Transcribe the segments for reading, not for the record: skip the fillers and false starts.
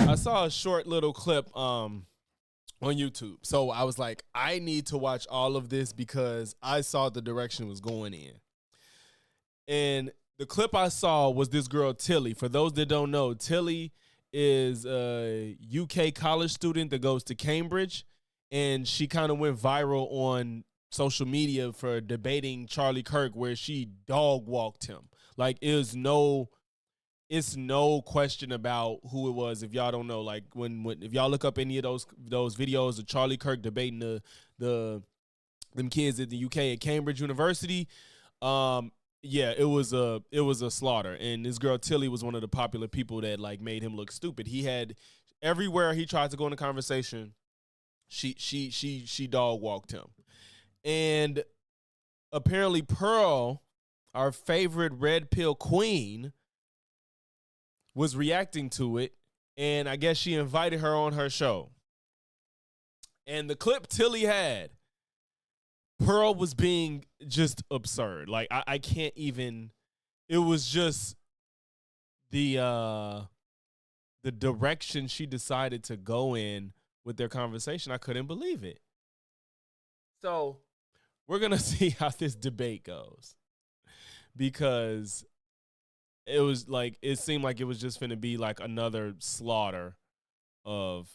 I saw a short little clip on YouTube. So I was like, I need to watch all of this because I saw the direction it was going in. And the clip I saw was this girl, Tilly. For those that don't know, Tilly is a UK college student that goes to Cambridge. And she kind of went viral on social media for debating Charlie Kirk, where she dog walked him. Like, it's no question about who it was. If y'all don't know, like when if y'all look up any of those videos of Charlie Kirk debating them kids at the UK at Cambridge University, yeah, it was a slaughter. And this girl Tilly was one of the popular people that like made him look stupid. He had everywhere he tried to go in a conversation, she dog walked him. And apparently Pearl, our favorite red pill queen, was reacting to it, and I guess she invited her on her show. And the clip Tilly had, Pearl was being just absurd. Like, I can't even, it was just the direction she decided to go in with their conversation. I couldn't believe it. So we're going to see how this debate goes, because it was like, it seemed like it was just finna be like another slaughter of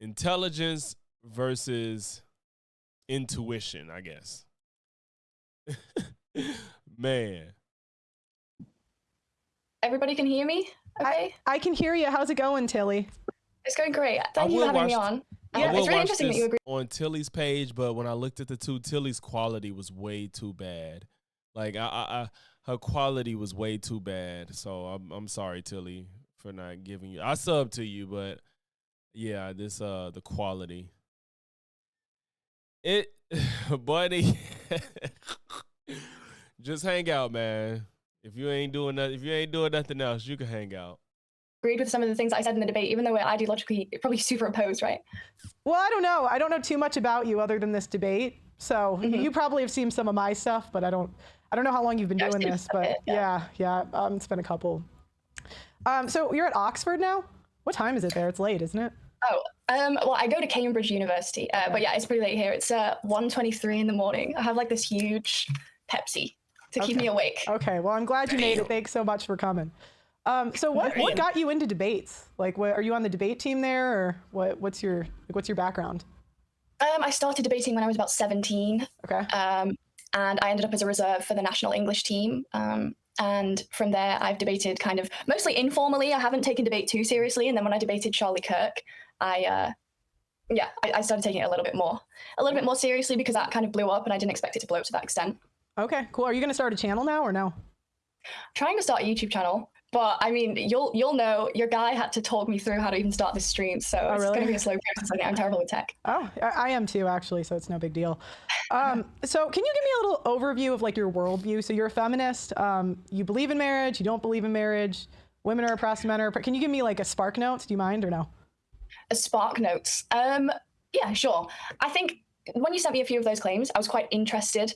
intelligence versus intuition, I guess. Man. Everybody can hear me? Okay. I can hear you. How's it going, Tilly? It's going great. Thank you for having me on. Yeah, it's really interesting that you agree. On Tilly's page, but when I looked at the two, Tilly's quality was way too bad. Like, her quality was way too bad. So I'm sorry, Tilly, for not giving you. I subbed to you, but yeah, this the quality. It, buddy, just hang out, man. If you ain't doing nothing else, you can hang out. Agreed with some of the things I said in the debate, even though we're ideologically probably super opposed, right? Well, I don't know. I don't know too much about you other than this debate. So you probably have seen some of my stuff, but I don't know how long you've been doing this, but yeah. It's been a couple. So you're at Oxford now? What time is it there? It's late, isn't it? Oh, well, I go to Cambridge University, but yeah, it's pretty late here. It's 1:23 in the morning. I have like this huge Pepsi to keep me awake. Okay, well, I'm glad you made it. Thanks so much for coming. So what got you into debates? Like, are you on the debate team there, or what's your background? I started debating when I was about 17. Okay. And I ended up as a reserve for the national English team. And from there, I've debated kind of mostly informally. I haven't taken debate too seriously. And then when I debated Charlie Kirk, I started taking it a little bit more seriously, because that kind of blew up, and I didn't expect it to blow up to that extent. Okay, cool. Are you going to start a channel now or no? Trying to start a YouTube channel. But I mean, you'll know, your guy had to talk me through how to even start this stream. So it's going to be a slow process. I'm terrible with tech. Oh, I am too, actually. So it's no big deal. So can you give me a little overview of like your worldview? So you're a feminist. You believe in marriage. You don't believe in marriage. Women are oppressed. Men are. Can you give me like a spark notes? Do you mind or no? A spark notes. Yeah, sure. I think when you sent me a few of those claims, I was quite interested,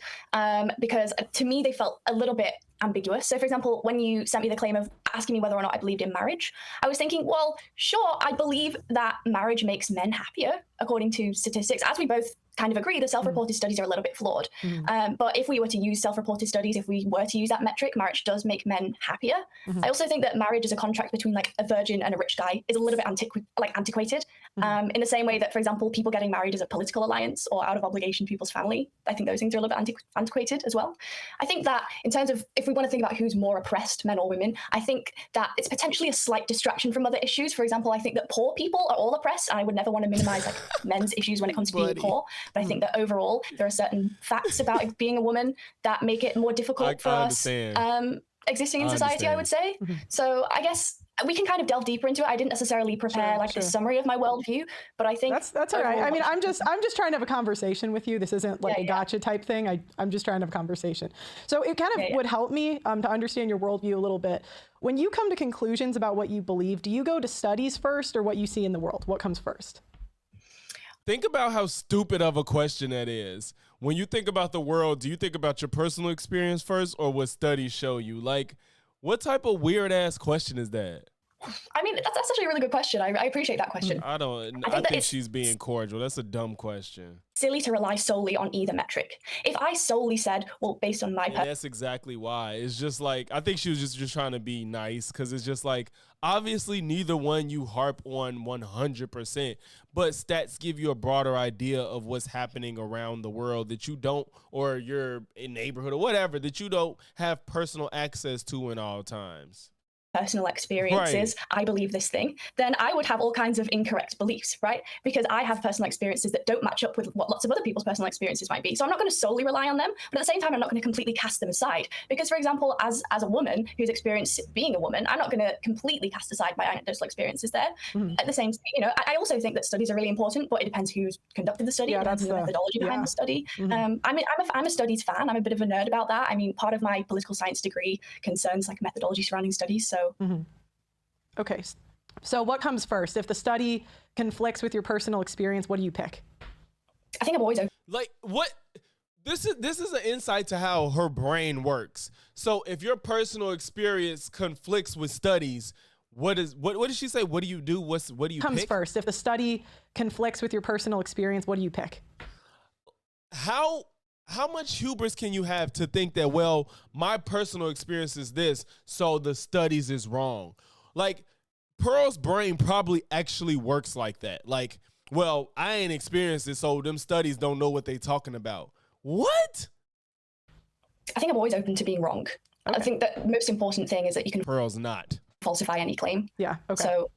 because to me, they felt a little bit ambiguous. So for example, when you sent me the claim of asking me whether or not I believed in marriage, I was thinking, well, sure, I believe that marriage makes men happier, according to statistics. As we both kind of agree, the self-reported studies are a little bit flawed. But if we were to use self-reported studies, if we were to use that metric, marriage does make men happier. I also think that marriage as a contract between like a virgin and a rich guy is a little bit antiquated. In the same way that, for example, people getting married as a political alliance or out of obligation to people's family, I think those things are a little bit antiquated as well. I think that in terms of, if we want to think about who's more oppressed, men or women, I think that it's potentially a slight distraction from other issues. For example, I think that poor people are all oppressed, and I would never want to minimize like men's issues when it comes to being poor. But I think that overall, there are certain facts about being a woman that make it more difficult for us existing in society, I would say. So I guess we can kind of delve deeper into it. I didn't necessarily prepare a summary of my worldview, but I think that's all right. I mean, I'm just trying to have a conversation with you. This isn't like a gotcha type thing. I'm just trying to have a conversation. So it kind of would help me to understand your worldview a little bit. When you come to conclusions about what you believe, do you go to studies first or what you see in the world? What comes first? Think about how stupid of a question that is. When you think about the world, do you think about your personal experience first or what studies show you? Like, what type of weird ass question is that? I mean, that's actually a really good question. I appreciate that question. I think she's being cordial. That's a dumb question. Silly to rely solely on either metric. If I solely said, well, based on my that's exactly why. It's just like, I think she was just trying to be nice, because it's just like, obviously neither one you harp on 100%, but stats give you a broader idea of what's happening around the world that you don't, or your neighborhood or whatever, that you don't have personal access to in all times. Personal experiences, right. I believe this thing, then I would have all kinds of incorrect beliefs, right? Because I have personal experiences that don't match up with what lots of other people's personal experiences might be. So I'm not going to solely rely on them, but at the same time, I'm not going to completely cast them aside. Because, for example, as a woman who's experienced being a woman, I'm not going to completely cast aside my anecdotal experiences there. Mm-hmm. At the same time, I also think that studies are really important, but it depends who's conducted the study, depends on the methodology behind the study. Mm-hmm. I'm a studies fan. I'm a bit of a nerd about that. I mean, part of my political science degree concerns like methodology surrounding studies. So. Mm-hmm. Okay, so what comes first? If the study conflicts with your personal experience, what do you pick? I think I'm always like, what? This is an insight to how her brain works. So if your personal experience conflicts with studies, what did she say? What do you do? What do you comes pick? First? If the study conflicts with your personal experience, what do you pick? How much hubris can you have to think that, well, my personal experience is this, so the studies is wrong? Like, Pearl's brain probably actually works like that. Like, well, I ain't experienced it, so them studies don't know what they talking about. What? I think I'm always open to being wrong. Okay. I think that the most important thing is that you can Pearl's not falsify any claim. Yeah. Okay. So.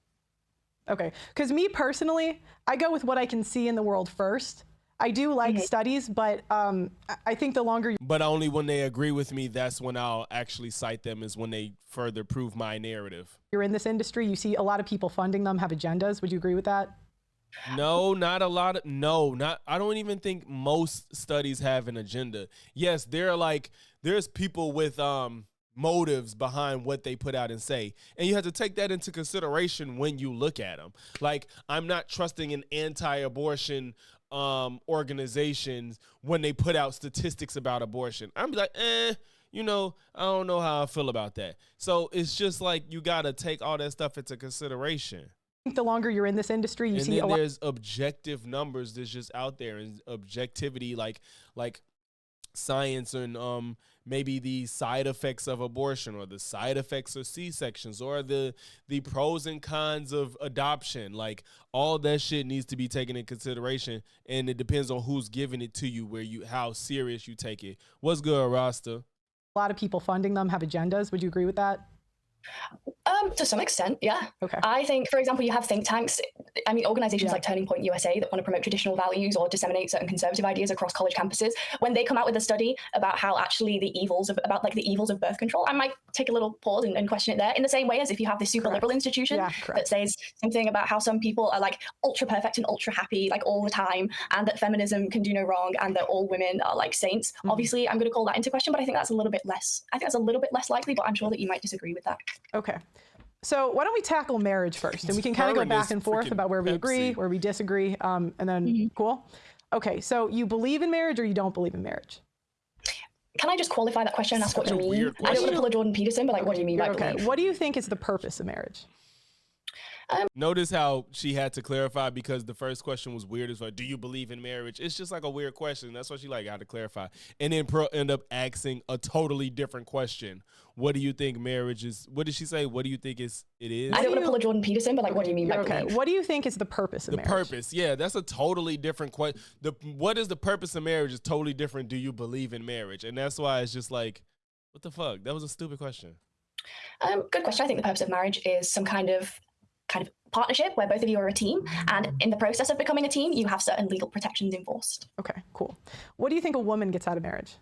Okay. Because me personally, I go with what I can see in the world first. I do like studies, but I think the longer But only when they agree with me, that's when I'll actually cite them, is when they further prove my narrative. You're in this industry, you see a lot of people funding them have agendas. Would you agree with that? No, not a lot of, I don't even think most studies have an agenda. Yes, there's people with motives behind what they put out and say. And you have to take that into consideration when you look at them. Like, I'm not trusting an anti-abortion organizations when they put out statistics about abortion. I'm like, I don't know how I feel about that. So it's just like, you got to take all that stuff into consideration. I think the longer you're in this industry, you see a lot. There's objective numbers that's just out there, and objectivity, like science, and maybe the side effects of abortion, or the side effects of C-sections, or the pros and cons of adoption. Like, all that shit needs to be taken in consideration, and it depends on who's giving it to you, how serious you take it. What's good, Rasta? A lot of people funding them have agendas. Would you agree with that? To some extent, yeah. Okay. I think, for example, you have think tanks. I mean, organizations like Turning Point USA that want to promote traditional values or disseminate certain conservative ideas across college campuses. When they come out with a study about how actually the evils of birth control, I might take a little pause and question it there. In the same way as if you have this super liberal institution that says something about how some people are like ultra perfect and ultra happy like all the time, and that feminism can do no wrong, and that all women are like saints. Mm-hmm. Obviously, I'm going to call that into question, but I think that's a little bit less. I think that's a little bit less likely, but I'm sure that you might disagree with that. Okay. So why don't we tackle marriage first, and we can kind of go back and forth about where we agree, where we disagree, and then cool. Okay, so you believe in marriage or you don't believe in marriage? Can I just qualify that question and ask what you mean? I don't want to pull a Jordan Peterson, but like, what do you mean by believe? What do you think is the purpose of marriage? Notice how she had to clarify, because the first question was weird as well. Do you believe in marriage? It's just like a weird question. That's why she had to clarify. And then end up asking a totally different question. What do you think marriage is? What did she say? What do you think it is? I don't want to pull a Jordan Peterson, but like, what do you mean by believe? What do you think is the purpose of marriage? The purpose, yeah, that's a totally different question. What is the purpose of marriage is totally different. Do you believe in marriage? And that's why it's just like, what the fuck? That was a stupid question. Good question. I think the purpose of marriage is some kind of partnership where both of you are a team, and in the process of becoming a team, you have certain legal protections enforced. Okay, cool. What do you think a woman gets out of marriage?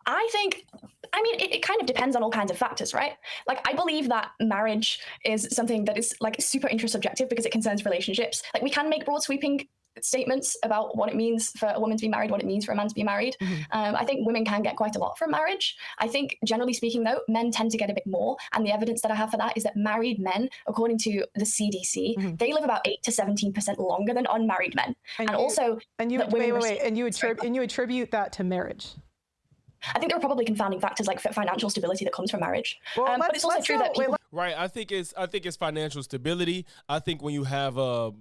It kind of depends on all kinds of factors, right? Like, I believe that marriage is something that is like super intrasubjective because it concerns relationships. Like, we can make broad sweeping statements about what it means for a woman to be married, what it means for a man to be married. Mm-hmm. I think women can get quite a lot from marriage. I think, generally speaking, though, men tend to get a bit more. And the evidence that I have for that is that married men, according to the CDC, they live about 8 to 17% longer than unmarried men. And you attribute that to marriage? I think there are probably confounding factors like financial stability that comes from marriage. But it's also true that people... Right. I think it's financial stability. I think when you have a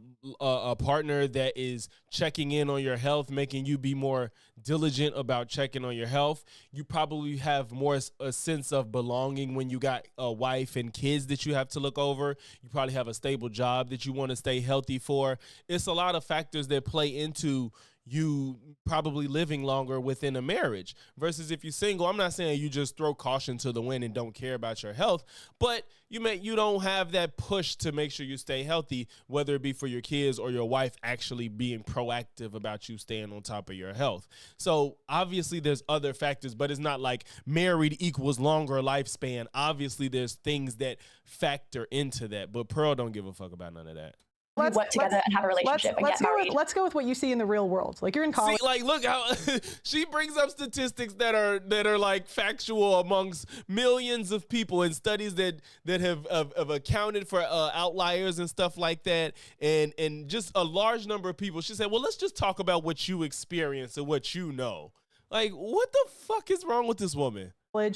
partner that is checking in on your health, making you be more diligent about checking on your health, you probably have more a sense of belonging when you got a wife and kids that you have to look over. You probably have a stable job that you want to stay healthy for. It's a lot of factors that play into you probably living longer within a marriage versus if you're single. I'm not saying you just throw caution to the wind and don't care about your health, but you don't have that push to make sure you stay healthy, whether it be for your kids or your wife actually being proactive about you staying on top of your health. So obviously there's other factors, but it's not like married equals longer lifespan. Obviously there's things that factor into that, but Pearl don't give a fuck about none of that. Work together and have a relationship and get married. Let's go with what you see in the real world. Like you're in college. See, like look how she brings up statistics that are like factual amongst millions of people and studies that have accounted for outliers and stuff like that, and just a large number of people. She said, well, let's just talk about what you experience and what you know. Like, what the fuck is wrong with this woman?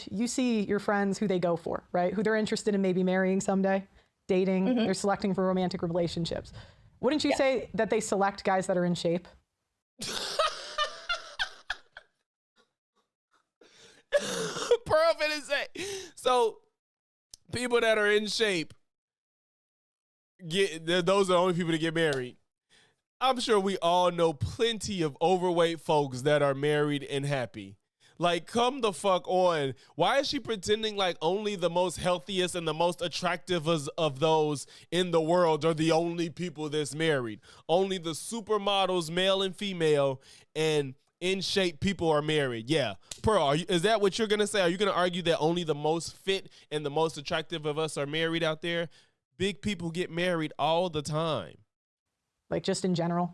You see your friends who they go for, right? Who they're interested in maybe marrying someday. Dating, they're selecting for romantic relationships. Wouldn't you say that they select guys that are in shape? Perfect. So people that are in shape those are the only people to get married. I'm sure we all know plenty of overweight folks that are married and happy. Like, come the fuck on. Why is she pretending like only the most healthiest and the most attractive of those in the world are the only people that's married? Only the supermodels, male and female, and in shape people are married. Yeah. Pearl, is that what you're going to say? Are you going to argue that only the most fit and the most attractive of us are married out there? Big people get married all the time. Like, just in general?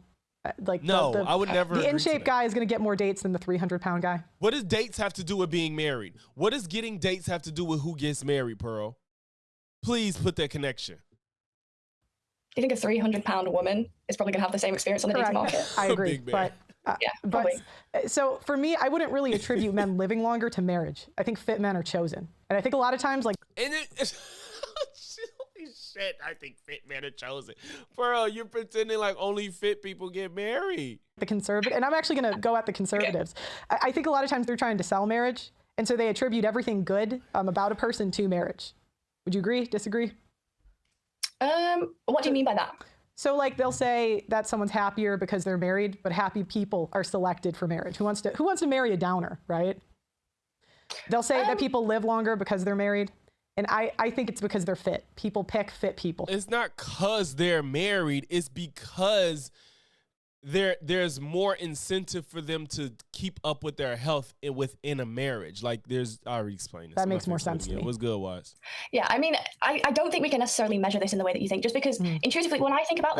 Like no, I would never. The in-shape guy is going to get more dates than the 300-pound guy. What does dates have to do with being married? What does getting dates have to do with who gets married, Pearl? Please put that connection. You think a 300-pound woman is probably going to have the same experience on the dating market? I agree, but so for me, I wouldn't really attribute men living longer to marriage. I think fit men are chosen, and I think a lot of times, like. Shit, I think fit men are chosen. Pearl, you're pretending like only fit people get married. The conservative, and I'm actually going to go at the conservatives. I think a lot of times they're trying to sell marriage, and so they attribute everything good about a person to marriage. Would you agree? Disagree? What do you mean by that? So, like, they'll say that someone's happier because they're married, but happy people are selected for marriage. Who wants to marry a downer, right? They'll say that people live longer because they're married. And I think it's because they're fit. People pick fit people. It's not because they're married. It's because there's more incentive for them to keep up with their health within a marriage. Like I already explained this. That makes more sense to me. What's good, Wise? Yeah, I mean, I don't think we can necessarily measure this in the way that you think, just because intuitively, when I think about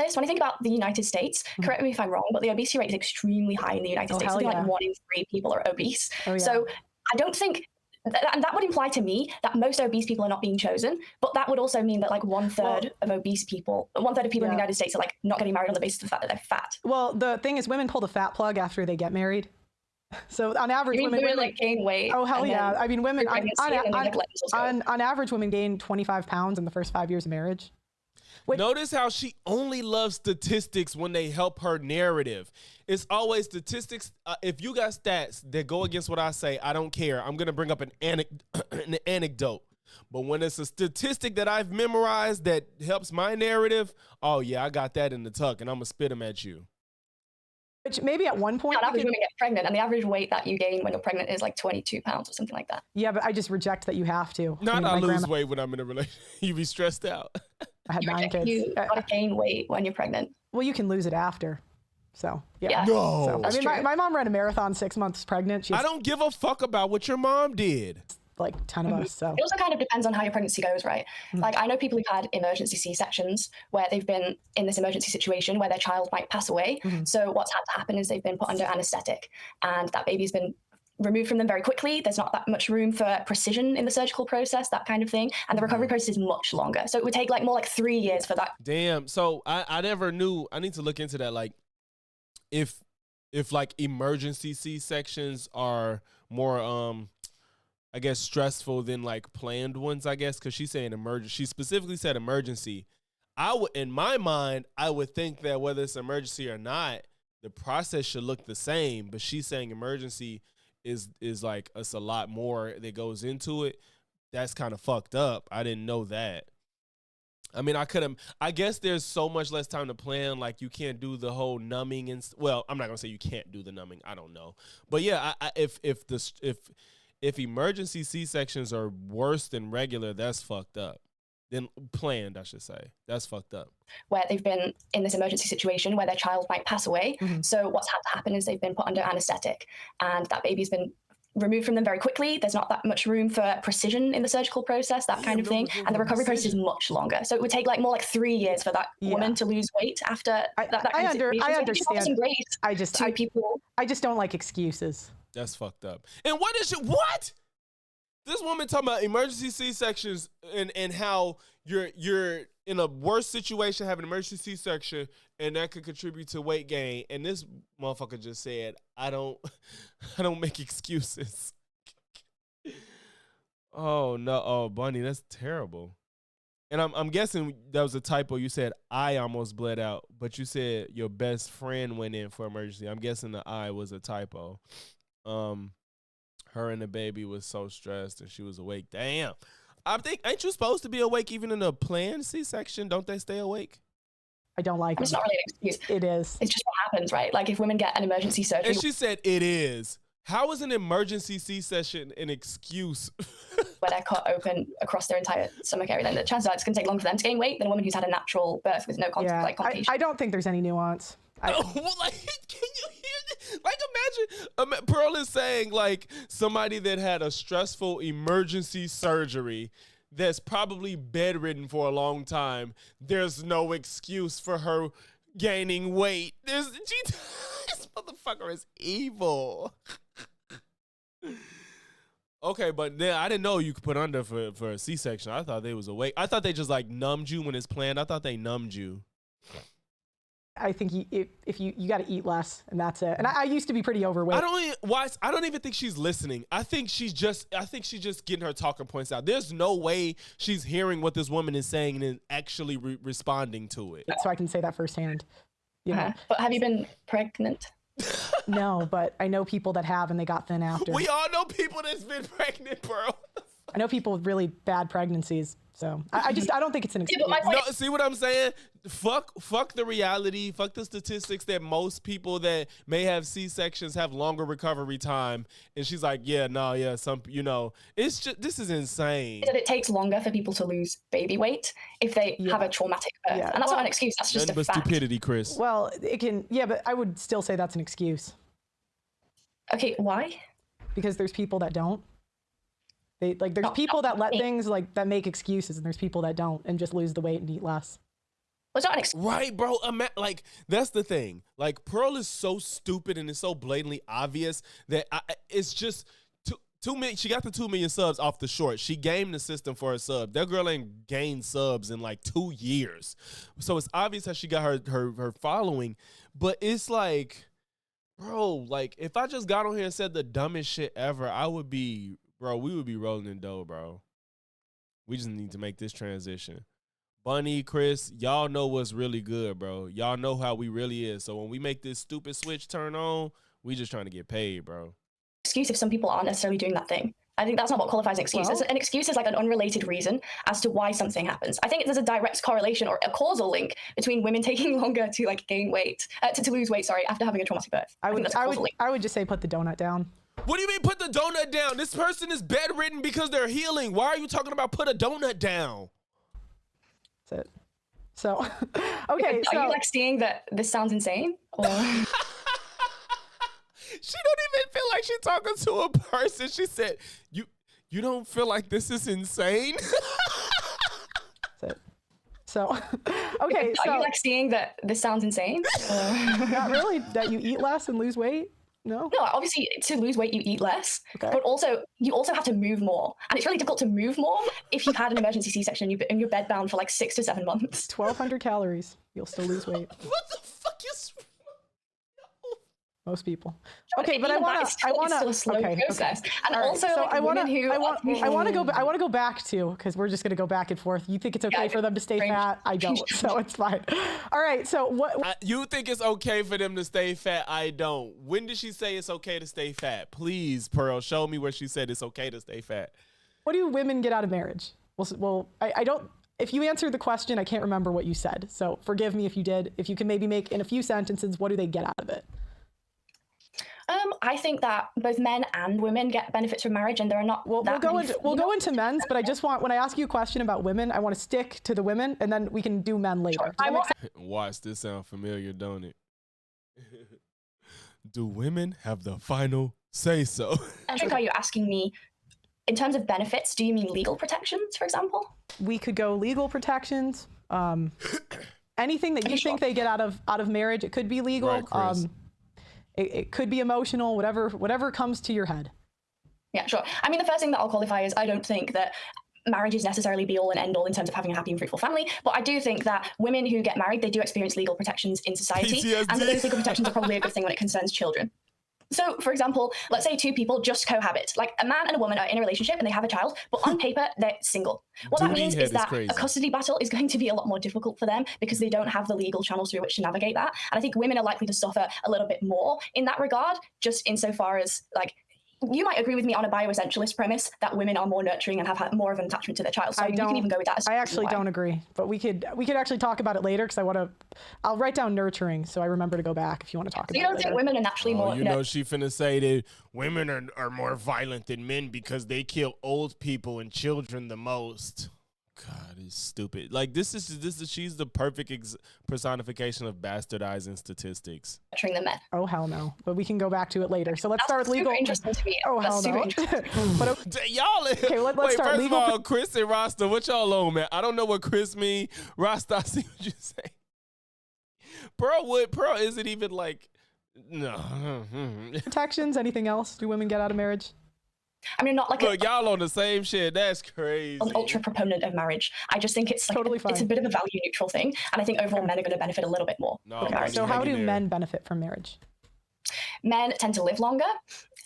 the United States, correct me if I'm wrong, but the obesity rate is extremely high in the United States. Something like 1 in 3 people are obese. So I don't think... And that would imply to me that most obese people are not being chosen, but that would also mean that like one third of people in the United States are like not getting married on the basis of the fact that they're fat. Well, the thing is, women pull the fat plug after they get married. So on average, women like gain weight. Oh hell yeah! I mean, women on average, women gain 25 pounds in the first 5 years of marriage. Notice how she only loves statistics when they help her narrative. It's always statistics. If you got stats that go against what I say, I don't care. I'm going to bring up an anecdote. But when it's a statistic that I've memorized that helps my narrative, oh, yeah, I got that in the tuck, and I'm going to spit them at you. Which maybe at one point... average women get pregnant, and the average weight that you gain when you're pregnant is like 22 pounds or something like that. Yeah, but I just reject that you have to. I lose weight when I'm in a relationship. You be stressed out. I had 9 kids. You gotta gain weight when you're pregnant. Well, you can lose it after. So, yeah. No. So, I mean, my mom ran a marathon 6 months pregnant. I don't give a fuck about what your mom did. Like 10 of us. So it also kind of depends on how your pregnancy goes, right? Like I know people who've had emergency C-sections where they've been in this emergency situation where their child might pass away. So what's had to happen is they've been put under anesthetic, and that baby's been removed from them very quickly. There's not that much room for precision in the surgical process, that kind of thing. And the recovery process is much longer. So it would take like more like 3 years for that. Damn. So I never knew. I need to look into that. Like if like emergency C-sections are more I guess, stressful than like planned ones, I guess, because she's saying emergency. She specifically said emergency. In my mind, I would think that whether it's emergency or not, the process should look the same. But she's saying emergency is like it's a lot more that goes into it. That's kind of fucked up. I didn't know that. I mean, I guess there's so much less time to plan. Like, you can't do the whole numbing and well, I'm not gonna say you can't do the numbing. I don't know, but yeah, if emergency C-sections are worse than regular, that's fucked up. Than planned, I should say. That's fucked up. Where they've been in this emergency situation where their child might pass away. Mm-hmm. So what's had to happen is they've been put under anesthetic, and that baby's been removed from them very quickly. There's not that much room for precision in the surgical process, that kind of thing. And the recovery process is much longer. So it would take like more like 3 years for that woman to lose weight after that kind of situation. I understand. I just don't like excuses. That's fucked up. And what? This woman talking about emergency C-sections and how you're in a worse situation having an emergency C-section and that could contribute to weight gain. And this motherfucker just said, I don't make excuses. Oh no, oh Bunny, that's terrible. And I'm guessing that was a typo. You said I almost bled out, but you said your best friend went in for emergency. I'm guessing the I was a typo. Her and the baby was so stressed and she was awake. Damn. Ain't you supposed to be awake even in a planned C-section? Don't they stay awake? I don't like it. It's not really an excuse. It is. It's just what happens, right? Like if women get an emergency surgery. And she said it is. How is an emergency C-section an excuse? Where they're cut open across their entire stomach area, then the chances are it's going to take longer for them to gain weight than a woman who's had a natural birth with no complications. I don't think there's any nuance. Can you hear this? Like, imagine Pearl is saying, like, somebody that had a stressful emergency surgery that's probably bedridden for a long time. There's no excuse for her gaining weight. This motherfucker is evil. Okay, but then I didn't know you could put under for a C-section. I thought they was awake. I thought they just like numbed you when it's planned. I thought they numbed you. I think if you got to eat less, and that's it. And I used to be pretty overweight. I don't even think she's listening. I think she's just getting her talking points out. There's no way she's hearing what this woman is saying and actually responding to it. So I can say that firsthand. You know? But have you been pregnant? No, but I know people that have, and they got thin after. We all know people that's been pregnant, bro. I know people with really bad pregnancies. So I don't think it's an excuse. No, see what I'm saying? Fuck the reality. Fuck the statistics that most people that may have C-sections have longer recovery time. And she's like, it's just, this is insane. That it takes longer for people to lose baby weight if they have a traumatic birth. Yeah. And that's not an excuse. That's just a fact. Stupidity, Chris. Well, it can, but I would still say that's an excuse. Okay, why? Because there's people that don't. There's people that let things that make excuses, and there's people that don't and just lose the weight and eat less. Well, it's not an excuse. Right, bro. That's the thing. Like, Pearl is so stupid and it's so blatantly obvious that it's just 2 million. She got the 2 million subs off the short. She gamed the system for her sub. That girl ain't gained subs in like 2 years. So it's obvious how she got her following. But it's like, bro, like if I just got on here and said the dumbest shit ever, we would be rolling in dough, bro. We just need to make this transition. Bunny, Chris, y'all know what's really good, bro. Y'all know how we really is. So when we make this stupid switch turn on, we just trying to get paid, bro. Excuse if some people aren't necessarily doing that thing. I think that's not what qualifies an excuse. An excuse is like an unrelated reason as to why something happens. I think there's a direct correlation or a causal link between women taking longer to gain weight, to lose weight, after having a traumatic birth. I would just say put the donut down. What do you mean put the donut down? This person is bedridden because they're healing. Why are you talking about put a donut down? That's it. So, okay. Are you seeing that this sounds insane? Or... She don't even feel like she's talking to a person. She said, you don't feel like this is insane? That's it. So, okay. Are you seeing that this sounds insane? Not really. That you eat less and lose weight? No, obviously to lose weight you eat less, but also you also have to move more, and it's really difficult to move more if you've had an emergency C-section and you're bedbound for 6 to 7 months. 1,200 calories, you'll still lose weight. What the fuck is? Most people. Okay, but I want to. Still a slow process. Okay. And right. also, so like, I want to go back to, because we're just going to go back and forth. You think it's okay for them to stay fat? I don't, so it's fine. All right. So what? You think it's okay for them to stay fat? I don't. When did she say it's okay to stay fat? Please, Pearl, show me where she said it's okay to stay fat. What do women get out of marriage? Well, I don't. If you answered the question, I can't remember what you said. So forgive me if you did. If you can maybe make in a few sentences, what do they get out of it? I think that both men and women get benefits from marriage, and there are not. We'll go into men's, but I just want, when I ask you a question about women, I want to stick to the women, and then we can do men later. Sure. Watch, this sound familiar, don't it? Do women have the final say so? I think, are you asking me in terms of benefits? Do you mean legal protections, for example? We could go legal protections. Anything that you think they get out of marriage, it could be legal. Right, Chris. It could be emotional, whatever comes to your head. Yeah, sure. I mean, the first thing that I'll qualify is I don't think that marriage is necessarily be all and end all in terms of having a happy and fruitful family. But I do think that women who get married, they do experience legal protections in society. PTSD. And that those legal protections are probably a good thing when it concerns children. So, for example, let's say two people just cohabit, like a man and a woman are in a relationship and they have a child, but on paper, they're single. What that means is that a custody battle is going to be a lot more difficult for them because they don't have the legal channels through which to navigate that. And I think women are likely to suffer a little bit more in that regard, just insofar as, like, you might agree with me on a bioessentialist premise that women are more nurturing and have had more of an attachment to their child. So I mean, you can even go with that. I actually don't agree, but we could actually talk about it later because I'll write down nurturing so I remember to go back if you want to talk about it. You don't think women are naturally more? You know, she finna say that women are more violent than men because they kill old people and children the most. God, it's stupid. Like this is she's the perfect personification of bastardizing statistics. Nurturing the men. Oh hell no! But we can go back to it later. So let's start with legal. Interesting to me. Oh hell no! Y'all. Okay, let's wait, start first legal. Of all, Chris and Rasta, what y'all on, man? I don't know what Chris mean. Rasta, I see what you say. Pearl isn't even like no. Protections. Anything else? Do women get out of marriage? I mean, not like y'all on the same shit. That's crazy. An ultra proponent of marriage. I just think it's like totally fine. It's a bit of a value neutral thing, and I think overall men are going to benefit a little bit more. No, okay. So how do men benefit from marriage? Men tend to live longer,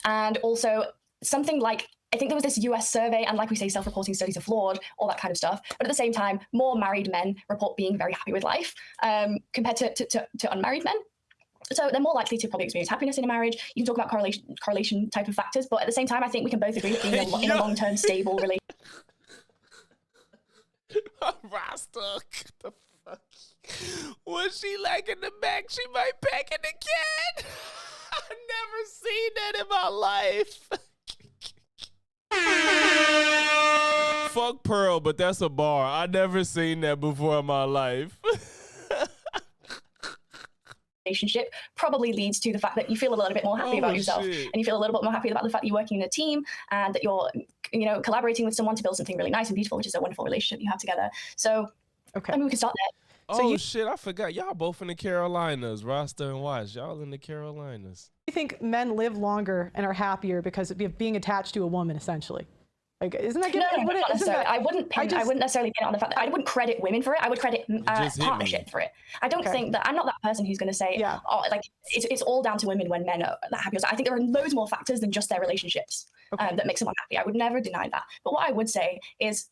and also something like, I think there was this US survey, and like we say, self-reporting studies are flawed, all that kind of stuff. But at the same time, more married men report being very happy with life compared to unmarried men. So they're more likely to probably experience happiness in a marriage. You can talk about correlation type of factors, but at the same time, I think we can both agree that being in a long-term stable relationship. Rasta, the fuck? Was she like in the back? She might pack in the kid. I've never seen that in my life. Fuck Pearl, but that's a bar. I never seen that before in my life. Relationship probably leads to the fact that you feel a little bit more happy about yourself, and you feel a little bit more happy about the fact that you're working in a team and that you're, collaborating with someone to build something really nice and beautiful, which is a wonderful relationship you have together. So, okay, I mean, we can start there. Shit, I forgot. Y'all both in the Carolinas, Rasta and Watch. Y'all in the Carolinas. I think men live longer and are happier because of being attached to a woman, essentially. Like, isn't that good? No, not necessarily. I wouldn't necessarily get on the fact that I wouldn't credit women for it. I would credit partnership for it. I don't think that I'm not that person who's going to say, it's all down to women when men are that happy. I think there are loads more factors than just their relationships that makes someone happy. I would never deny that. But what I would say is,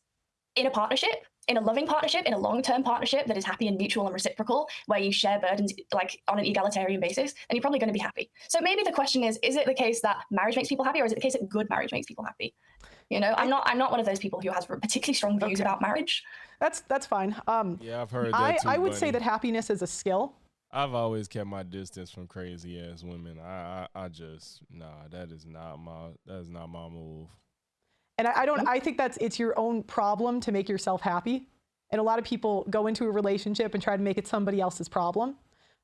in a partnership, in a loving partnership, in a long-term partnership that is happy and mutual and reciprocal, where you share burdens like on an egalitarian basis, then you're probably going to be happy. So maybe the question is it the case that marriage makes people happy, or is it the case that good marriage makes people happy? I'm not one of those people who has particularly strong views about marriage. That's fine. Yeah, I've heard that too, I would say that happiness is a skill. I've always kept my distance from crazy ass women. I just that is not my move. And I think it's your own problem to make yourself happy. And a lot of people go into a relationship and try to make it somebody else's problem.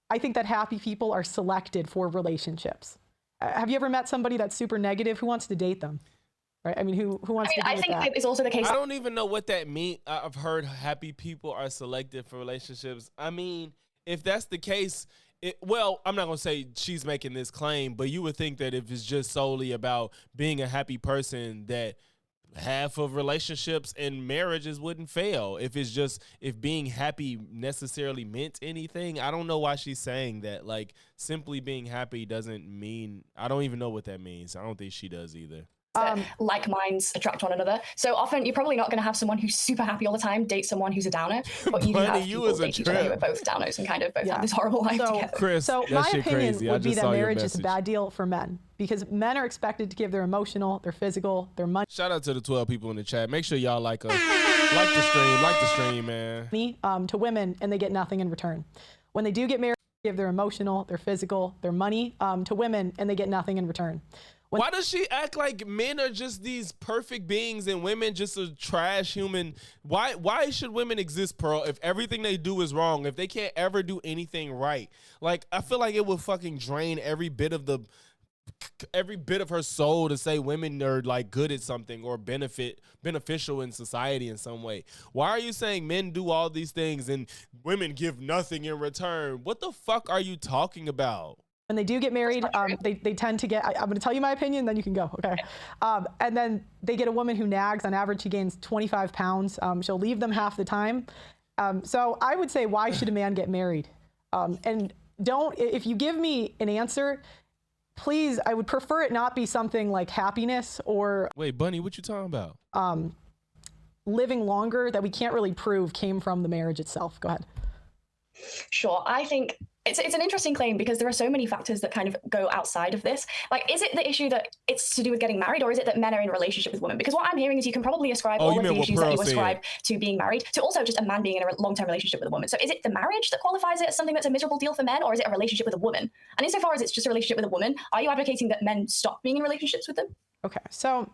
I think that happy people are selected for relationships. Have you ever met somebody that's super negative? Who wants to date them? Right? I mean, who wants to date that? I think it's also the case. I don't even know what that means. I've heard happy people are selected for relationships. I mean, if that's the case, I'm not going to say she's making this claim, but you would think that if it's just solely about being a happy person, that half of relationships and marriages wouldn't fail if being happy necessarily meant anything. I don't know why she's saying that. Like, simply being happy doesn't mean, I don't even know what that means. I don't think she does either. Like minds attract one another. So often you're probably not going to have someone who's super happy all the time date someone who's a downer, but you do have people date each other who are both downers and kind of both have this horrible life together. Chris, so my opinion would be that marriage is a message. bad deal for men, because men are expected to give their emotional, their physical, their money. Shout out to the 12 people in the chat. Make sure y'all like the stream, man. To women, and they get nothing in return. When they do get married, they give their emotional, their physical, their money to women, and they get nothing in return. Why does she act like men are just these perfect beings and women just a trash human? Why should women exist, Pearl, if everything they do is wrong, if they can't ever do anything right? Like, I feel like it would fucking drain every bit of her soul to say women are like good at something or beneficial in society in some way. Why are you saying men do all these things and women give nothing in return? What the fuck are you talking about? When they do get married, they tend to get, I'm going to tell you my opinion, then you can go, okay? And then they get a woman who nags. On average, she gains 25 pounds. She'll leave them half the time. So I would say, why should a man get married? And if you give me an answer, please, I would prefer it not be something like happiness or... Wait, Bunny, what you talking about? Living longer that we can't really prove came from the marriage itself. Go ahead. Sure. I think it's an interesting claim because there are so many factors that kind of go outside of this. Like, is it the issue that it's to do with getting married, or is it that men are in a relationship with women? Because what I'm hearing is you can probably ascribe all of the issues that you ascribe to being married to also just a man being in a long-term relationship with a woman. So is it the marriage that qualifies it as something that's a miserable deal for men, or is it a relationship with a woman? And insofar as it's just a relationship with a woman, are you advocating that men stop being in relationships with them? Okay, so...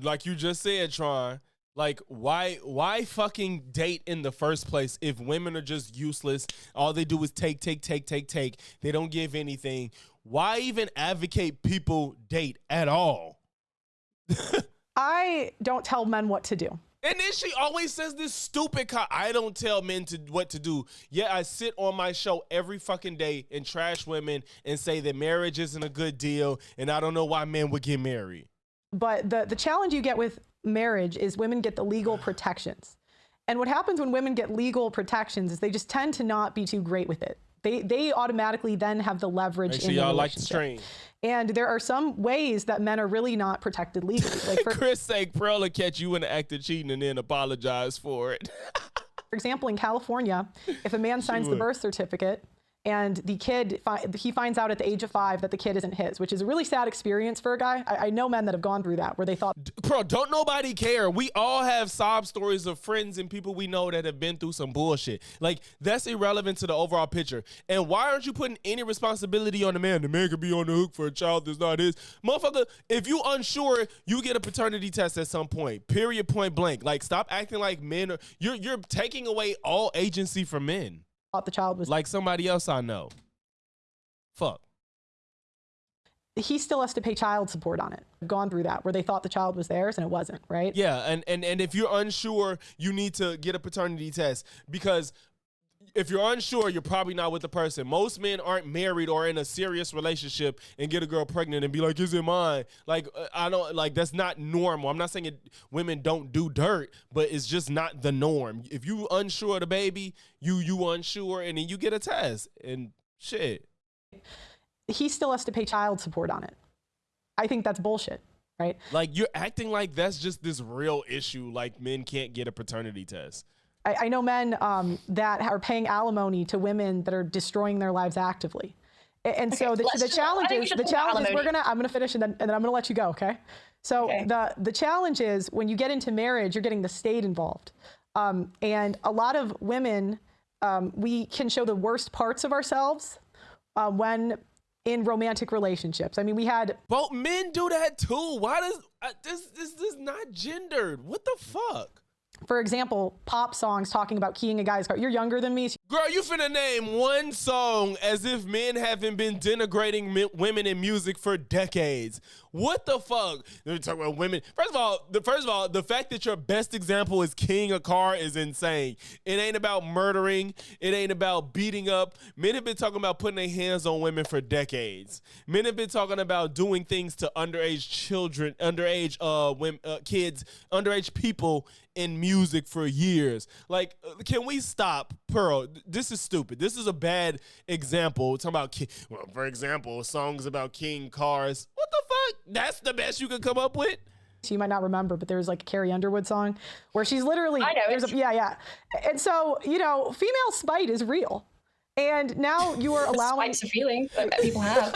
Like you just said, Tron, like, why fucking date in the first place if women are just useless? All they do is take. They don't give anything. Why even advocate people date at all? I don't tell men what to do. And then she always says this stupid I don't tell men what to do. Yeah, I sit on my show every fucking day and trash women and say that marriage isn't a good deal and I don't know why men would get married. But the challenge you get with marriage is women get the legal protections. And what happens when women get legal protections is they just tend to not be too great with it. They automatically then have the leverage in the relationship. Like the stream. And there are some ways that men are really not protected legally. Like Chris say Pearl will catch you in the act of cheating and then apologize for it. For example, in California, if a man signs the birth certificate and the kid, he finds out at the age of 5 that the kid isn't his, which is a really sad experience for a guy. I know men that have gone through that, where they thought... Bro, don't nobody care. We all have sob stories of friends and people we know that have been through some bullshit. Like, that's irrelevant to the overall picture. And why aren't you putting any responsibility on the man? The man could be on the hook for a child that's not his. Motherfucker, if you unsure, you get a paternity test at some point. Period, point blank. Like, stop acting like men are... You're taking away all agency from men. The child was like somebody else I know. Fuck. He still has to pay child support on it. I've gone through that where they thought the child was theirs and it wasn't, right? Yeah, and if you're unsure, you need to get a paternity test, because if you're unsure, you're probably not with the person. Most men aren't married or in a serious relationship and get a girl pregnant and be like, is it mine? Like, I don't, like, that's not normal. I'm not saying women don't do dirt, but it's just not the norm. If you unsure of the baby, you unsure, and then you get a test and shit. He still has to pay child support on it. I think that's bullshit, right? Like, you're acting like that's just this real issue, like men can't get a paternity test. I know men that are paying alimony to women that are destroying their lives actively. And okay, so the challenge is, I'm gonna finish and then I'm gonna let you go, okay? So the challenge is when you get into marriage, you're getting the state involved. And a lot of women, we can show the worst parts of ourselves when in romantic relationships. I mean, But men do that too. Why does, this is not gendered. What the fuck? for example, pop songs talking about keying a guy's car. You're younger than me. Girl, you finna name one song as if men haven't been denigrating women in music for decades. What the fuck? They're talking about women. First of all, the fact that your best example is keying a car is insane. It ain't about murdering. It ain't about beating up. Men have been talking about putting their hands on women for decades. Men have been talking about doing things to underage children, underage women, kids, underage people in music for years. Like, can we stop, Pearl? This is stupid. This is a bad example. Talking about, for example, songs about king cars. What the fuck? That's the best you could come up with? So you might not remember, but there's like a Carrie Underwood song where she's literally, I know. Yeah. And so, you know, female spite is real. And now you are allowing. Spite's a feeling that people have.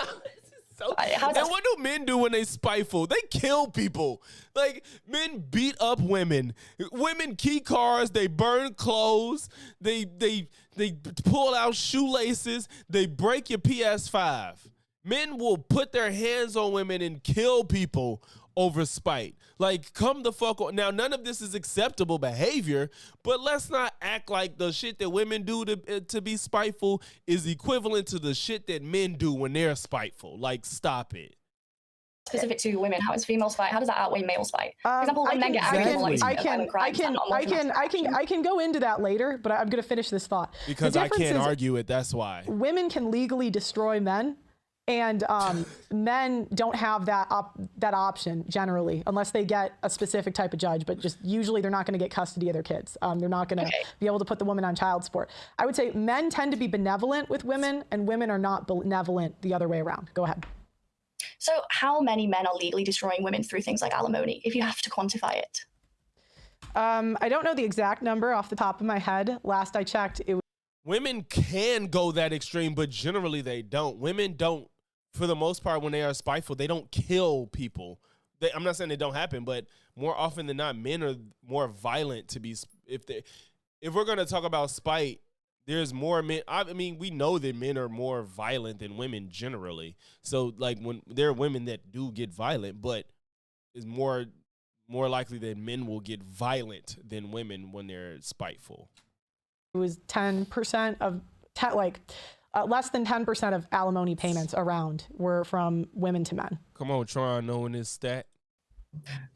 And what do men do when they spiteful? They kill people. Like, men beat up women. Women key cars. They burn clothes. They pull out shoelaces. They break your PS5. Men will put their hands on women and kill people over spite. Like, come the fuck on. Now, none of this is acceptable behavior, but let's not act like the shit that women do to be spiteful is equivalent to the shit that men do when they're spiteful. Like, stop it. Specific to women, how is female spite? How does that outweigh male spite? For example, when men get angry, I can go into that later, but I'm going to finish this thought. Because I can't argue it, that's why. Women can legally destroy men. And men don't have that option generally, unless they get a specific type of judge. But just usually they're not going to get custody of their kids. They're not going to be able to put the woman on child support. I would say men tend to be benevolent with women, and women are not benevolent the other way around. Go ahead. So how many men are legally destroying women through things like alimony, if you have to quantify it? I don't know the exact number off the top of my head. Last I checked, it was... Women can go that extreme, but generally they don't. Women don't. For the most part, when they are spiteful, they don't kill people. I'm not saying it don't happen, but more often than not, men are more violent to be. If we're gonna talk about spite, there's more men. I mean, we know that men are more violent than women generally. So, like, when there are women that do get violent, but it's more likely that men will get violent than women when they're spiteful. It was 10% of less than 10% of alimony payments around were from women to men. Come on, Tron, knowing this stat.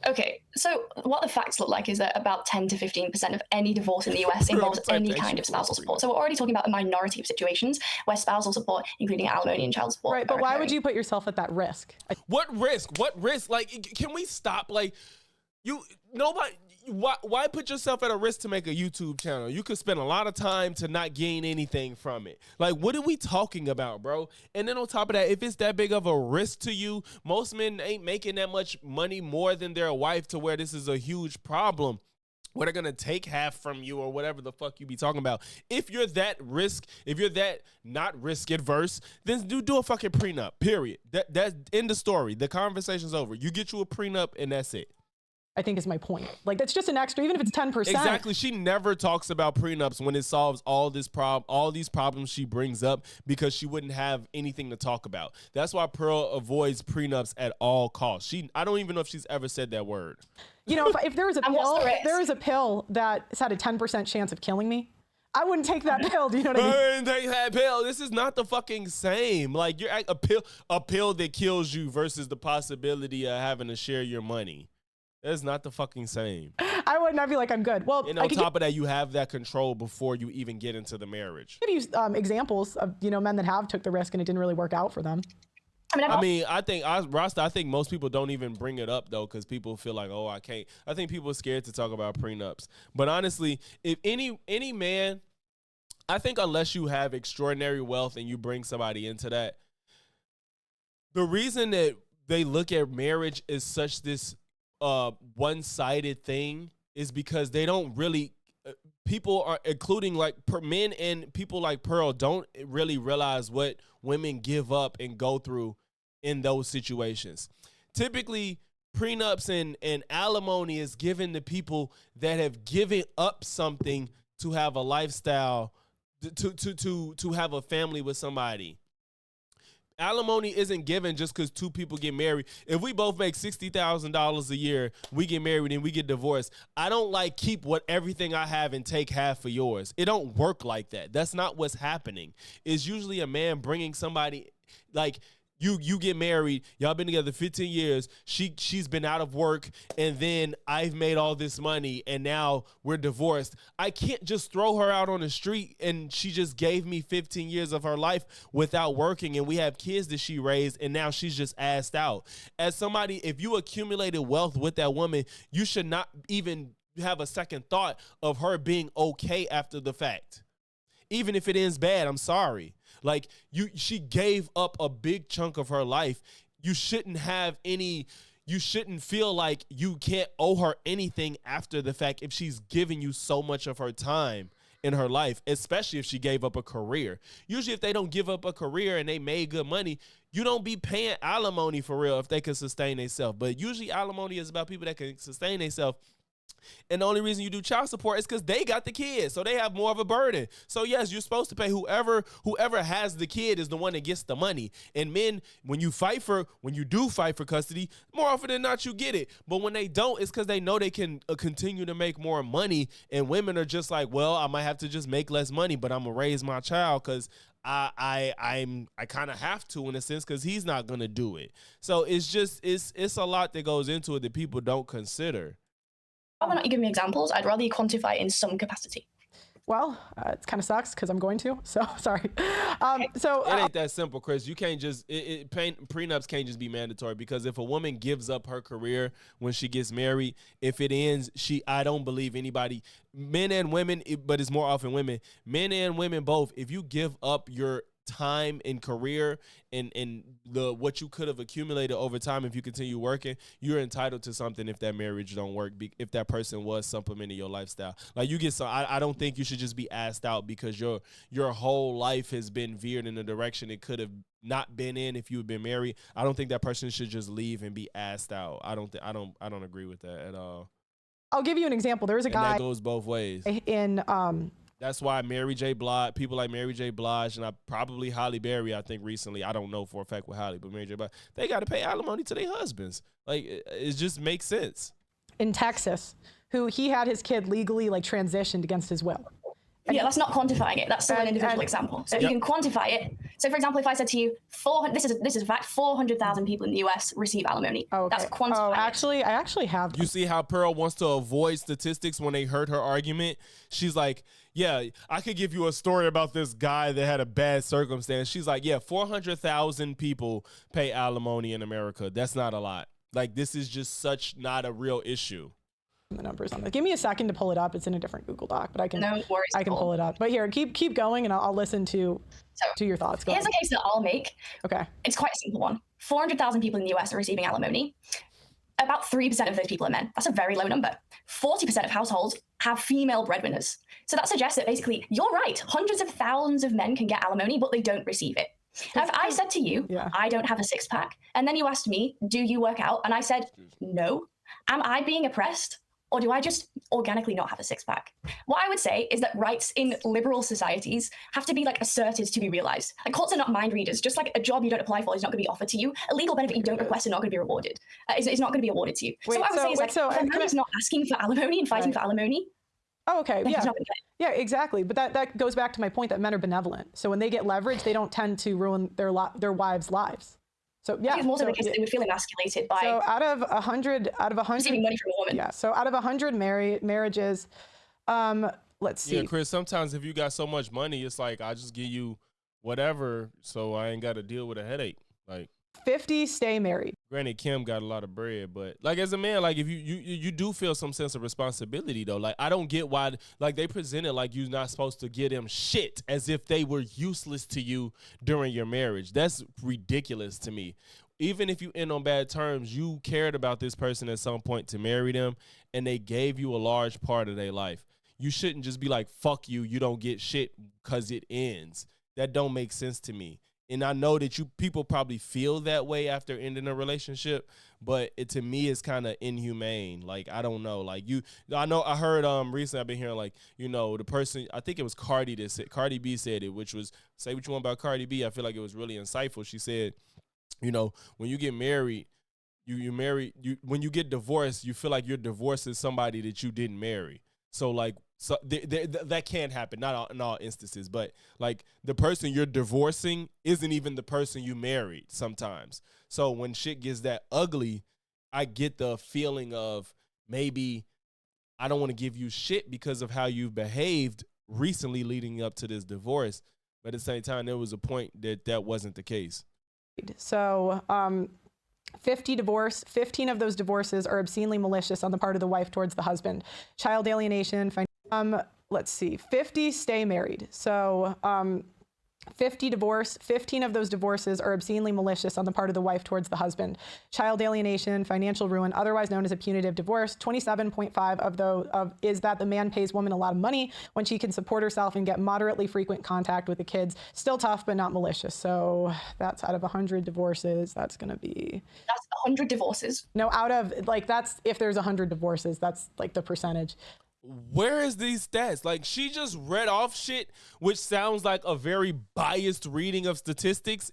Okay, so what the facts look like is that about 10 to 15% of any divorce in the US involves any kind of spousal support. So we're already talking about a minority of situations where spousal support, including alimony and child support. Right, but why would you put yourself at that risk? What risk? What risk? Like, can we stop? Like, why put yourself at a risk to make a YouTube channel? You could spend a lot of time to not gain anything from it. Like, what are we talking about, bro? And then on top of that, if it's that big of a risk to you, most men ain't making that much money more than their wife to where this is a huge problem. Where they're gonna take half from you or whatever the fuck you be talking about. If you're that not risk adverse, then do a fucking prenup. Period. That's end of story. The conversation's over. You get you a prenup and that's it. I think is my point. Like, that's just an extra, even if it's 10%. Exactly. She never talks about prenups when it solves all these problems she brings up, because she wouldn't have anything to talk about. That's why Pearl avoids prenups at all costs. I don't even know if she's ever said that word. You know, if there was a pill that had a 10% chance of killing me, I wouldn't take that pill. Do you know what I mean? I wouldn't take that pill. This is not the fucking same. Like, you're a pill that kills you versus the possibility of having to share your money. That's not the fucking same. I would not be like, I'm good. Well, and on top of that, you have that control before you even get into the marriage. I could use examples of, men that have took the risk and it didn't really work out for them. I think most people don't even bring it up, though, because people feel like, oh, I can't. I think people are scared to talk about prenups. But honestly, if any man, I think unless you have extraordinary wealth and you bring somebody into that, the reason that they look at marriage as such this one-sided thing is because they don't really people are, including like men and people like Pearl, don't really realize what women give up and go through in those situations. Typically, prenups and alimony is given to people that have given up something to have a lifestyle, to have a family with somebody. alimony isn't given just because two people get married. If we both make $60,000 a year, we get married and we get divorced, I don't like keep everything I have and take half for yours. It don't work like that. That's not what's happening. It's usually a man bringing somebody, like, you get married, y'all been together 15 years, she's been out of work, and then I've made all this money and now we're divorced. I can't just throw her out on the street and she just gave me 15 years of her life without working, and we have kids that she raised and now she's just assed out. As somebody, if you accumulated wealth with that woman, you should not even have a second thought of her being okay after the fact. Even if it ends bad, I'm sorry. Like, she gave up a big chunk of her life. You shouldn't feel like you can't owe her anything after the fact if she's giving you so much of her time in her life, especially if she gave up a career. Usually if they don't give up a career and they made good money, you don't be paying alimony for real if they can sustain themselves. But usually alimony is about people that can sustain themselves. And the only reason you do child support is because they got the kid, so they have more of a burden. So yes, you're supposed to pay whoever has the kid is the one that gets the money. And men, when you do fight for custody, more often than not you get it. But when they don't, it's because they know they can continue to make more money. And women are just like, well, I might have to just make less money, but I'm gonna raise my child because I kind of have to, in a sense, because he's not gonna do it. So it's a lot that goes into it that people don't consider. Rather not you give me examples, I'd rather you quantify it in some capacity. Well, it kind of sucks because I'm going to, so sorry. So it ain't that simple, Chris. You can't just prenups can't just be mandatory, because if a woman gives up her career when she gets married, if it ends, I don't believe anybody, men and women, but it's more often women, men and women both. If you give up your time and career and what you could have accumulated over time, if you continue working, you're entitled to something if that marriage don't work, if that person was supplementing your lifestyle. Like, you get some, I don't think you should just be asked out because your whole life has been veered in a direction it could have not been in if you had been married. I don't think that person should just leave and be asked out. I don't agree with that at all. I'll give you an example. There's a guy that goes both ways. That's why Mary J. Blige, people like Mary J. Blige, and probably Halle Berry, I think recently, I don't know for a fact with Halle, but Mary J. Blige, they got to pay alimony to their husbands. Like, it just makes sense. In Texas, he had his kid legally transitioned against his will. Yeah, that's not quantifying it. That's still an individual example. So if you can quantify it. So for example, if I said to you, this is a fact, 400,000 people in the US receive alimony. Oh, okay. That's quantifying. I actually have them. You see how Pearl wants to avoid statistics when they heard her argument? She's like, yeah, I could give you a story about this guy that had a bad circumstance. She's like, yeah, 400,000 people pay alimony in America. That's not a lot. Like, this is just such not a real issue. The numbers on this. Give me a second to pull it up. It's in a different Google Doc, but I can pull it up. But here, keep going, and I'll listen to your thoughts. Here's a case that I'll make. Okay. It's quite a simple one. 400,000 people in the US are receiving alimony. About 3% of those people are men. That's a very low number. 40% of households have female breadwinners. So that suggests that basically, you're right, hundreds of thousands of men can get alimony, but they don't receive it. Now, if I said to you, I don't have a six-pack, and then you asked me, do you work out? And I said, no. Am I being oppressed? Or do I just organically not have a six-pack? What I would say is that rights in liberal societies have to be asserted to be realized. Courts are not mind readers. Just like a job you don't apply for is not going to be offered to you, a legal benefit you don't request is not going to be rewarded. It's not going to be awarded to you. So what I would say is if a man is not asking for alimony and fighting for alimony. Oh, okay. Yeah, exactly. But that goes back to my point that men are benevolent. So when they get leverage, they don't tend to ruin their wives' lives. So yeah, it's more so because they would feel emasculated by. So out of 100, receiving money from a woman. Yeah. So out of 100 marriages, let's see. Yeah, Chris. Sometimes if you got so much money, it's like I just give you whatever, so I ain't got to deal with a headache. 50 stay married. Granted, Kim got a lot of bread, but as a man, if you do feel some sense of responsibility though. I don't get why they present it you're not supposed to give them shit as if they were useless to you during your marriage. That's ridiculous to me. Even if you end on bad terms, you cared about this person at some point to marry them, and they gave you a large part of their life. You shouldn't just be like, fuck you, you don't get shit because it ends. That don't make sense to me. And I know that people probably feel that way after ending a relationship, but to me it's kind of inhumane. Like, I don't know. Like, I heard recently, I've been hearing, like, the person, I think it was Cardi B said it, which was, say what you want about Cardi B. I feel like it was really insightful. She said, when you get married, when you get divorced, you feel like you're divorcing somebody that you didn't marry. So like, that can't happen, not in all instances, but like the person you're divorcing isn't even the person you married sometimes. So when shit gets that ugly, I get the feeling of, maybe I don't want to give you shit because of how you've behaved recently leading up to this divorce. But at the same time, there was a point that wasn't the case. So 50 divorce, 15 of those divorces are obscenely malicious on the part of the wife towards the husband. Child alienation, let's see, 50 stay married. So 50 divorce, 15 of those divorces are obscenely malicious on the part of the wife towards the husband. Child alienation, financial ruin, otherwise known as a punitive divorce. 27.5 of those is that the man pays woman a lot of money when she can support herself and get moderately frequent contact with the kids. Still tough, but not malicious. So that's out of 100 divorces. That's going to be... That's 100 divorces. No, out of, like, that's if there's 100 divorces, that's like the percentage. Where is these stats? Like, she just read off shit, which sounds like a very biased reading of statistics.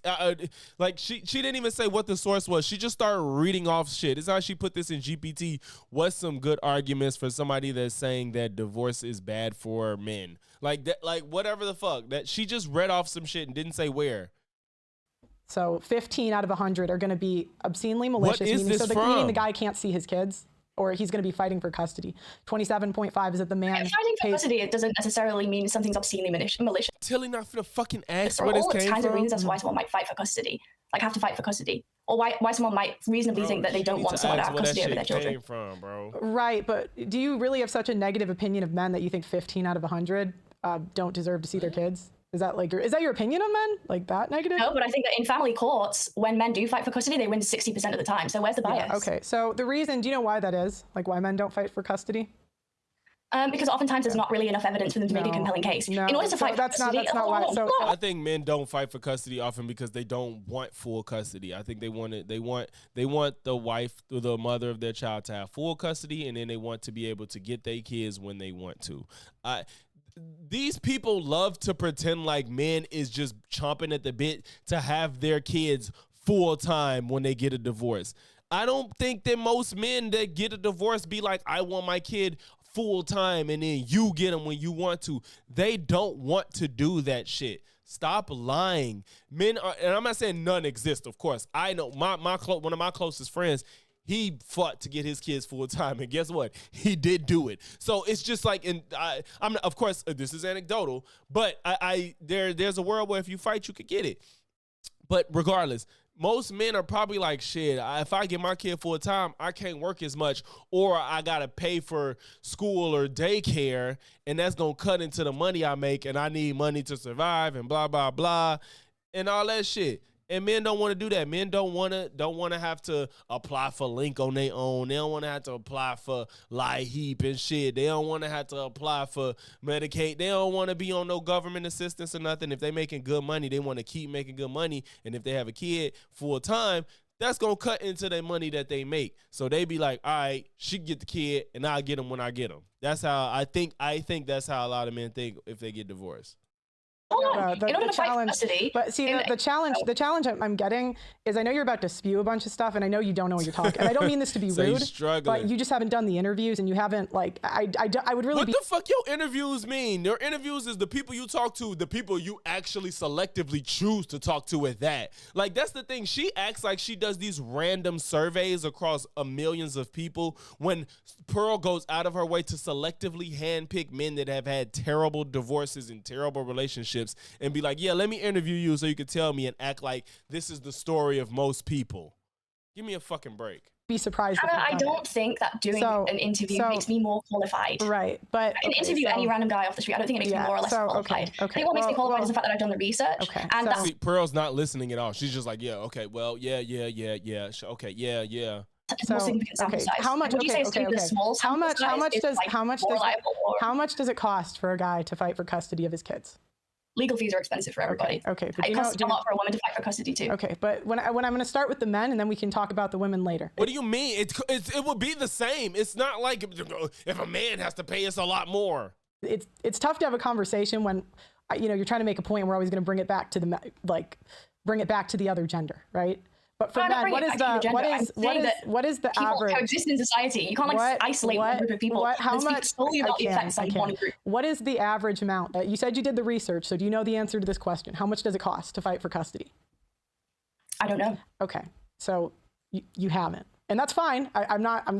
Like, she didn't even say what the source was. She just started reading off shit. It's how she put this in GPT. What's some good arguments for somebody that's saying that divorce is bad for men? Like that, like whatever the fuck. That she just read off some shit and didn't say where. So 15 out of 100 are going to be obscenely malicious. What is this from? Meaning the guy can't see his kids, or he's going to be fighting for custody. 27.5 is that the man... Fighting for custody, it doesn't necessarily mean something's obscenely malicious. Tilly not finna fucking ask There where are this all came kinds from. of reasons as to why someone might fight for custody. Like, have to fight for custody. Or why someone might reasonably think that they don't want someone to have custody over their children. From, bro. Right, but do you really have such a negative opinion of men that you think 15 out of 100 don't deserve to see their kids? Is that your opinion on men? Like, that negative? No, but I think that in family courts, when men do fight for custody, they win 60% of the time. So where's the bias? Yeah, okay, so the reason, do you know why that is? Like, why men don't fight for custody? Because oftentimes there's not really enough evidence for them to make a compelling case. No, in order to fight for custody, that's not why. So I think men don't fight for custody often because they don't want full custody. I think they want the wife or the mother of their child to have full custody, and then they want to be able to get their kids when they want to. These people love to pretend like men is just chomping at the bit to have their kids full time when they get a divorce. I don't think that most men that get a divorce be like, I want my kid full time, and then you get them when you want to. They don't want to do that shit. Stop lying. Men are, and I'm not saying none exist, of course. I know one of my closest friends, he fought to get his kids full time, and guess what? He did do it. So it's just like, I'm of course this is anecdotal, but there's a world where if you fight, you could get it. But regardless, most men are probably like, shit, if I get my kid full time, I can't work as much, or I gotta pay for school or daycare, and that's gonna cut into the money I make, and I need money to survive, and blah blah blah, and all that shit. And men don't want to do that. Men don't want to have to apply for Link on their own. They don't want to have to apply for LIHEAP and shit. They don't want to have to apply for Medicaid. They don't want to be on no government assistance or nothing. If they making good money, they want to keep making good money. And if they have a kid full time, that's going to cut into their money that they make. So they be like, all right, she can get the kid and I'll get him when I get him. That's how I think that's how a lot of men think if they get divorced. The challenge, but see, the challenge I'm getting is, I know you're about to spew a bunch of stuff, and I know you don't know what you're talking. And I don't mean this to be so rude, but you just haven't done the interviews, and you haven't, like, I would really. What the fuck your interviews mean? Your interviews is the people you talk to, the people you actually selectively choose to talk to at that. Like, that's the thing. She acts like she does these random surveys across millions of people when Pearl goes out of her way to selectively handpick men that have had terrible divorces and terrible relationships and be like, yeah, let me interview you so you can tell me, and act like this is the story of most people. Give me a fucking break. Be surprised. I don't think that doing an interview makes me more qualified. Right, but I can interview any random guy off the street. I don't think it makes me more or less qualified. I think what makes me qualified is the fact that I've done the research. And that's Pearl's not listening at all. She's just like, yeah, okay, well, yeah, okay, yeah. So, how much? How much does it cost for a guy to fight for custody of his kids? legal fees are expensive for everybody. Okay. But it costs a lot for a woman to fight for custody too. Okay, but when I'm going to start with the men, and then we can talk about the women later. What do you mean? It would be the same. It's not like if a man has to pay us a lot more. It's tough to have a conversation when, you're trying to make a point. And we're always going to bring it back to the other gender, right? But for men, what is the average? Coexist in society. You can't isolate one group of people. How much? Solely about the effects on one group. What is the average amount? You said you did the research, so do you know the answer to this question? How much does it cost to fight for custody? I don't know. Okay, so you haven't. And that's fine.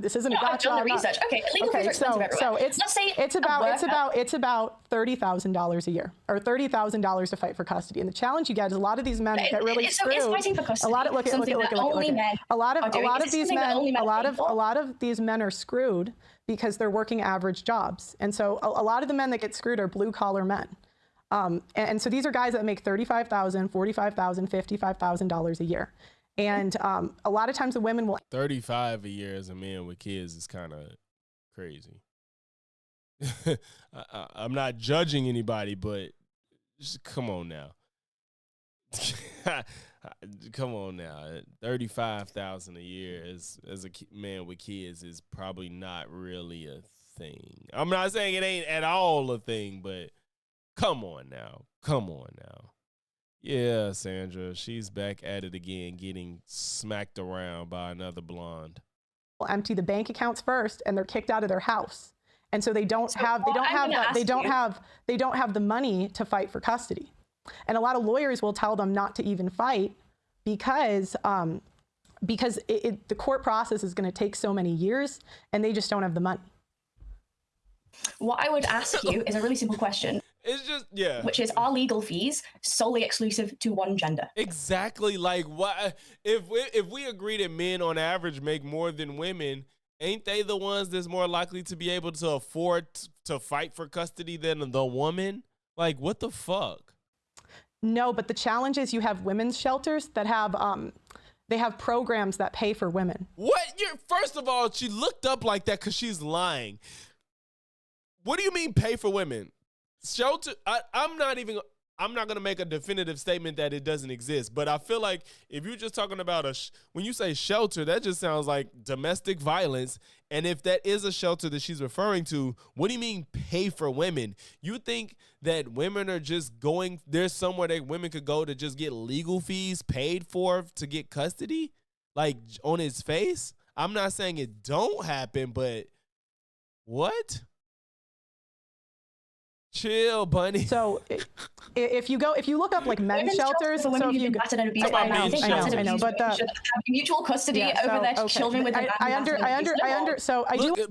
This isn't a gotcha. I've done the research. Okay, legal fees are expensive everywhere. So it's about $30,000 a year, or $30,000 to fight for custody. And the challenge you get is a lot of these men get really screwed. So is fighting for custody a lot of these men are screwed because they're working average jobs. And so a lot of the men that get screwed are blue collar men. And so these are guys that make $35,000, $45,000, $55,000 a year. And a lot of times the women will 35 a year as a man with kids is kind of crazy. I'm not judging anybody, but just come on now. Come on now. 35,000 a year as a man with kids is probably not really a thing. I'm not saying it ain't at all a thing, but come on now. Come on now. Yeah, Sandra, she's back at it again, getting smacked around by another blonde. Empty the bank accounts first, and they're kicked out of their house, and so they don't have the money to fight for custody. And a lot of lawyers will tell them not to even fight because the court process is going to take so many years, and they just don't have the money. What I would ask you is a really simple question. It's just, yeah. Which is, are legal fees solely exclusive to one gender? Exactly. Like, what if we agree that men on average make more than women, ain't they the ones that's more likely to be able to afford to fight for custody than the woman? Like, what the fuck? No, but the challenge is you have women's shelters that have they have programs that pay for women. What? First of all, she looked up like that because she's lying. What do you mean pay for women? Shelter, I'm not going to make a definitive statement that it doesn't exist, but I feel like if you're just talking about when you say shelter, that just sounds like domestic violence. And if that is a shelter that she's referring to, what do you mean pay for women? You think that women are just there's somewhere that women could go to just get legal fees paid for to get custody? Like, on its face? I'm not saying it don't happen, but what? Chill, bunny. So if you look up like men's shelters, so if you I know, but mutual custody over their children with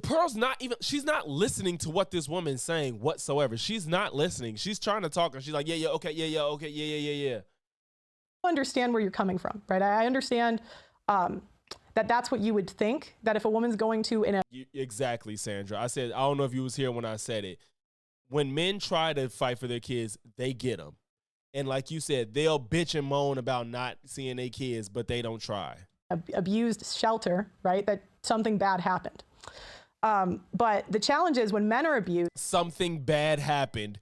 Pearl's she's not listening to what this woman's saying whatsoever. She's not listening. She's trying to talk and she's like, yeah. I understand where you're coming from, right? I understand that's what you would think, that if a woman's going to Exactly, Sandra. I said, I don't know if you was here when I said it. When men try to fight for their kids, they get them. And like you said, they'll bitch and moan about not seeing their kids, but they don't try. Abused shelter, right? That something bad happened. But the challenge is when men are abused. Something bad happened.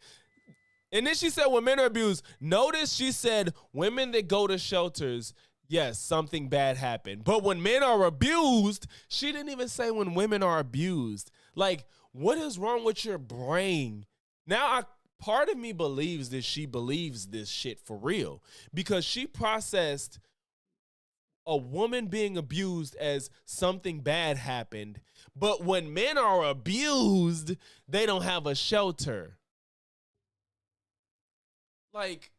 And then she said when men are abused. Notice she said women that go to shelters, yes, something bad happened. But when men are abused, she didn't even say when women are abused. Like, what is wrong with your brain? Now, part of me believes that she believes this shit for real because she processed a woman being abused as something bad happened. But when men are abused, they don't have a shelter. Like,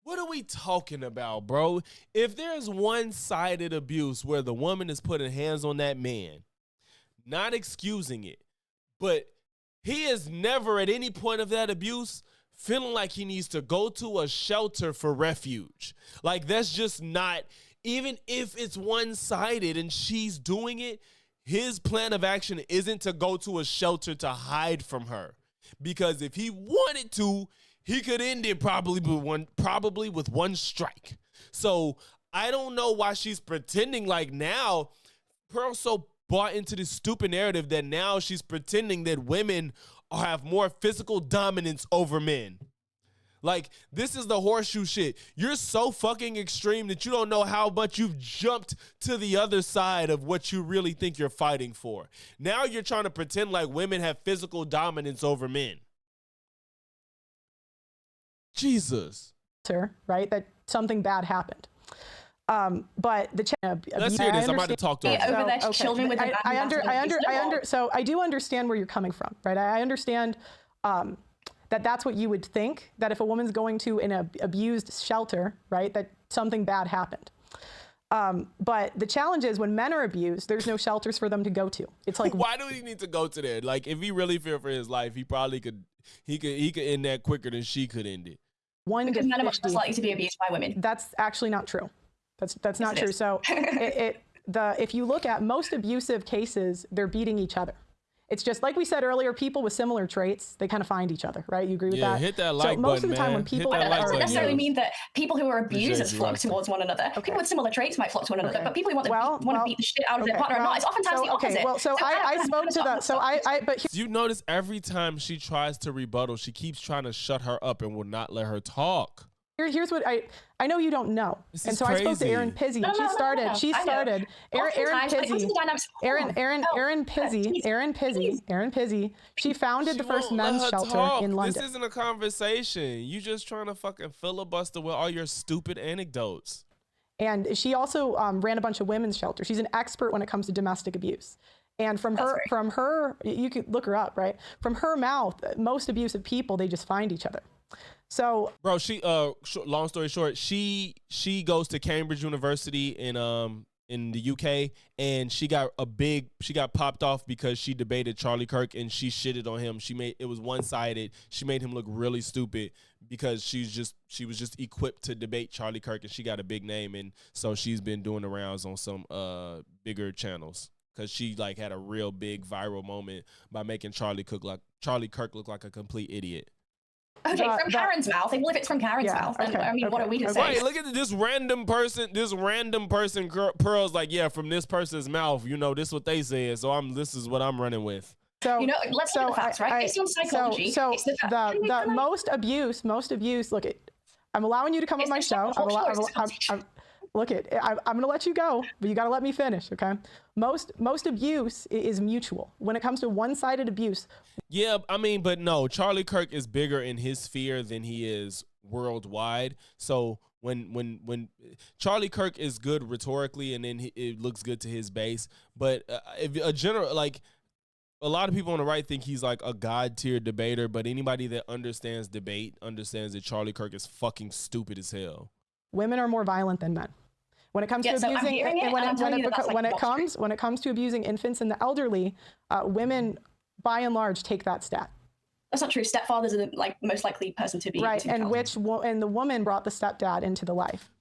what are we talking about, bro? If there's one-sided abuse where the woman is putting hands on that man, not excusing it, but he is never at any point of that abuse feeling like he needs to go to a shelter for refuge. Like, that's just not, even if it's one-sided and she's doing it, his plan of action isn't to go to a shelter to hide from her. Because if he wanted to, he could end it probably with one strike. So I don't know why she's pretending like now. Pearl's so bought into this stupid narrative that now she's pretending that women have more physical dominance over men. Like, this is the horseshoe shit. You're so fucking extreme that you don't know how much you've jumped to the other side of what you really think you're fighting for. Now you're trying to pretend like women have physical dominance over men. Jesus. Right? That something bad happened. But the let's hear this. I'm about to talk to her. Over their children with so I do understand where you're coming from, right? I understand that that's what you would think, that if a woman's going to an abused shelter, right, that something bad happened. But the challenge is when men are abused, there's no shelters for them to go to. It's like, why do he need to go to there? Like, if he really feared for his life, he probably could. He could end that quicker than she could end it. Because men are much less likely to be abused by women. That's actually not true. That's not true. So if you look at most abusive cases, they're beating each other. It's just like we said earlier, people with similar traits, they kind of find each other, right? You agree with that? Hit that like button, man. Most of the time when people that doesn't necessarily mean that people who are abusers flock towards one another. Okay. People with similar traits might flock to one another, but people who want to beat the shit out of their partner are not. It's oftentimes the opposite. Well, so I spoke to that. But you notice every time she tries to rebuttal, she keeps trying to shut her up and will not let her talk. Here's what I know you don't know, and so crazy. I spoke to Erin Pizzi. She started. Erin Pizzi. She founded the first men's shelter in London. This isn't a conversation. You just trying to fucking filibuster with all your stupid anecdotes. And she also ran a bunch of women's shelters. She's an expert when it comes to domestic abuse. And from her, you could look her up, right? From her mouth, most abusive people, they just find each other. So, bro, she long story short, she goes to Cambridge University in the UK, and she got popped off because she debated Charlie Kirk and she shitted on him. It was one-sided. She made him look really stupid because she was just equipped to debate Charlie Kirk, and she got a big name, and so she's been doing the rounds on some bigger channels because she like had a real big viral moment by making Charlie Kirk look like a complete idiot. Okay, from Karen's mouth. Well, if it's from Karen's mouth, then what are we to say? Right, look at this random person. Pearl's like, yeah, from this person's mouth. You know, this is what they said. So this is what I'm running with. So let's look at the facts, right? Based on psychology. The most abuse. Look, I'm allowing you to come on my show. I'm going to let you go, but you got to let me finish, okay? Most abuse is mutual. When it comes to one-sided abuse. Yeah, I mean, but no, Charlie Kirk is bigger in his sphere than he is worldwide. So when Charlie Kirk is good rhetorically, and then it looks good to his base, but if a lot of people on the right think he's like a god-tier debater, but anybody that understands debate understands that Charlie Kirk is fucking stupid as hell. Women are more violent than men. When it comes to abusing, when it comes to abusing infants and the elderly, women, by and large, take that stat. That's not true. Stepfathers are the most likely person to be right, and the woman brought the stepdad into the life.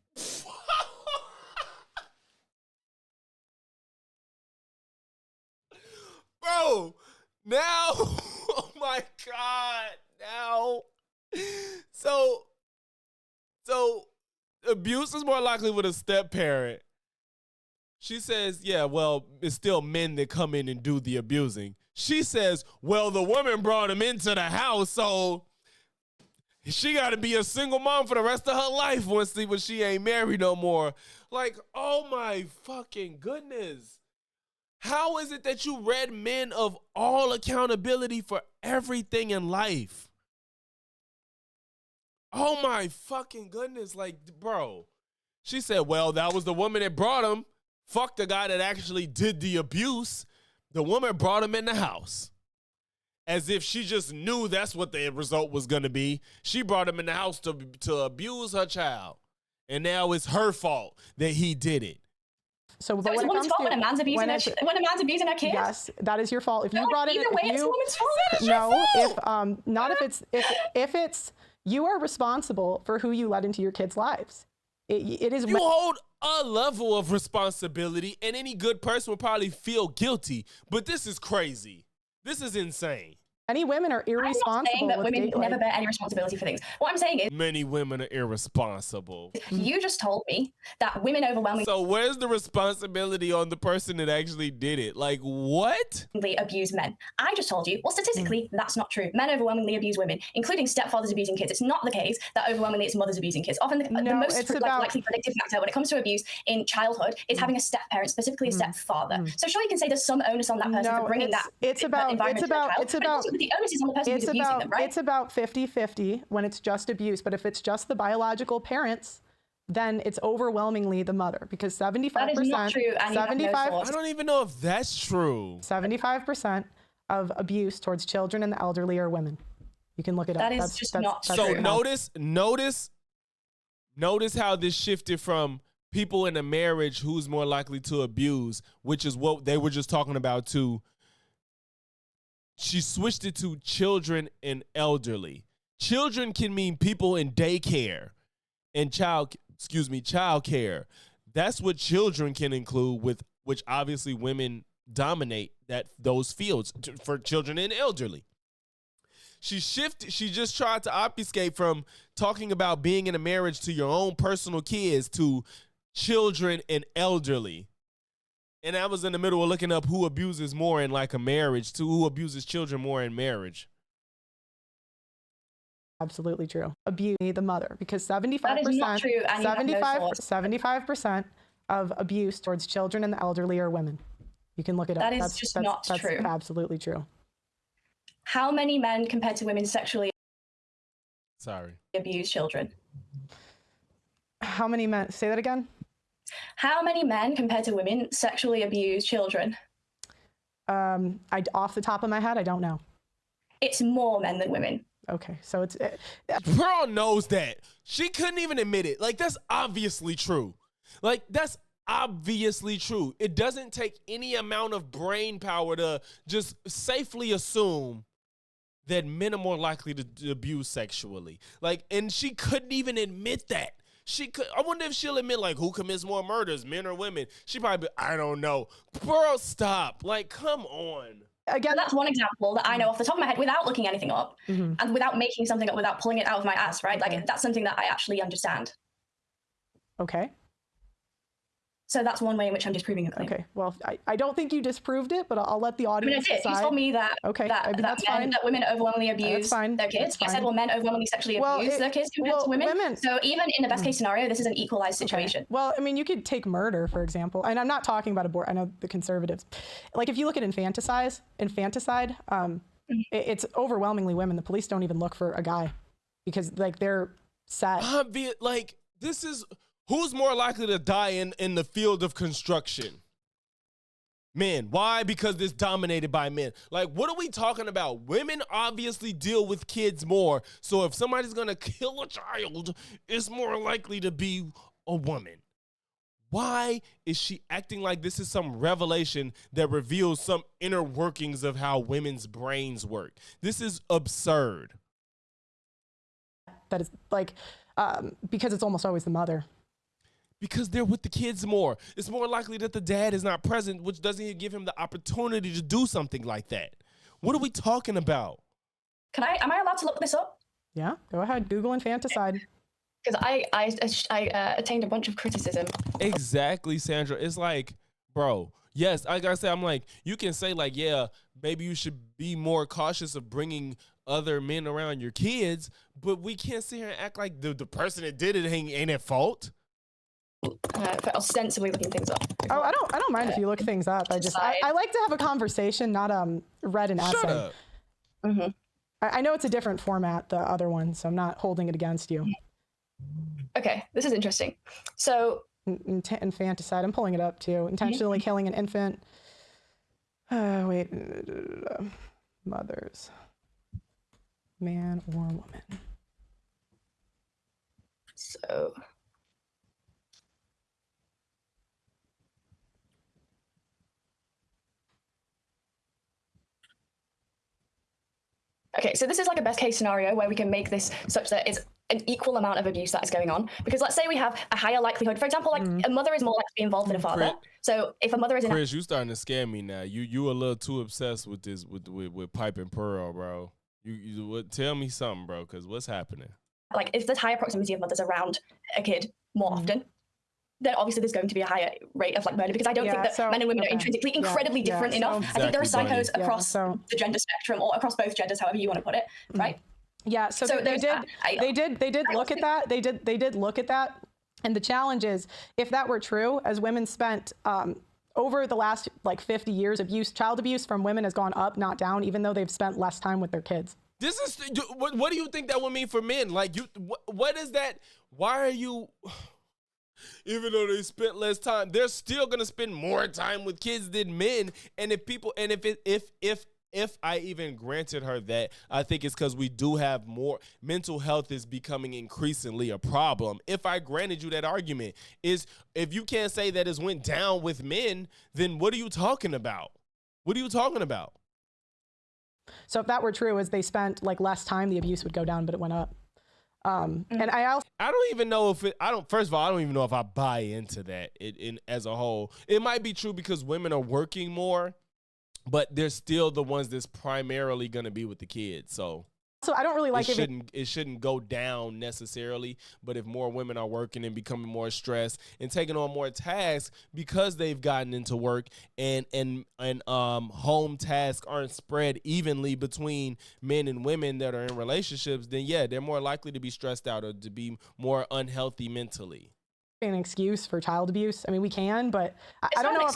Bro, now, oh my God, now, so. Abuse is more likely with a step parent. She says, yeah, well, it's still men that come in and do the abusing. She says, well, the woman brought him into the house, so she got to be a single mom for the rest of her life when she ain't married no more. Like, oh my fucking goodness. How is it that you read men of all accountability for everything in life? Oh my fucking goodness, like, bro. She said, well, that was the woman that brought him. Fuck the guy that actually did the abuse. The woman brought him in the house. As if she just knew that's what the result was going to be. She brought him in the house to abuse her child. And now it's her fault that he did it. So it's a woman's fault when a man's abusing her kid? Yes, that is your fault. If you brought it, it's a woman's fault. No, if it's you are responsible for who you let into your kids' lives. It is. You hold a level of responsibility, and any good person will probably feel guilty. But this is crazy. This is insane. Many women are irresponsible. I'm not saying that with women date life. never bear any responsibility for things. What I'm saying is, Many women are irresponsible. you just told me that women overwhelmingly So where's the responsibility on the person that actually did it? Like, what? abuse men. I just told you, well, statistically, that's not true. Men overwhelmingly abuse women, including stepfathers abusing kids. It's not the case that overwhelmingly it's mothers abusing kids. Often the most likely predictive factor when it comes to abuse in childhood is having a step parent, specifically a stepfather. So sure, you can say there's some onus on that person for bringing that environment to the child, but the onus is on the person who's abusing them, right? It's about 50-50 when it's just abuse, but if it's just the biological parents, then it's overwhelmingly the mother, because 75%. That is not true. And 75. No I don't even know if that's true. 75% of abuse towards children and the elderly are women. You can look it up. That is just not true. So notice how this shifted from people in a marriage who's more likely to abuse, which is what they were just talking about, to she switched it to children and elderly. Children can mean people in daycare and child care. That's what children can include, with which obviously women dominate those fields for children and elderly. She just tried to obfuscate from talking about being in a marriage to your own personal kids to children and elderly. And I was in the middle of looking up who abuses more in like a marriage to who abuses children more in marriage. Absolutely true. Abuse the mother, because 75%, that is not true, and 75% of abuse towards children and the elderly are women. You can look it up. That is just not true. That's absolutely true. How many men compared to women sexually abuse children? How many men? Say that again. How many men compared to women sexually abuse children? Off the top of my head, I don't know. It's more men than women. Okay, so it's Pearl knows that. She couldn't even admit it. Like, that's obviously true. That's obviously true. It doesn't take any amount of brain power to just safely assume that men are more likely to abuse sexually. And she couldn't even admit that. I wonder if she'll admit, who commits more murders, men or women? She probably I don't know. Pearl, stop. Come on. Again, that's one example that I know off the top of my head without looking anything up and without making something up, without pulling it out of my ass, right? Okay. That's something that I actually understand. Okay. So that's one way in which I'm disproving a claim. Okay. Well, I don't think you disproved it, but I'll let the audience decide. You told me that, that women overwhelmingly abuse their kids. I said, well, men overwhelmingly sexually abuse their kids compared to women. So even in the best case scenario, this is an equalized situation. Okay. Well, I mean, you could take murder, for example. And I'm not talking about abortion. I know the conservatives. If you look at infanticide, it's overwhelmingly women. The police don't even look for a guy because they're set. This is... Who's more likely to die in the field of construction? Men. Why? Because it's dominated by men. What are we talking about? Women obviously deal with kids more. So if somebody's going to kill a child, it's more likely to be a woman. Why is she acting like this is some revelation that reveals some inner workings of how women's brains work? This is absurd. That is because it's almost always the mother. Because they're with the kids more. It's more likely that the dad is not present, which doesn't even give him the opportunity to do something like that. What are we talking about? Am I allowed to look this up? Yeah, go ahead. Google infanticide. Because I attained a bunch of criticism. Exactly, Sandra. It's bro, yes, like I said, you can say yeah, maybe you should be more cautious of bringing other men around your kids, but we can't sit here and act like the person that did it ain't at fault. For ostensibly looking things up. Oh, I don't mind if you look things up. I like to have a conversation, not read an essay. Shut up. Mm-hmm. I know it's a different format, the other one, so I'm not holding it against you. Okay, this is interesting. So infanticide, I'm pulling it up too. Intentionally killing an infant. Wait, mothers, man or woman. So. Okay, so this is a best case scenario where we can make this such that it's an equal amount of abuse that is going on. Because let's say we have a higher likelihood, for example, like a mother is more likely to be involved than a father. So if a mother is in Chris, you starting to scare me now. You a little too obsessed with this with Pipe and Pearl, bro. Tell me something, bro, because what's happening? Like if there's higher proximity of mothers around a kid more often, then obviously there's going to be a higher rate of like murder, because I don't think that men and women are intrinsically incredibly different enough. Exactly, I think there are psychos across the gender spectrum, or across both genders, however you want to put it, right? Yeah, so they did look at that. They did look at that. And the challenge is, if that were true, as women spent over the last like 50 years, child abuse from women has gone up, not down, even though they've spent less time with their kids. This is what do you think that would mean for men? Like what is that? Why are you? Even though they spent less time, they're still gonna spend more time with kids than men. And if I even granted her that, I think it's because we do have more mental health is becoming increasingly a problem. If I granted you that argument, is if you can't say that it went down with men, then what are you talking about? What are you talking about? So if that were true, as they spent like less time, the abuse would go down, but it went up. And I don't even know if first of all, I don't even know if I buy into that in as a whole. It might be true because women are working more, but they're still the ones that's primarily going to be with the kids. So I don't really like it shouldn't go down necessarily, but if more women are working and becoming more stressed and taking on more tasks because they've gotten into work and home tasks aren't spread evenly between men and women that are in relationships, then yeah, they're more likely to be stressed out or to be more unhealthy mentally. An excuse for child abuse. I mean, we can, but I don't know.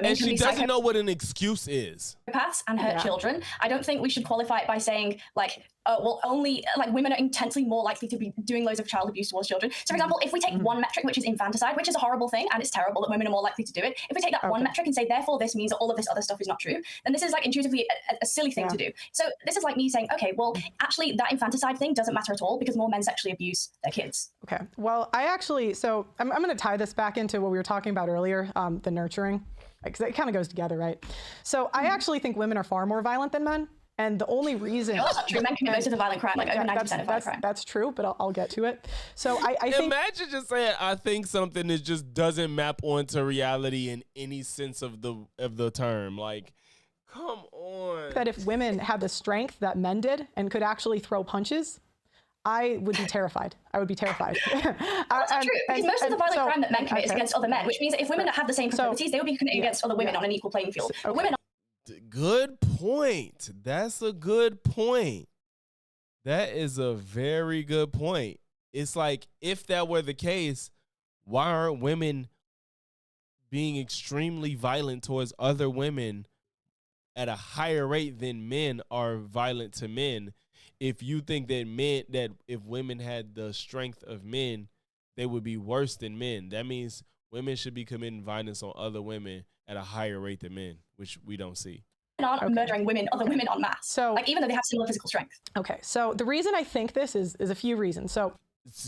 And she doesn't know what an excuse is. Pass and hurt children. I don't think we should qualify it by saying like, well, only like women are intensely more likely to be doing loads of child abuse towards children. So, for example, if we take one metric, which is infanticide, which is a horrible thing, and it's terrible that women are more likely to do it. If we take that one metric and say, therefore, this means that all of this other stuff is not true, then this is like intuitively a silly thing to do. So this is like me saying, okay, well, actually, that infanticide thing doesn't matter at all because more men sexually abuse their kids. Okay. Well, I'm going to tie this back into what we were talking about earlier, the nurturing, because it kind of goes together, right? So I actually think women are far more violent than men. And the only reason that's not true. Men commit most of the violent crime, like over 90% of violent crime. That's true, but I'll get to it. So I think imagine just saying I think something that just doesn't map onto reality in any sense of the term. Like, come on. That if women had the strength that men did and could actually throw punches, I would be terrified. I would be terrified. That's not true. Because most of the violent crime that men commit is against other men, which means that if women have the same proclivities, they would be committing against other women on an equal playing field. But women. Good point. That's a good point. That is a very good point. It's like, if that were the case, why aren't women being extremely violent towards other women at a higher rate than men are violent to men? If you think that if women had the strength of men, they would be worse than men. That means women should be committing violence on other women at a higher rate than men, which we don't see. Aren't murdering other women en masse. So, like, even though they have similar physical strength. Okay, so the reason I think this is a few reasons. So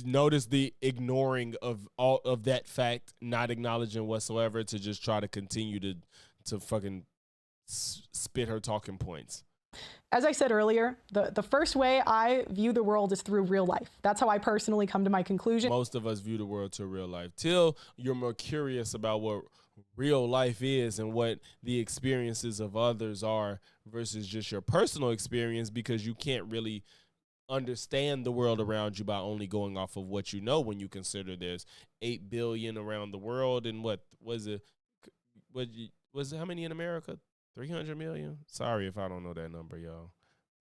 notice the ignoring of all of that fact, not acknowledging whatsoever, to just try to continue to fucking spit her talking points. As I said earlier, the first way I view the world is through real life. That's how I personally come to my conclusion. Most of us view the world through real life till you're more curious about what real life is and what the experiences of others are versus just your personal experience, because you can't really understand the world around you by only going off of what you know when you consider there's 8 billion around the world and what was it how many in America? 300 million? Sorry if I don't know that number, y'all.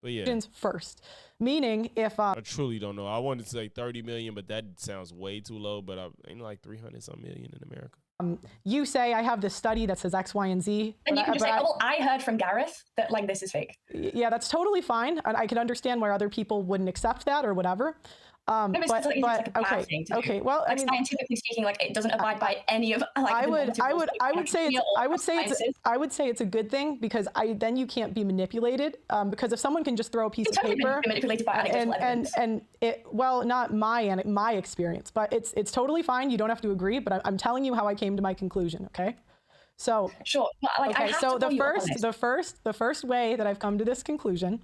But yeah. First, meaning if I truly don't know. I wanted to say 30 million, but that sounds way too low. But ain't like 300 some million in America. You say I have this study that says X, Y, and Z. And you can just say, oh, well, I heard from Gareth that like this is fake. Yeah, that's totally fine. I can understand why other people wouldn't accept that or whatever. Okay. Well, like, I mean, scientifically speaking, like it doesn't abide by any of. Like, I would say it's a good thing, because then you can't be manipulated. Because if someone can just throw a piece of paper, manipulated by and it, well, not my experience, but it's totally fine. You don't have to agree, but I'm telling you how I came to my conclusion. Okay. So sure. Like, okay. So the first way that I've come to this conclusion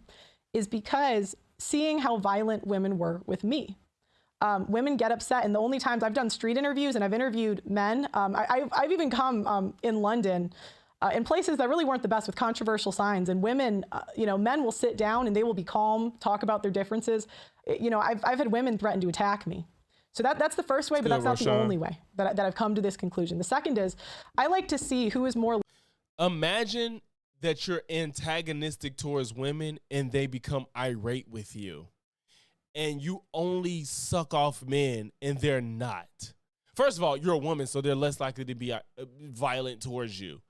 is because seeing how violent women were with me. Women get upset, and the only times I've done street interviews and I've interviewed men, I've even come in London in places that really weren't the best with controversial signs, and women, men will sit down and they will be calm, talk about their differences. I've had women threaten to attack me. So that's the first way, but that's not the only way that I've come to this conclusion. The second is I like to see who is more. Imagine that you're antagonistic towards women and they become irate with you, and you only suck off men and they're not. First of all, you're a woman, so they're less likely to be violent towards you.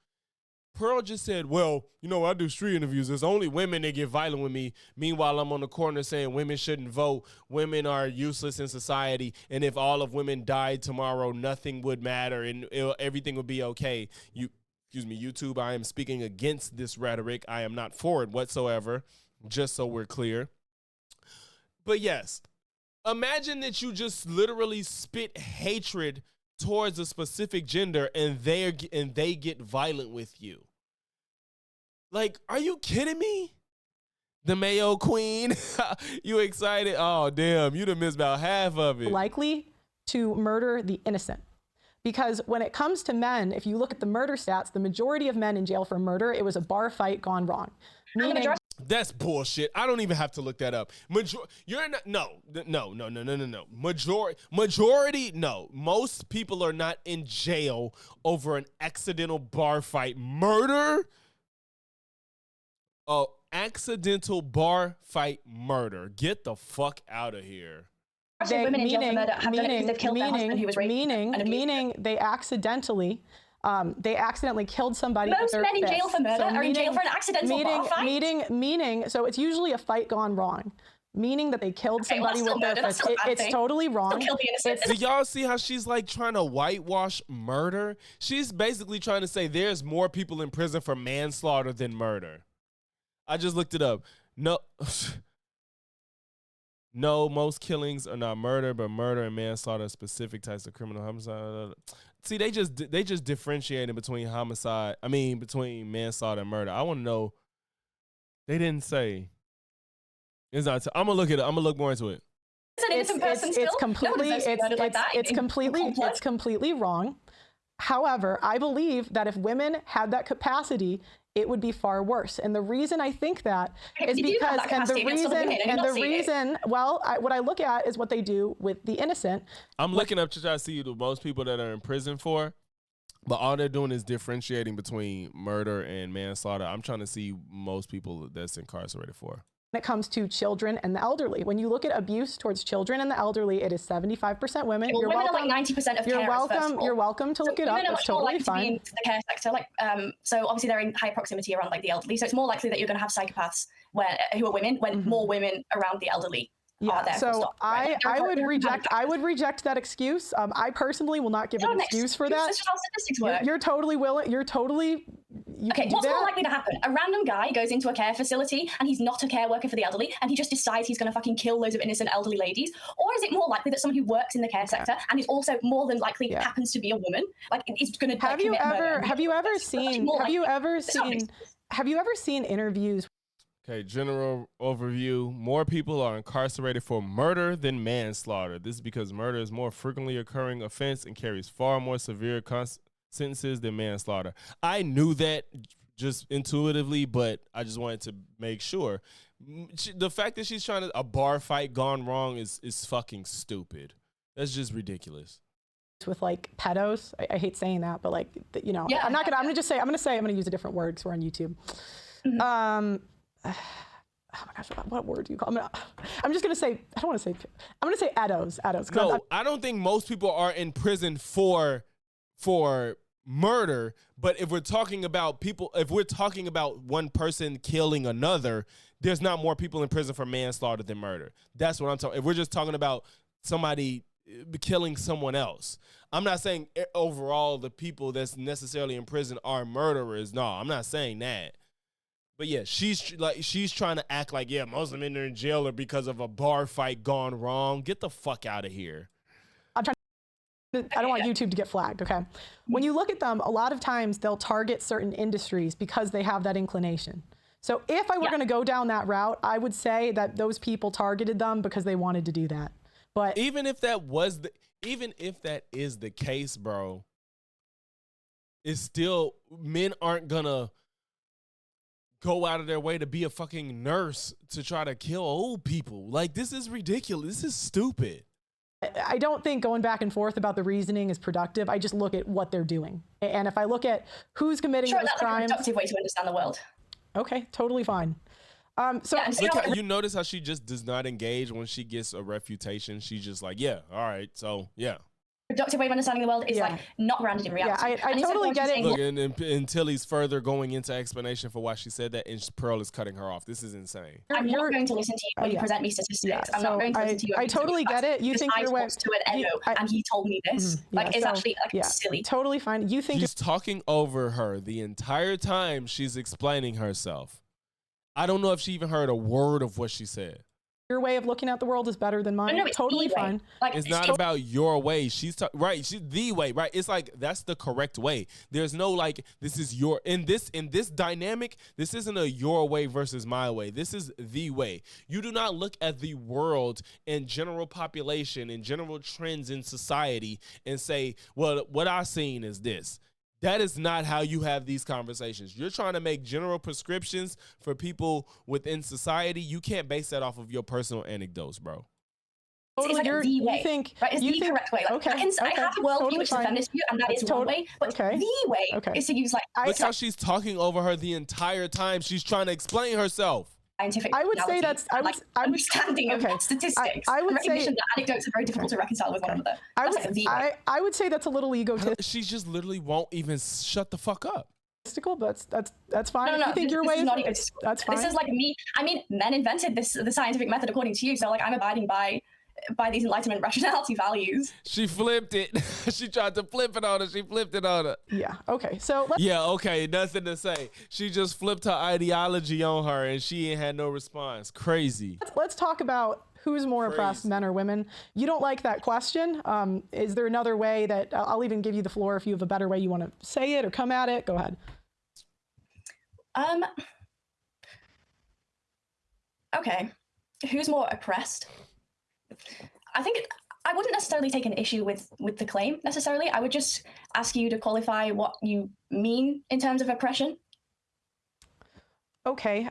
Pearl just said, well, I do street interviews. There's only women that get violent with me. Meanwhile, I'm on the corner saying women shouldn't vote. Women are useless in society. And if all of women died tomorrow, nothing would matter and everything would be okay. YouTube, I am speaking against this rhetoric. I am not for it whatsoever, just so we're clear. But yes, imagine that you just literally spit hatred towards a specific gender and they get violent with you. Like, are you kidding me? The Mayo Queen, you excited? Oh, damn, you done missed about half of it. Likely to murder the innocent. Because when it comes to men, if you look at the murder stats, the majority of men in jail for murder, it was a bar fight gone wrong. Meaning, that's bullshit. I don't even have to look that up. You're not. No. Majority. No. Most people are not in jail over an accidental bar fight. Murder. Oh, accidental bar fight murder. Get the fuck out of here. Women in jail for murder have done it because they've killed their husband who was raped. Meaning they accidentally killed somebody. Most men in jail for murder are in jail for an accidental bar fight. Meaning, so it's usually a fight gone wrong. Meaning that they killed somebody with their fist. It's totally wrong. Do y'all see how she's like trying to whitewash murder? She's basically trying to say there's more people in prison for manslaughter than murder. I just looked it up. No, most killings are not murder, but murder and manslaughter are specific types of criminal homicide. See, they just differentiated between between manslaughter and murder. I want to know. They didn't say. It's not. I'm gonna look at it. I'm gonna look more into it. It's completely wrong. However, I believe that if women had that capacity, it would be far worse. And the reason I think that is because, what I look at is what they do with the innocent. I'm looking up to try to see the most people that are in prison for, but all they're doing is differentiating between murder and manslaughter. I'm trying to see most people that's incarcerated for. When it comes to children and the elderly, when you look at abuse towards children and the elderly, it is 75% women. Well, women are like 90% of carers. You're welcome to look it up. It's totally fine. To be in the care sector, so obviously they're in high proximity around the elderly. So it's more likely that you're going to have psychopaths who are women when more women around the elderly. Yeah, so I would reject that excuse. I personally will not give an excuse for that. That's just how statistics work. You're totally willing. Okay, what's more likely to happen? A random guy goes into a care facility and he's not a care worker for the elderly and he just decides he's going to fucking kill loads of innocent elderly ladies? Or is it more likely that someone who works in the care sector and is also more than likely happens to be a woman, is going to commit murder? Have you ever seen interviews? Okay, general overview. More people are incarcerated for murder than manslaughter. This is because murder is more frequently occurring offense and carries far more severe sentences than manslaughter. I knew that just intuitively, but I just wanted to make sure. The fact that she's trying to a bar fight gone wrong is fucking stupid. That's just ridiculous. With like pedos, I hate saying that, but I'm gonna use a different word because we're on YouTube. Mm-hmm. Oh my gosh, what word do you call? I'm just gonna say. I don't want to say. I'm gonna say edos. No, I don't think most people are in prison for murder. But if we're talking about one person killing another, there's not more people in prison for manslaughter than murder. That's what I'm talking. If we're just talking about somebody killing someone else, I'm not saying overall the people that's necessarily in prison are murderers. No, I'm not saying that. But yeah, she's trying to act like, most of them are in jail because of a bar fight gone wrong. Get the fuck out of here. I don't want YouTube to get flagged, okay? When you look at them, a lot of times they'll target certain industries because they have that inclination. So if I were going to go down that route, I would say that those people targeted them because they wanted to do that. But even if that is the case, bro, it's still, men aren't gonna go out of their way to be a fucking nurse to try to kill old people. Like, this is ridiculous. This is stupid. I don't think going back and forth about the reasoning is productive. I just look at what they're doing. And if I look at who's committing those crimes. That's a productive way to understand the world. Okay, totally fine. So you notice how she just does not engage when she gets a refutation. She's just like, yeah, all right, so yeah. Productive way of understanding the world is like not grounded in reality. Yeah, I totally get it. Look, until he's further going into explanation for why she said that, and Pearl is cutting her off. This is insane. I'm not going to listen to you when you present me statistics. I'm not going to listen to you. I totally get it. You think you're way to an Edo, and he told me this. It's actually silly. Totally fine. You think he's talking over her the entire time she's explaining herself. I don't know if she even heard a word of what she said. Your way of looking at the world is better than mine. No, it's totally fine. Like, it's not about your way. She's the way, right? It's like, that's the correct way. There's no like, this is your, in this dynamic, this isn't a your way versus my way. This is the way. You do not look at the world and general population and general trends in society and say, well, what I've seen is this. That is not how you have these conversations. You're trying to make general prescriptions for people within society. You can't base that off of your personal anecdotes, bro. It's like the way. You think the correct way. Like, I have a worldview which is a feminist view, and that is one way, but the way is to use like... Look how she's talking over her the entire time. She's trying to explain herself. Scientific I would say that's understanding of statistics. I would say that anecdotes are very difficult to reconcile with one another. I would say that's a little egotistical. She just literally won't even shut the fuck up. But that's fine. No, you think your way is that's fine. This is like me. I mean, men invented the scientific method according to you, so like I'm abiding by these Enlightenment rationality values. She flipped it. She tried to flip it on her. She flipped it on her. Yeah. Okay. So nothing to say. She just flipped her ideology on her, and she ain't had no response. Crazy. Let's talk about who's more oppressed, men or women. You don't like that question. Is there another way that I'll even give you the floor if you have a better way you want to say it or come at it? Go ahead. Okay. Who's more oppressed? I think I wouldn't necessarily take an issue with the claim necessarily. I would just ask you to qualify what you mean in terms of oppression. Okay.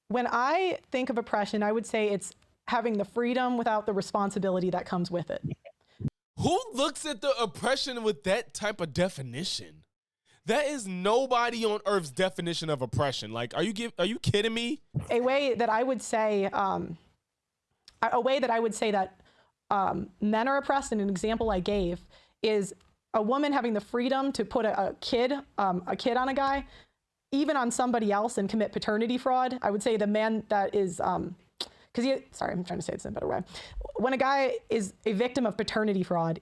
When I think of oppression, I would say it's having the freedom without the responsibility that comes with it. Who looks at the oppression with that type of definition? That is nobody on earth's definition of oppression. Like, are you kidding me? A way that I would say that men are oppressed, and an example I gave is a woman having the freedom to put a kid on a guy, even on somebody else, and commit paternity fraud. I would say the man that is, sorry, I'm trying to say this in a better way. When a guy is a victim of paternity fraud,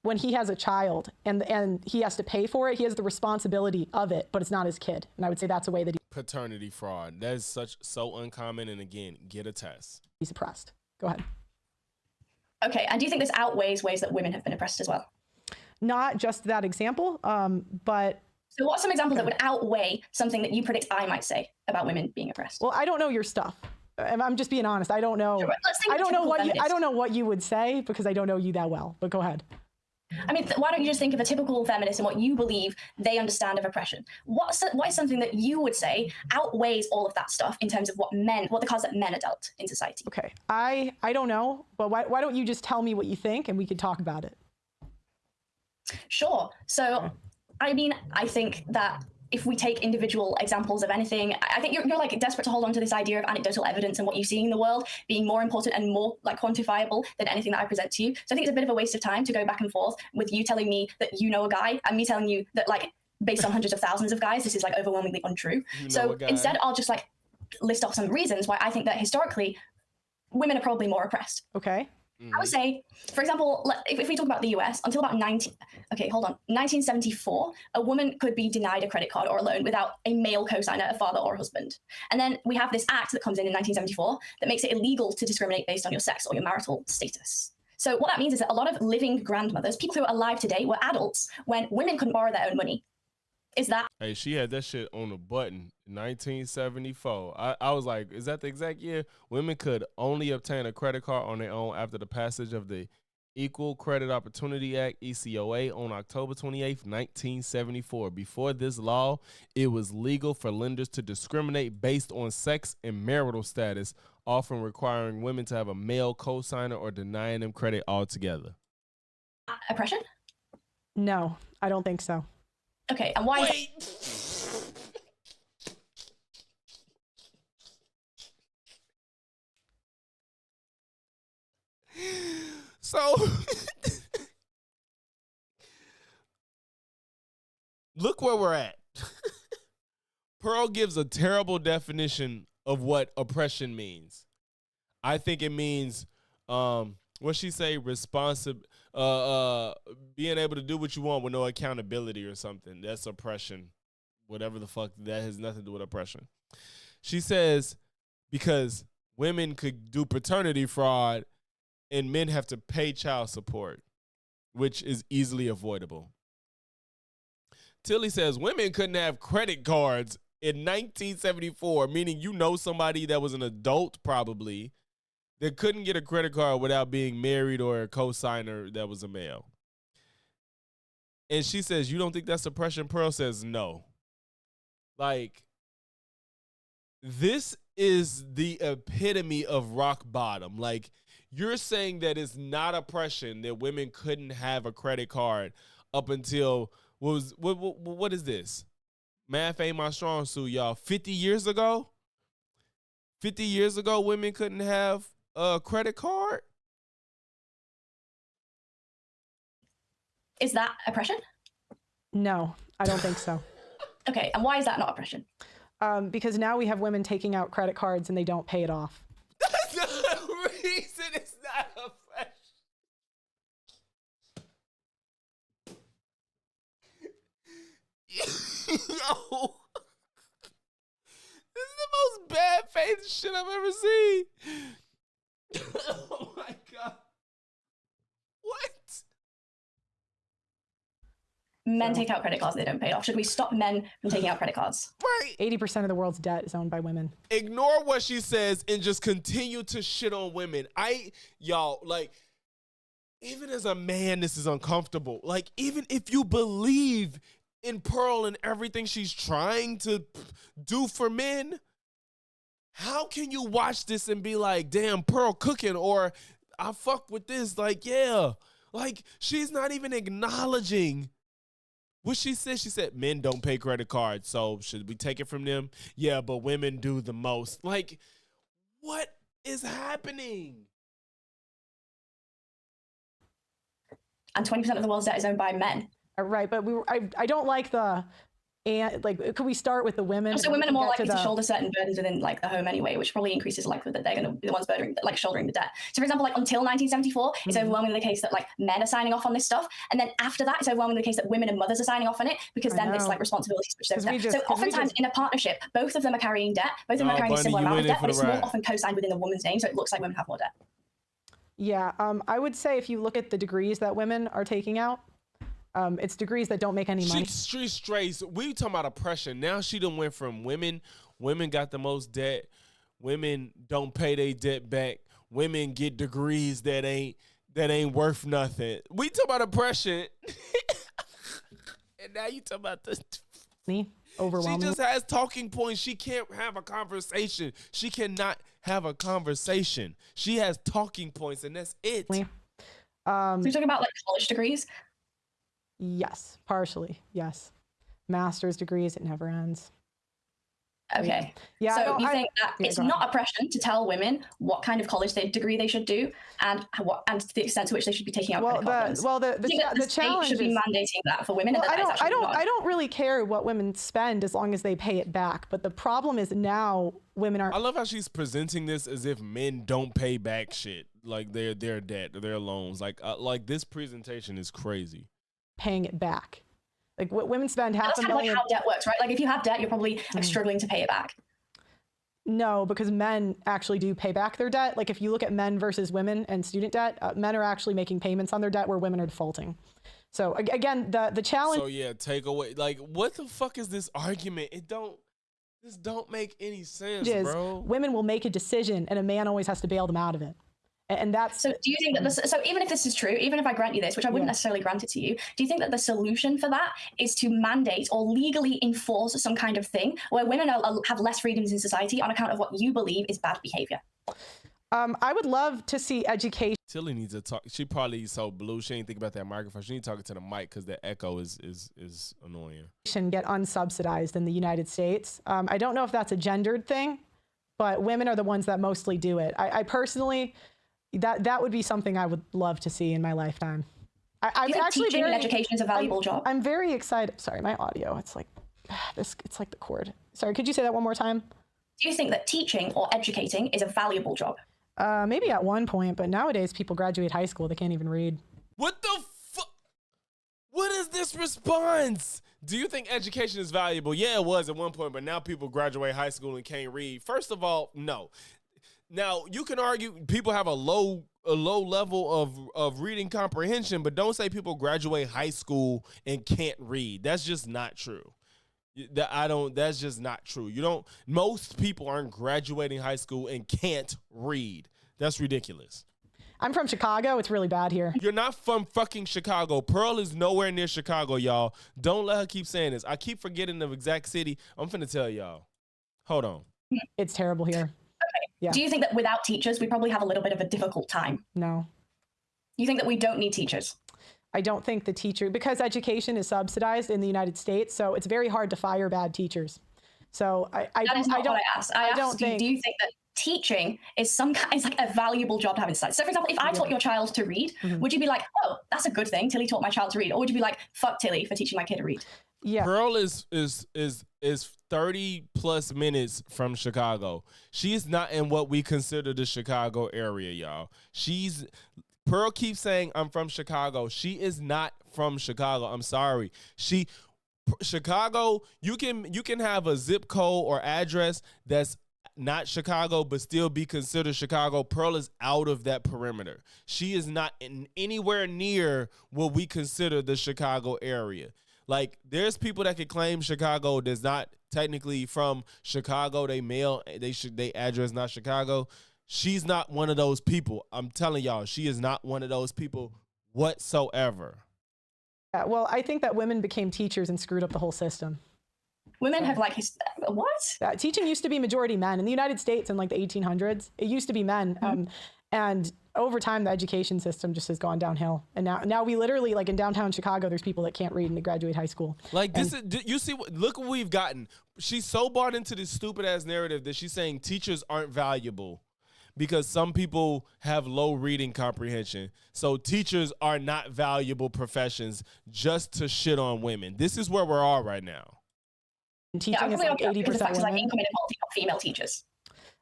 when he has a child and he has to pay for it, he has the responsibility of it, but it's not his kid. And I would say that's a way that paternity fraud. That is so uncommon. And again, get a test. He's oppressed. Go ahead. Okay, and do you think this outweighs ways that women have been oppressed as well? Not just that example, but... So what's some examples that would outweigh something that you predict I might say about women being oppressed? Well, I don't know your stuff. I'm just being honest. I don't know. Sure, I don't know what you would say because I don't know you that well, but go ahead. I mean, why don't you just think of a typical feminist and what you believe they understand of oppression? What is something that you would say outweighs all of that stuff in terms of what the cards that men are dealt in society? Okay, I don't know, but why don't you just tell me what you think and we could talk about it? Sure. So, okay. I mean, I think that if we take individual examples of anything, I think you're like desperate to hold on to this idea of anecdotal evidence and what you see in the world being more important and more like quantifiable than anything that I present to you. So I think it's a bit of a waste of time to go back and forth with you telling me that you know a guy and me telling you that like based on hundreds of thousands of guys, this is like overwhelmingly untrue. So instead I'll just like list off some reasons why I think that historically women are probably more oppressed. Okay. I would say, for example, if we talk about the US, until about 1974, a woman could be denied a credit card or a loan without a male cosigner, a father or a husband. And then we have this act that comes in 1974 that makes it illegal to discriminate based on your sex or your marital status. So what that means is that a lot of living grandmothers, people who are alive today, were adults when women couldn't borrow their own money. Is that... Hey, she had that shit on a button. 1974. I was like, is that the exact year? Women could only obtain a credit card on their own after the passage of the Equal Credit Opportunity Act, ECOA, on October 28th, 1974. Before this law, it was legal for lenders to discriminate based on sex and marital status, often requiring women to have a male cosigner or denying them credit altogether. Oppression? No, I don't think so. Okay, and why? Wait. So, look where we're at. Pearl gives a terrible definition of what oppression means. I think it means, what she say, being able to do what you want with no accountability or something. That's oppression. Whatever the fuck, that has nothing to do with oppression. She says because women could do paternity fraud and men have to pay child support, which is easily avoidable. Tilly says women couldn't have credit cards in 1974, meaning you know somebody that was an adult probably that couldn't get a credit card without being married or a co-signer that was a male. And she says, you don't think that's oppression? Pearl says no. Like, this is the epitome of rock bottom. Like, you're saying that it's not oppression that women couldn't have a credit card up until what is this? Math ain't my strong suit, y'all. 50 years ago? 50 years ago, women couldn't have a credit card? Is that oppression? No, I don't think so. Okay, and why is that not oppression? Because now we have women taking out credit cards and they don't pay it off. That's not a reason. It's not oppression. Yo, this is the most bad faith shit I've ever seen. Oh my God. What? Men take out credit cards, they don't pay it off. Should we stop men from taking out credit cards? Right. 80% of the world's debt is owned by women. Ignore what she says and just continue to shit on women. Y'all, like, even as a man, this is uncomfortable. Like, even if you believe in Pearl and everything she's trying to do for men, how can you watch this and be like, damn, Pearl cooking, or I fuck with this? Like, yeah. Like, she's not even acknowledging what she said. She said men don't pay credit cards, so should we take it from them? Yeah, but women do the most. Like, what is happening? And 20% of the world's debt is owned by men. Right, but I don't like could we start with the women? So women are more likely to shoulder certain burdens within like the home anyway, which probably increases the likelihood that they're going to be the ones shouldering the debt. So for example, like until 1974, it's overwhelmingly the case that like men are signing off on this stuff, and then after that, it's overwhelmingly the case that women and mothers are signing off on it because then this like responsibility switches over. So oftentimes in a partnership, both of them are carrying debt. Both of them are carrying a similar amount of debt, but it's more often co-signed within the woman's name, so it looks like women have more debt. Yeah, I would say if you look at the degrees that women are taking out, it's degrees that don't make any money. She strays. We talking about oppression. Now she done went from women got the most debt. Women don't pay their debt back. Women get degrees that ain't worth nothing. We talk about oppression. And now you talk about this. Overwhelming. She just has talking points. She can't have a conversation. She cannot have a conversation. She has talking points, and that's it. So you're talking about like college degrees? Yes, partially. Yes. Master's degrees, it never ends. Okay. Yeah. So you think that it's not oppression to tell women what kind of college degree they should do and to the extent to which they should be taking out credit card loans? The challenge should be mandating that for women. I don't really care what women spend as long as they pay it back. But the problem is now women are. I love how she's presenting this as if men don't pay back shit, like their debt or their loans. Like this presentation is crazy. Paying it back. Like what women spend $500,000. That's kind of like how debt works, right? Like if you have debt, you're probably like struggling to pay it back. No, because men actually do pay back their debt. Like if you look at men versus women and student debt, men are actually making payments on their debt where women are defaulting. So again, the challenge. So yeah, take away, like what the fuck is this argument? This don't make any sense, bro. Women will make a decision and a man always has to bail them out of it. And that's so. Do you think that so even if this is true, even if I grant you this, which I wouldn't necessarily grant it to you, do you think that the solution for that is to mandate or legally enforce some kind of thing where women have less freedoms in society on account of what you believe is bad behavior? I would love to see education. Tilly needs to talk. She probably so blue. She ain't think about that microphone. She need to talk to the mic because the echo is annoying. Get unsubsidized in the United States. I don't know if that's a gendered thing, but women are the ones that mostly do it. I personally, that would be something I would love to see in my lifetime. I'm actually teaching and education is a valuable job. I'm very excited. Sorry, my audio. It's like this. It's like the cord. Sorry, could you say that one more time? Do you think that teaching or educating is a valuable job? Maybe at one point, but nowadays people graduate high school, they can't even read. What the fuck? What is this response? Do you think education is valuable? Yeah, it was at one point, but now people graduate high school and can't read. First of all, no. Now, you can argue people have a low level of reading comprehension, but don't say people graduate high school and can't read. That's just not true. That's just not true. Most people aren't graduating high school and can't read. That's ridiculous. I'm from Chicago. It's really bad here. You're not from fucking Chicago. Pearl is nowhere near Chicago, y'all. Don't let her keep saying this. I keep forgetting the exact city. I'm finna tell y'all. Hold on. It's terrible here. Okay. Yeah. Do you think that without teachers, we probably have a little bit of a difficult time? No. You think that we don't need teachers? I don't think because education is subsidized in the United States, so it's very hard to fire bad teachers. So that is not what I asked. I asked, do you think that teaching is like a valuable job to have in society? So for example, if I taught your child to read, would you be like, oh, that's a good thing, Tilly taught my child to read? Or would you be like, fuck Tilly for teaching my kid to read? Yeah. Pearl is 30 plus minutes from Chicago. She's not in what we consider the Chicago area, y'all. Pearl keeps saying, I'm from Chicago. She is not from Chicago. I'm sorry. Chicago, you can have a zip code or address that's not Chicago, but still be considered Chicago. Pearl is out of that perimeter. She is not anywhere near what we consider the Chicago area. Like, there's people that can claim Chicago that's not technically from Chicago. They address not Chicago. She's not one of those people. I'm telling y'all, she is not one of those people whatsoever. Yeah, well, I think that women became teachers and screwed up the whole system. Women have what? Teaching used to be majority men. In the United States in like the 1800s, it used to be men. And over time, the education system just has gone downhill. And now we literally, like in downtown Chicago, there's people that can't read and they graduate high school. Like you see, look what we've gotten. She's so bought into this stupid ass narrative that she's saying teachers aren't valuable because some people have low reading comprehension. So teachers are not valuable professions just to shit on women. This is where we're all right now. And teaching is like 80% women. Like income inequality of female teachers.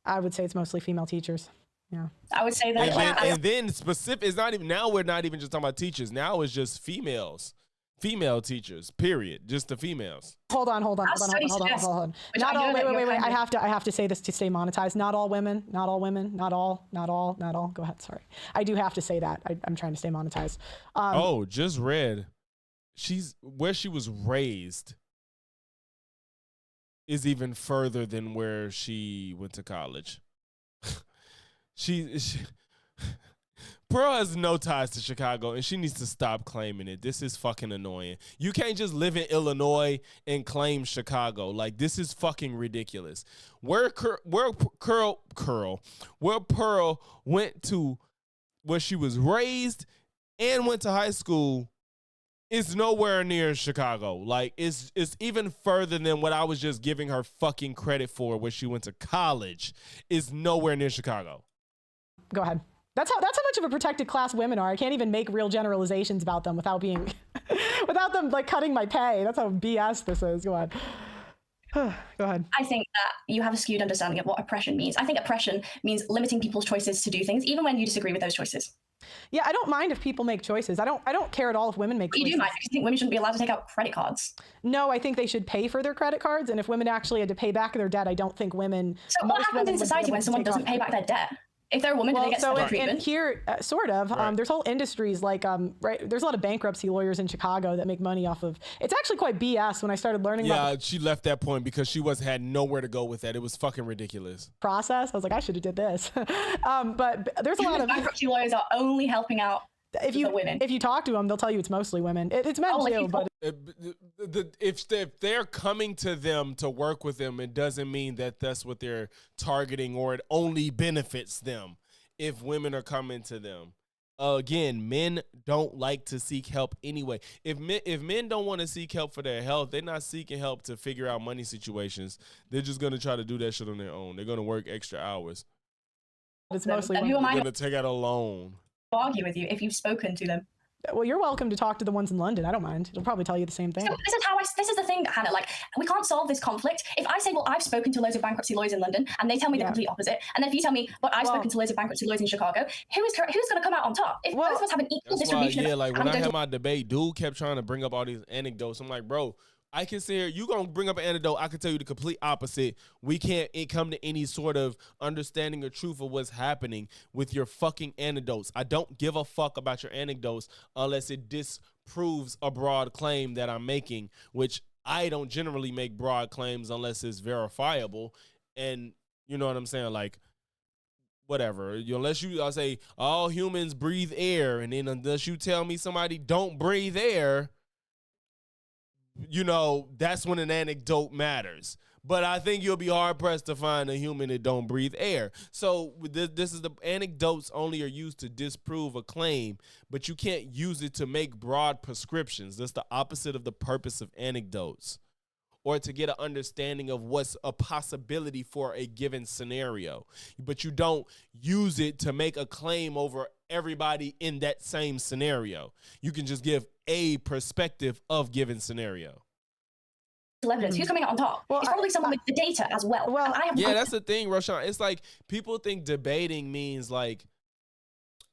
I would say it's mostly female teachers. Yeah. I would say that. And then specific, it's not even, now we're not even just talking about teachers. Now it's just females. Female teachers, period. Just the females. Hold on. Not all. Wait. I have to say this to stay monetized. Not all women. Not all. Go ahead. Sorry. I do have to say that. I'm trying to stay monetized. Just read. Where she was raised is even further than where she went to college. She Pearl has no ties to Chicago, and she needs to stop claiming it. This is fucking annoying. You can't just live in Illinois and claim Chicago. Like, this is fucking ridiculous. Where Pearl went to, where she was raised and went to high school, is nowhere near Chicago. Like, it's even further than what I was just giving her fucking credit for, where she went to college, is nowhere near Chicago. Go ahead. That's how much of a protected class women are. I can't even make real generalizations about them without them like cutting my pay. That's how BS this is. Go on. Go ahead. I think that you have a skewed understanding of what oppression means. I think oppression means limiting people's choices to do things, even when you disagree with those choices. Yeah, I don't mind if people make choices. I don't care at all if women make choices. You do mind because you think women shouldn't be allowed to take out credit cards. No, I think they should pay for their credit cards. And if women actually had to pay back their debt, I don't think women. So what happens in society when someone doesn't pay back their debt? If they're a woman, do they get special treatment? And here, sort of, there's whole industries like, right, there's a lot of bankruptcy lawyers in Chicago that make money off of, it's actually quite BS when I started learning about she left that point because she had nowhere to go with that. It was fucking ridiculous. Process. I was like, I should have did this. But there's a lot of bankruptcy lawyers are only helping out if you talk to them, they'll tell you it's mostly women. It's men too, but if they're coming to them to work with them, it doesn't mean that that's what they're targeting or it only benefits them. If women are coming to them, again, men don't like to seek help anyway. If men don't want to seek help for their health, they're not seeking help to figure out money situations. They're just gonna try to do that shit on their own. They're gonna work extra hours. It's mostly women. Who am I gonna take out a loan? Argue with you if you've spoken to them. Well, you're welcome to talk to the ones in London. I don't mind. They'll probably tell you the same thing. So this is the thing, Hannah. Like, we can't solve this conflict. If I say, well, I've spoken to loads of bankruptcy lawyers in London, and they tell me the complete opposite, and then if you tell me, but I've spoken to loads of bankruptcy lawyers in Chicago, who's going to come out on top? If both of us have an equal distribution. Like when I had my debate, dude kept trying to bring up all these anecdotes. I'm like, bro, I can say you gonna bring up an anecdote. I can tell you the complete opposite. We can't come to any sort of understanding or truth of what's happening with your fucking anecdotes. I don't give a fuck about your anecdotes unless it disproves a broad claim that I'm making, which I don't generally make broad claims unless it's verifiable. And you know what I'm saying? Like, whatever. I say all humans breathe air, and then unless you tell me somebody don't breathe air, you know, that's when an anecdote matters. But I think you'll be hard-pressed to find a human that don't breathe air. So this is the anecdotes only are used to disprove a claim, but you can't use it to make broad prescriptions. That's the opposite of the purpose of anecdotes, or to get an understanding of what's a possibility for a given scenario. But you don't use it to make a claim over everybody in that same scenario. You can just give a perspective of given scenario. Evidence. Who's coming out on top? Well, it's probably someone with the data as well. That's the thing, Roshan. It's like people think debating means like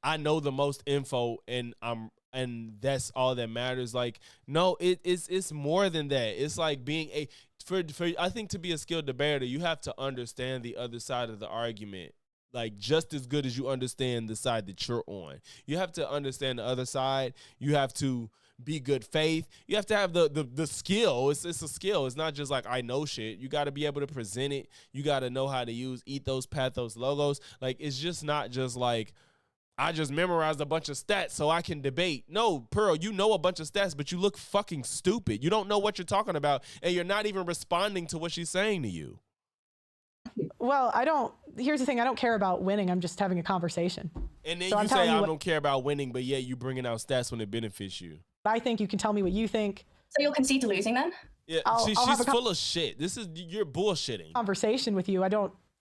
I know the most info and that's all that matters. Like, no, it's more than that. It's like being I think to be a skilled debater, you have to understand the other side of the argument. Like just as good as you understand the side that you're on. You have to understand the other side. You have to be good faith. You have to have the skill. It's a skill. It's not just like I know shit. You got to be able to present it. You got to know how to use ethos, pathos, logos. Like it's just not just like I just memorized a bunch of stats so I can debate. No, Pearl, you know a bunch of stats, but you look fucking stupid. You don't know what you're talking about, and you're not even responding to what she's saying to you. Well, here's the thing. I don't care about winning. I'm just having a conversation. And then you say I don't care about winning, but yet you bringing out stats when it benefits you. I think you can tell me what you think. So you'll concede to losing then? Yeah, she's full of shit. You're bullshitting. Conversation with you.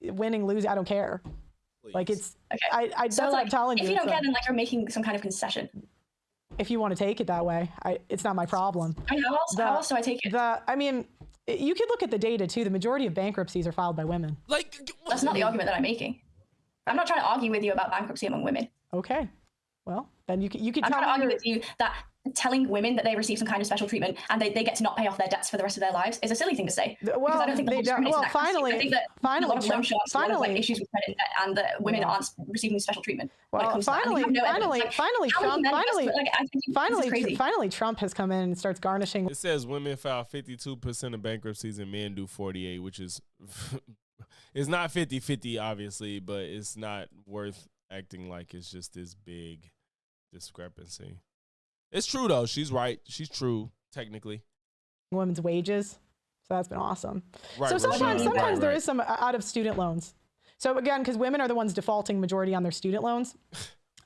Winning, losing, I don't care. Please. Like it's, okay. That's what I'm telling you. If you don't care, then like you're making some kind of concession. If you want to take it that way, it's not my problem. And how else do I take it? I mean, you could look at the data too. The majority of bankruptcies are filed by women. Like that's not the argument that I'm making. I'm not trying to argue with you about bankruptcy among women. Okay. Well, then you could. I'm trying to argue with you that telling women that they receive some kind of special treatment and they get to not pay off their debts for the rest of their lives is a silly thing to say. Well, I don't think they don't. Well, finally, I think that a lot of loan sharks, a lot of like issues with credit debt, and that women aren't receiving special treatment. Well, finally, Trump has come in and starts garnishing. It says women file 52% of bankruptcies and men do 48%, which is it's not 50-50, obviously, but it's not worth acting like it's just this big discrepancy. It's true though. She's right. She's true technically. Women's wages. So that's been awesome. Right, so sometimes there is some out of student loans. So again, because women are the ones defaulting majority on their student loans.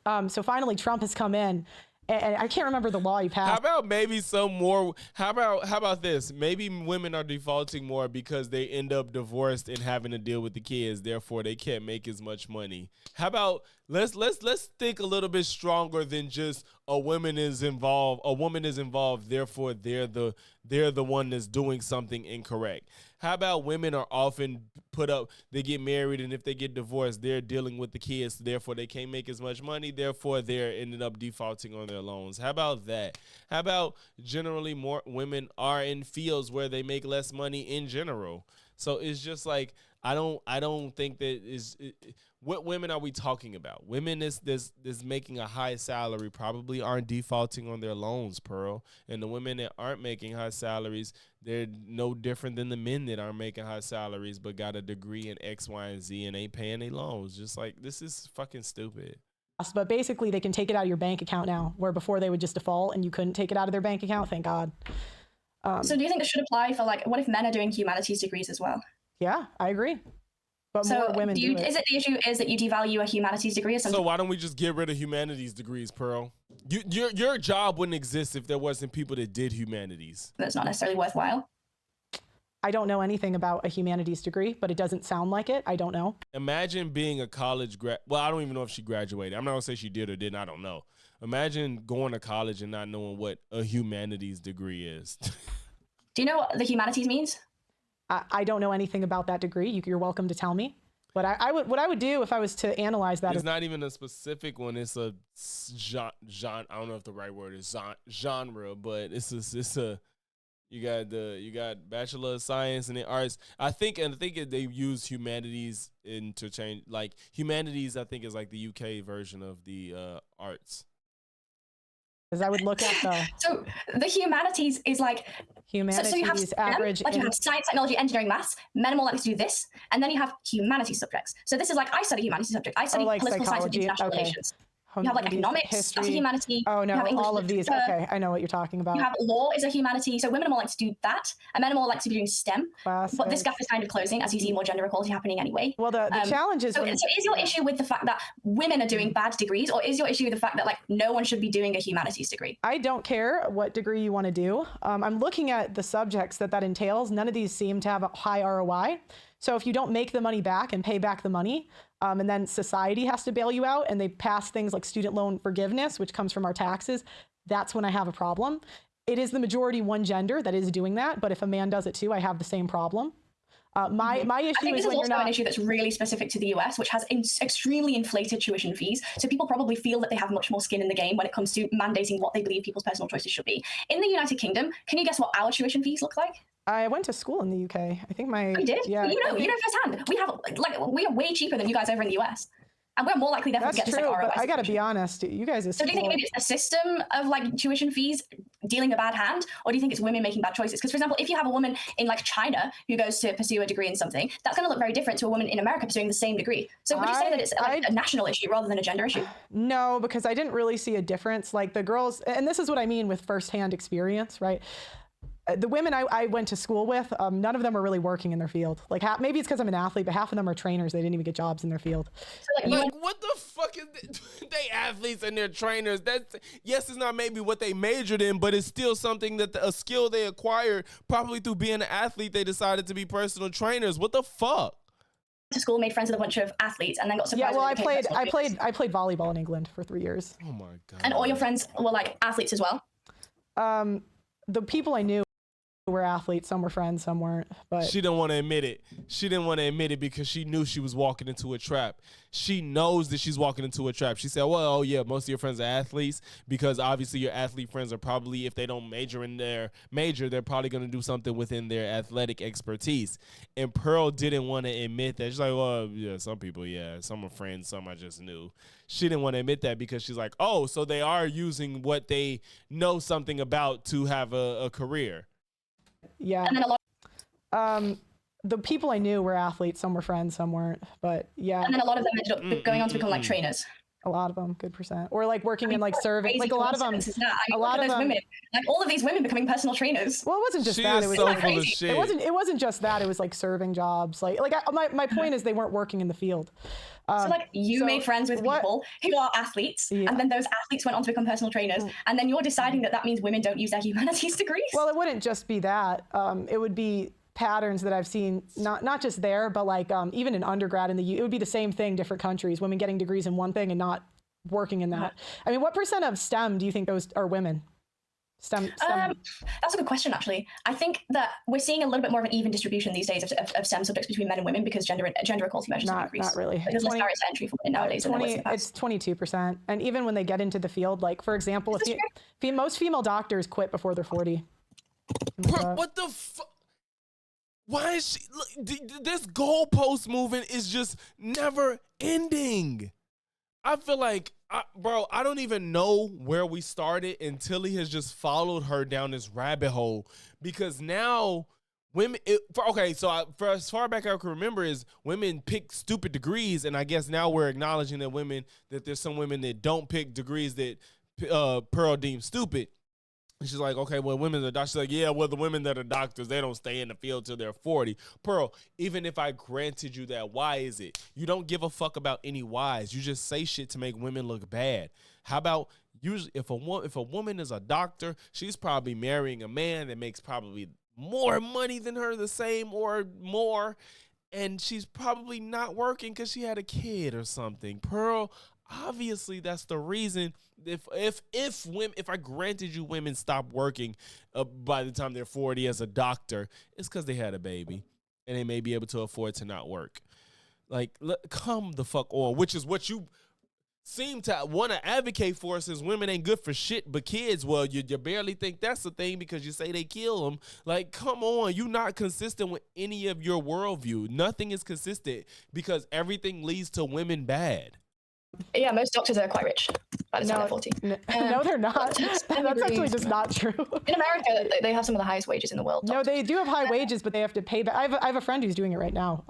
So finally Trump has come in, and I can't remember the law he passed. How about maybe some more? How about this? Maybe women are defaulting more because they end up divorced and having to deal with the kids. Therefore, they can't make as much money. How about let's think a little bit stronger than just a woman is involved. A woman is involved. Therefore, they're the one that's doing something incorrect. How about women are often they get married, and if they get divorced, they're dealing with the kids. Therefore, they can't make as much money. Therefore, they're ended up defaulting on their loans. How about that? How about generally more women are in fields where they make less money in general? So it's just like, I don't think that is. What women are we talking about? Women that's making a high salary probably aren't defaulting on their loans, Pearl. And the women that aren't making high salaries, they're no different than the men that aren't making high salaries but got a degree in X, Y, and Z and ain't paying their loans. Just like, this is fucking stupid. But basically, they can take it out of your bank account now, where before they would just default and you couldn't take it out of their bank account. Thank God. So do you think this should apply for, like, what if men are doing humanities degrees as well? Yeah, I agree. But so more women do it. Is it the issue is that you devalue a humanities degree or something? So why don't we just get rid of humanities degrees, Pearl? Your job wouldn't exist if there wasn't people that did humanities. That's not necessarily worthwhile. I don't know anything about a humanities degree, but it doesn't sound like it. I don't know. Imagine being a college grad. Well, I don't even know if she graduated. I'm not gonna say she did or didn't. I don't know. Imagine going to college and not knowing what a humanities degree is. Do you know what the humanities means? I don't know anything about that degree. You're welcome to tell me. But what I would do if I was to analyze that. It's not even a specific one. It's a genre. I don't know if the right word is genre, but it's a. You got Bachelor of Science and the Arts. I think they use humanities interchange. Like humanities, I think is like the UK version of the arts. Because I would look at the. So the humanities is like humanities so you have average. Like you have science, technology, engineering, maths. Men are more likely to do this, and then you have humanities subjects. So this is like I study humanities subject. I study like political science and international relations. You have like economics, history. that's a humanity. Oh no, English all of these. Okay, I know what you're talking about. You have law is a humanity. So women are more likely to do that, and men are more likely to be doing STEM. Classic. But this gap is kind of closing as you see more gender equality happening anyway. Well, the challenge is. So is your issue with the fact that women are doing bad degrees, or is your issue with the fact that like no one should be doing a humanities degree? I don't care what degree you want to do. I'm looking at the subjects that entails. None of these seem to have a high ROI. So if you don't make the money back and pay back the money, and then society has to bail you out and they pass things like student loan forgiveness, which comes from our taxes, that's when I have a problem. It is the majority one gender that is doing that. But if a man does it too, I have the same problem. My issue I think is this when is also you're not an issue that's really specific to the US, which has extremely inflated tuition fees. So people probably feel that they have much more skin in the game when it comes to mandating what they believe people's personal choices should be. In the United Kingdom, can you guess what our tuition fees look like? I went to school in the UK. I think my you did? Yeah, you know firsthand. We are way cheaper than you guys over in the US. And we're more likely therefore to get the second ROI. But I gotta be honest, you guys are So do you think maybe it's the system of like tuition fees dealing a bad hand, or do you think it's women making bad choices? Because for example, if you have a woman in like China who goes to pursue a degree in something, that's going to look very different to a woman in America pursuing the same degree. So would you say that it's like a national issue rather than a gender issue? No, because I didn't really see a difference. Like the girls, and this is what I mean with firsthand experience, right? The women I went to school with, none of them were really working in their field. Like maybe it's because I'm an athlete, but half of them are trainers. They didn't even get jobs in their field. So like what the fuck is they athletes and they're trainers? That's yes, it's not maybe what they majored in, but it's still something that a skill they acquired probably through being an athlete. They decided to be personal trainers. What the fuck? To school, made friends with a bunch of athletes, and then got surprised. Yeah, well, I played volleyball in England for 3 years. Oh my god! And all your friends were like athletes as well. The people I knew were athletes. Some were friends, some weren't. But she didn't want to admit it. She didn't want to admit it because she knew she was walking into a trap. She knows that she's walking into a trap. She said, well, oh yeah, most of your friends are athletes because obviously your athlete friends are probably, if they don't major in their major, they're probably going to do something within their athletic expertise. And Pearl didn't want to admit that. She's like, well, yeah, some people, yeah, some are friends, some I just knew. She didn't want to admit that because she's like, oh, so they are using what they know something about to have a career. Yeah. And then a lot the people I knew were athletes. Some were friends, some weren't. But yeah. And then a lot of them ended up going on to become like trainers. A lot of them, good percent, or like working in like serving. Like a lot of them. A lot of those women, like all of these women becoming personal trainers. Well, it wasn't just that. It was so like full of shit. It wasn't just that. It was like serving jobs. My point is they weren't working in the field. So like you made friends with people who are athletes, and then those athletes went on to become personal trainers, and then you're deciding that means women don't use their humanities degrees. Well, it wouldn't just be that. It would be patterns that I've seen, not just there, but like even in undergrad in it would be the same thing, different countries, women getting degrees in one thing and not working in that. I mean, what percent of STEM do you think those are women? STEM. That's a good question, actually. I think that we're seeing a little bit more of an even distribution these days of STEM subjects between men and women because gender equality measures have increased. Not really. There's less barriers to entry for women nowadays. It's 22%. And even when they get into the field, like for example, most female doctors quit before they're 40. What the fuck? Why is she? Look, this goalpost moving is just never ending. I feel like, bro, I don't even know where we started until he has just followed her down this rabbit hole. Because now women, for as far back I can remember, is women pick stupid degrees, and I guess now we're acknowledging that there's some women that don't pick degrees that Pearl deems stupid. And she's like, okay, well, women are doctors. She's like, yeah, well, the women that are doctors, they don't stay in the field till they're 40. Pearl, even if I granted you that, why is it? You don't give a fuck about any whys. You just say shit to make women look bad. How about usually if a woman is a doctor, she's probably marrying a man that makes probably more money than her, the same or more, and she's probably not working because she had a kid or something. Pearl, obviously that's the reason. If I granted you women stop working by the time they're 40 as a doctor, it's because they had a baby and they may be able to afford to not work. Like, come the fuck on, which is what you seem to want to advocate for, since women ain't good for shit but kids. Well, you barely think that's a thing because you say they kill them. Like, come on, you not consistent with any of your worldview. Nothing is consistent because everything leads to women bad. Yeah, most doctors are quite rich by the time they're 40. No, they're not. That's actually just not true. In America, they have some of the highest wages in the world. No, they do have high wages, but they have to pay back. I have a friend who's doing it right now.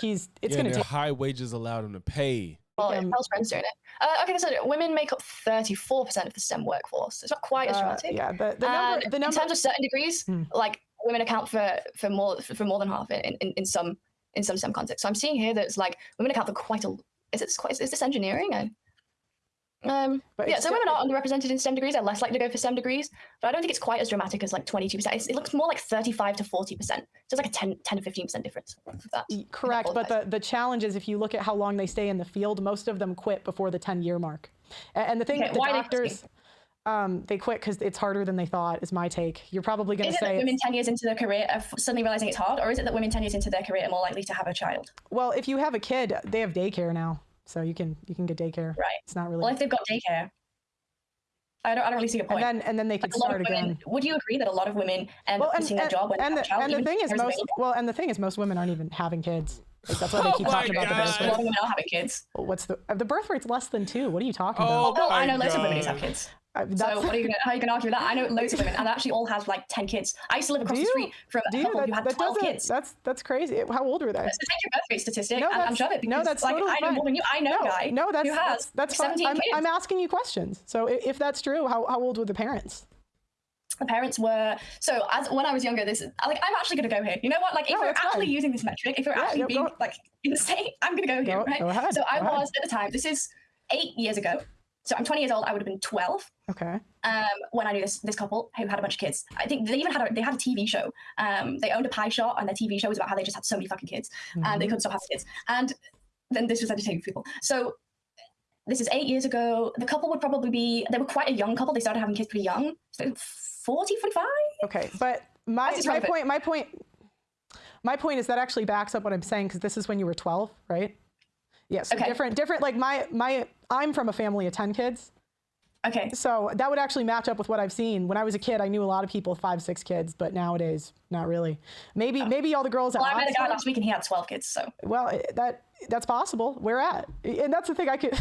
It's going to take high wages allow them to pay. Well, Pearl's friend's doing it. Okay, so women make up 34% of the STEM workforce. It's not quite as dramatic. Yeah, the number. In terms of certain degrees, like women account for more than half in some STEM contexts. So I'm seeing here that it's like women account for quite a. Is this engineering? So women are underrepresented in STEM degrees. They're less likely to go for STEM degrees, but I don't think it's quite as dramatic as like 22%. It looks more like 35 to 40%. So it's like a 10 to 15% difference. Correct, but the challenge is if you look at how long they stay in the field, most of them quit before the 10-year mark. And the thing with the doctors, they quit because it's harder than they thought, is my take. You're probably going to say... Is it that women 10 years into their career are suddenly realizing it's hard, or is it that women 10 years into their career are more likely to have a child? Well, if you have a kid, they have daycare now. So you can get daycare. Right. It's not really... Well, if they've got daycare, I don't really see a point. And then they could start again. Would you agree that a lot of women end up quitting their job when they have a child? And the thing is most women aren't even having kids. Like, that's why they keep talking about the birth rate. A lot of women are having kids. What's the birth rate's less than 2? What are you talking about? Oh, I know loads of women who have kids. So how are you gonna argue with that? I know loads of women, and they actually all have like 10 kids. I used to live across the street from a couple who had 12 kids. That's crazy. How old were they? So take your birth rate statistic and shove it. Because, that's like, totally I know more than you. I know a guy who has that's 17 fine. kids. I'm asking you questions. So if that's true, how old were the parents? The parents were when I was younger. I'm actually going to go here. You know what? Like, if we're actually using this metric, if we're actually being like insane, I'm going to go here. Right? Go ahead. So I was at the time. This is 8 years ago. So I'm 20 years old. I would have been 12. Okay. When I knew this couple who had a bunch of kids. I think they even had a TV show. They owned a pie shop, and their TV show was about how they just had so many fucking kids, and they couldn't stop having kids. And then this was entertaining for people. So this is 8 years ago. The couple would probably they were quite a young couple. They started having kids pretty young, so 40, 45. Okay, but my point is that actually backs up what I'm saying, because this is when you were 12, right? Yes. Yeah, so okay. Different. Like I'm from a family of 10 kids. Okay. So that would actually match up with what I've seen. When I was a kid, I knew a lot of people with 5, 6 kids, but nowadays, not really. Maybe all the girls. Well, I met a guy last week and he had 12 kids. So. Well, that's possible. Where at? And that's the thing. I could.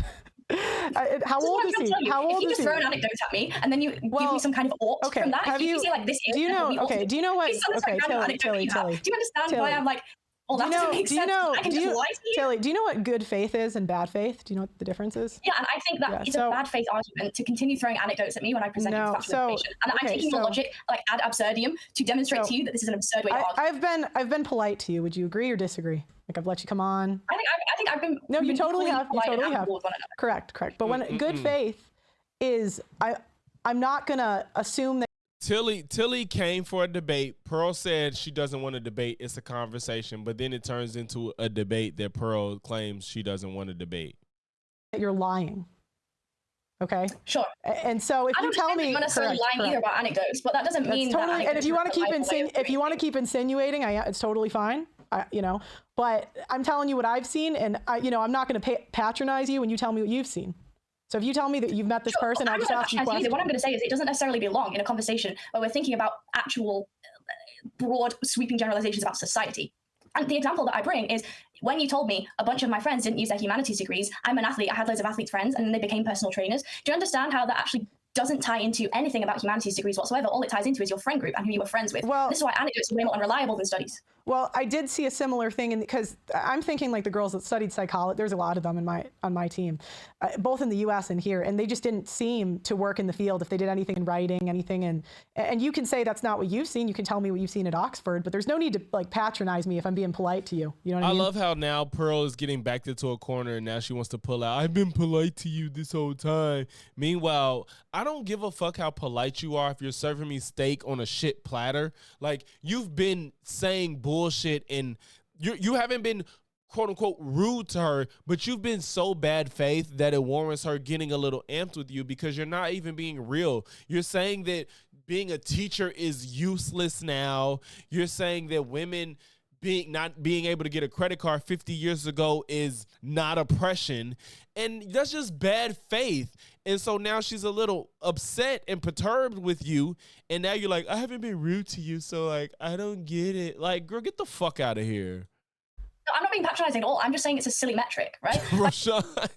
How old is he? How old is he? If you just throw anecdotes at me and then you give me some kind of ought from that, if you say like this is. Do you know? Okay. Do you know what? Okay, Tilly. Do you understand why I'm like? Well, that doesn't make sense. I can just lie to you. Tilly, do you know what good faith is and bad faith? Do you know what the difference is? Yeah, and I think that it's a bad faith argument to continue throwing anecdotes at me when I present factual information. And I'm taking the logic like ad absurdum to demonstrate to you that this is an absurd way to argue. I've been polite to you. Would you agree or disagree? Like, I've let you come on. I think I've been. No, you totally have. You totally have. Correct. But when good faith is, I'm not gonna assume that. Tilly came for a debate. Pearl said she doesn't want to debate. It's a conversation, but then it turns into a debate that Pearl claims she doesn't want to debate. You're lying. Okay. Sure. And so if you tell me, I'm not necessarily lying either about anecdotes, but that doesn't mean totally. That and if you want to keep insinuating, it's totally fine. But I'm telling you what I've seen, and I'm not going to patronize you when you tell me what you've seen. So if you tell me that you've met this person, I'll just ask you questions. What I'm going to say is it doesn't necessarily belong in a conversation where we're thinking about actual broad, sweeping generalizations about society. And the example that I bring is when you told me a bunch of my friends didn't use their humanities degrees. I'm an athlete. I had loads of athletes friends, and then they became personal trainers. Do you understand how that actually doesn't tie into anything about humanities degrees whatsoever? All it ties into is your friend group and who you were friends with. Well, this is why anecdotes are way more unreliable than studies. Well, I did see a similar thing, because I'm thinking like the girls that studied psychology. There's a lot of them on my team, both in the U.S. and here, and they just didn't seem to work in the field if they did anything in writing, anything. And you can say that's not what you've seen. You can tell me what you've seen at Oxford, but there's no need to like patronize me if I'm being polite to you. You know what I mean? I love how now Pearl is getting backed into a corner, and now she wants to pull out. I've been polite to you this whole time. Meanwhile, I don't give a fuck how polite you are if you're serving me steak on a shit platter. Like, you've been saying bullshit, and you haven't been quote unquote rude to her, but you've been so bad faith that it warrants her getting a little amped with you, because you're not even being real. You're saying that being a teacher is useless now. You're saying that women not being able to get a credit card 50 years ago is not oppression, and that's just bad faith. And so now she's a little upset and perturbed with you, and now you're like, I haven't been rude to you, so like I don't get it. Like, girl, get the fuck out of here. No, I'm not being patronizing at all. I'm just saying it's a silly metric, right? Rashawn.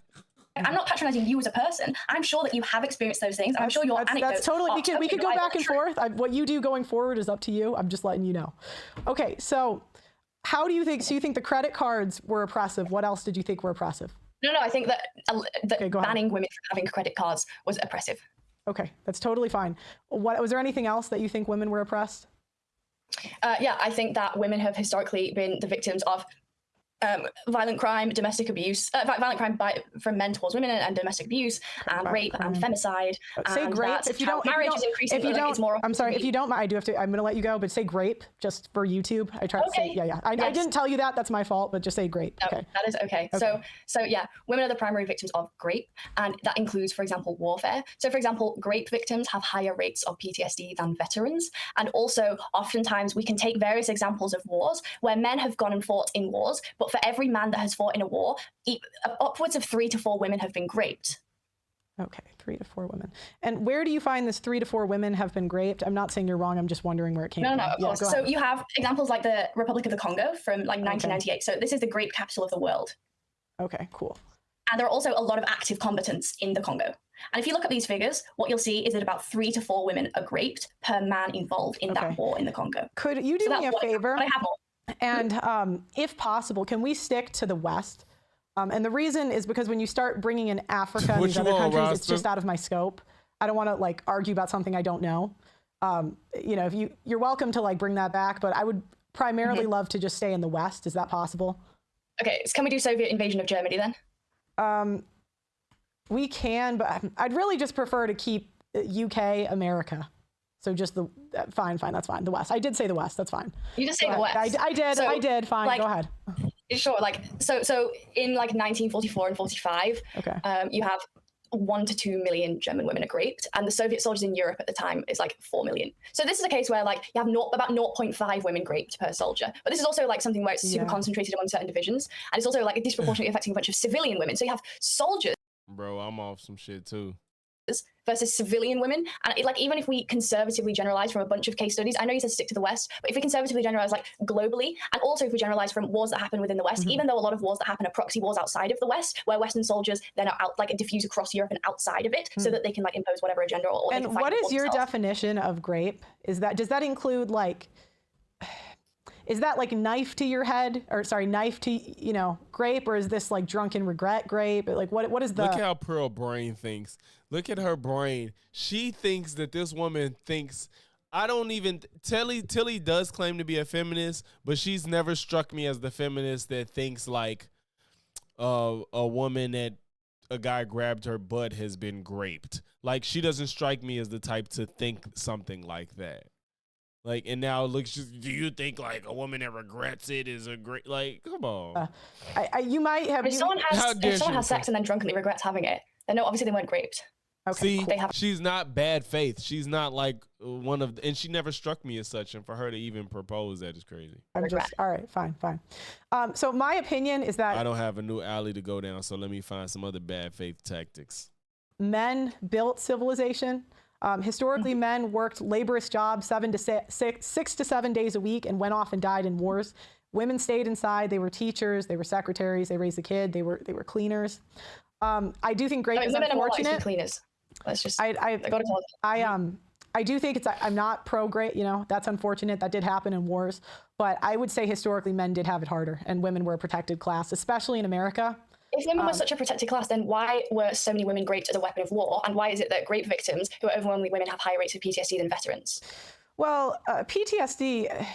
I'm not patronizing you as a person. I'm sure that you have experienced those things. I'm sure your anecdotes. That's totally. We could go back and true. forth. What you do going forward is up to you. I'm just letting you know. Okay, so how do you think? So you think the credit cards were oppressive? What else did you think were oppressive? No, I think that banning women from having credit cards was oppressive. Okay, that's totally fine. What was there anything else that you think women were oppressed? Yeah, I think that women have historically been the victims of violent crime, domestic abuse, violent crime from men towards women, and domestic abuse, and rape and femicide. Say grape if you don't. Marriage is increasing. If you don't, I'm sorry. If you don't, I do have to. I'm going to let you go, but say grape just for YouTube. I tried to say, yeah. I didn't tell you that. That's my fault. But just say grape. No, okay. That is okay. So yeah, women are the primary victims of grape, and that includes, for example, warfare. So for example, grape victims have higher rates of PTSD than veterans, and also oftentimes we can take various examples of wars where men have gone and fought in wars, but for every man that has fought in a war, upwards of 3 to 4 women have been raped. Okay, 3 to 4 women. And where do you find this 3 to 4 women have been raped? I'm not saying you're wrong. I'm just wondering where it came from. No, of course. So you have examples like the Republic of the Congo from like 1998. Okay. So this is the grape capital of the world. Okay, cool. And there are also a lot of active combatants in the Congo. And if you look at these figures, what you'll see is that about 3 to 4 women are raped per man involved in that war in the Congo. Could you do me a favor? And if possible, can we stick to the West? And the reason is because when you start bringing in Africa and these other countries, it's just out of my scope. I don't want to like argue about something I don't know. You know, if you're welcome to like bring that back, but I would primarily love to just stay in the West. Is that possible? Okay, so can we do Soviet invasion of Germany then? We can, but I'd really just prefer to keep UK, America. So just the fine, that's fine. The West. I did say the West. That's fine. You just say the West. I did. Fine. Like, go ahead. Sure. Like so in like 1944 and 45, you have 1 to 2 million German women are raped, and the Soviet soldiers in Europe at the time is like 4 million. So this is a case where like you have about 0.5 women raped per soldier. But this is also like something where it's super concentrated among certain divisions, and it's also like disproportionately affecting a bunch of civilian women. So you have soldiers. Bro, I'm off some shit too. Versus civilian women, and like even if we conservatively generalize from a bunch of case studies, I know you said stick to the West, but if we conservatively generalize like globally, and also if we generalize from wars that happen within the West, even though a lot of wars that happen are proxy wars outside of the West, where Western soldiers then are out like diffuse across Europe and outside of it, so that they can like impose whatever agenda or. And what is your definition of grape? Does that include like? Is that like knife to your head, or sorry, knife to, grape, or is this like drunken regret grape? Like what is the? Look how Pearl brain thinks. Look at her brain. She thinks that this woman thinks. I don't even Tilly does claim to be a feminist, but she's never struck me as the feminist that thinks like a woman that a guy grabbed her butt has been raped. Like, she doesn't strike me as the type to think something like that. Like, and now look, do you think like a woman that regrets it is a great, like, come on. You might have. If someone has sex and then drunkenly regrets having it, then no, obviously they weren't raped. Okay. See, she's not bad faith. She's not like one of, and she never struck me as such. And for her to even propose that is crazy. All right, fine. So my opinion is that I don't have a new alley to go down, so let me find some other bad faith tactics. Men built civilization. Historically, men worked laborious jobs 6 to 7 days a week and went off and died in wars. Women stayed inside. They were teachers. They were secretaries. They raised the kid. They were cleaners. I do think rape is women unfortunate. Are more cleaners. Let's just. I got to call it. I do think I'm not pro-rape. You know, that's unfortunate. That did happen in wars. But I would say historically men did have it harder, and women were a protected class, especially in America. If women were such a protected class, then why were so many women raped as a weapon of war? And why is it that rape victims, who are overwhelmingly women, have higher rates of PTSD than veterans? Well, PTSD,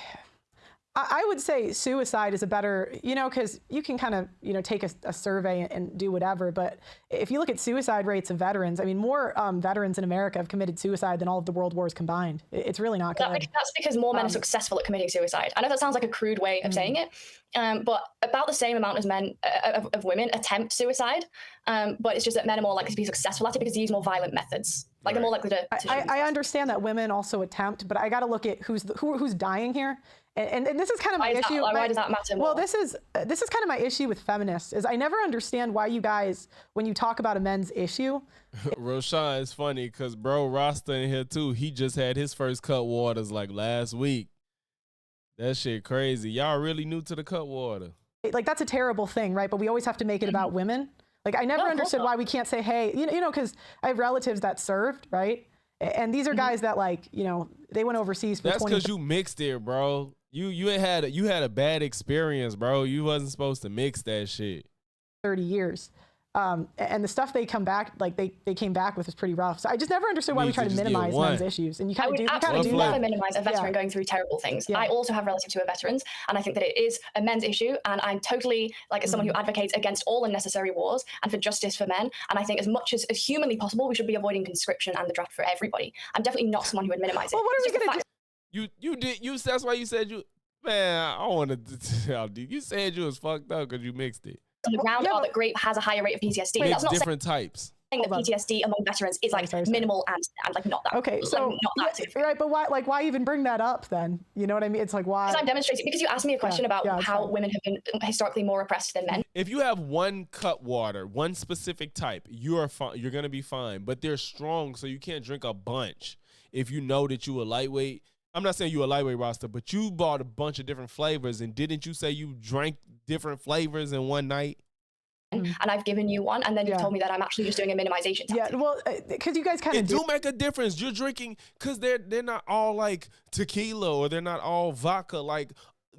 I would say suicide is a better, you know, because you can kind of, you know, take a survey and do whatever. But if you look at suicide rates of veterans, I mean, more veterans in America have committed suicide than all of the world wars combined. It's really not good. That's because more men are successful at committing suicide. I know that sounds like a crude way of saying it, but about the same amount as men, of women attempt suicide. But it's just that men are more likely to be successful at it because they use more violent methods. Like they're more likely to I understand that women also attempt, but I got to look at who's dying here. And this is kind of my issue. Why does that matter more? Well, this is kind of my issue with feminists is I never understand why you guys, when you talk about a men's issue. Roshan, it's funny because bro Rasta in here too. He just had his first Cutwaters like last week. That shit crazy. Y'all really new to the Cutwater. Like that's a terrible thing, right? But we always have to make it about women. Like I never understood why we can't say, hey, you know, because I have relatives that served, right? And these are guys that like, you know, they went overseas for 20 That's because you mixed it, bro. You had a bad experience, bro. You wasn't supposed to mix that shit. 30 years. And the stuff they come back, like they came back with is pretty rough. So I just never understood why we try to minimize men's issues. And you kind of do. I would never minimize a veteran going through terrible things. Yeah. I also have relatives who are veterans, and I think that it is a men's issue. And I'm totally like as someone who advocates against all unnecessary wars and for justice for men. And I think as much as humanly possible, we should be avoiding conscription and the draft for everybody. I'm definitely not someone who would minimize it. Well, what are we gonna do? That's why you said you. Man, I wanted to tell you. You said you was fucked up because you mixed it. On the ground are that rape has a higher rate of PTSD. That's not different types. Saying that PTSD among veterans is like minimal and like not that. Okay, so not that right, but why even bring that up then? You know what I mean? It's like why? Because I'm demonstrating. Because you asked me a question about how women have been historically more oppressed than men. If you have one Cutwater, one specific type, you're gonna be fine. But they're strong, so you can't drink a bunch. If you know that you a lightweight. I'm not saying you a lightweight roster, but you bought a bunch of different flavors, and didn't you say you drank different flavors in one night? And I've given you one, and then you've told me that I'm actually just doing a minimization tactic. Yeah, well, because you guys kind of do make a difference. You're drinking because they're not all like tequila or they're not all vodka. Like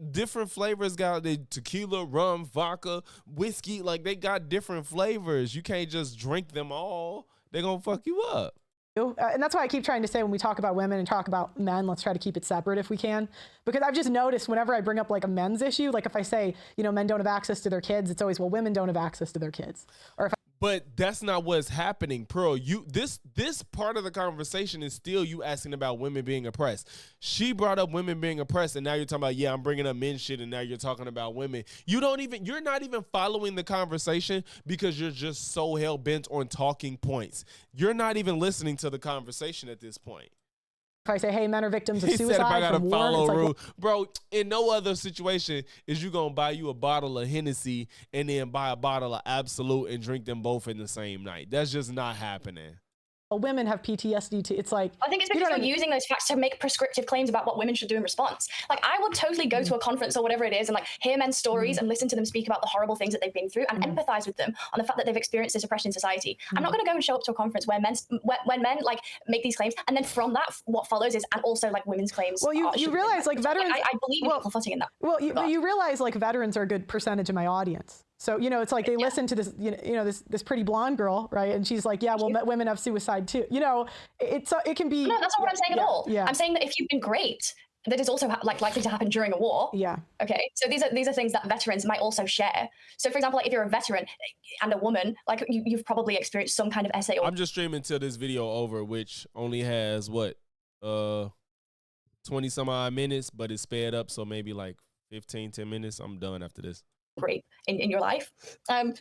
different flavors got the tequila, rum, vodka, whiskey. Like they got different flavors. You can't just drink them all. They're gonna fuck you up. And that's why I keep trying to say when we talk about women and talk about men, let's try to keep it separate if we can. Because I've just noticed whenever I bring up like a men's issue, like if I say, you know, men don't have access to their kids, it's always, well, women don't have access to their kids. Or if But that's not what's happening, Pearl. This part of the conversation is still you asking about women being oppressed. She brought up women being oppressed, and now you're talking about, yeah, I'm bringing up men shit, and now you're talking about women. You're not even following the conversation because you're just so hell-bent on talking points. You're not even listening to the conversation at this point. If I say, hey, men are victims of suicide, said if I gotta from follow war, rule, like, bro, in no other situation is you gonna buy you a bottle of Hennessy and then buy a bottle of Absolute and drink them both in the same night. That's just not happening. Women have PTSD too. It's like, I think it's because you're using those facts to make prescriptive claims about what women should do in response. Like I would totally go to a conference or whatever it is and like hear men's stories and listen to them speak about the horrible things that they've been through and empathize with them on the fact that they've experienced this oppression in society. I'm not going to go and show up to a conference where when men like make these claims and then from that what follows is and also like women's claims. Well, you realize like veterans. I believe in equal footing in that. Well, you realize like veterans are a good percentage of my audience. So, you know, it's like they listen to this, you know, this pretty blonde girl, right? And she's like, yeah, well, women have suicide too. You know, it can be. No, that's not what I'm saying at all. Yeah. I'm saying that if you've been raped, that is also like likely to happen during a war. Yeah. Okay. So these are things that veterans might also share. So for example, like if you're a veteran and a woman, like you've probably experienced some kind of SA. I'm just streaming till this video over, which only has 20 some odd minutes, but it's sped up. So maybe like 10 minutes. I'm done after this. Rape in your life.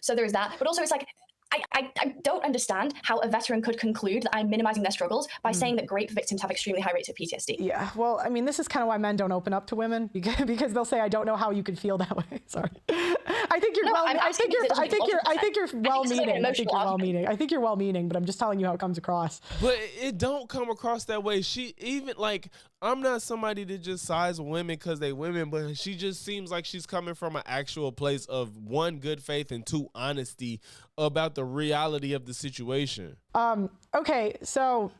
So there is that. But also it's like, I don't understand how a veteran could conclude that I'm minimizing their struggles by saying that rape victims have extremely high rates of PTSD. Yeah, well, I mean, this is kind of why men don't open up to women, because they'll say, I don't know how you could feel that way. Sorry. I think you're well-meaning, but I'm just telling you how it comes across. But it don't come across that way. She even like, I'm not somebody that just sides women because they women, but she just seems like she's coming from an actual place of, one, good faith, and two, honesty about the reality of the situation. Okay, so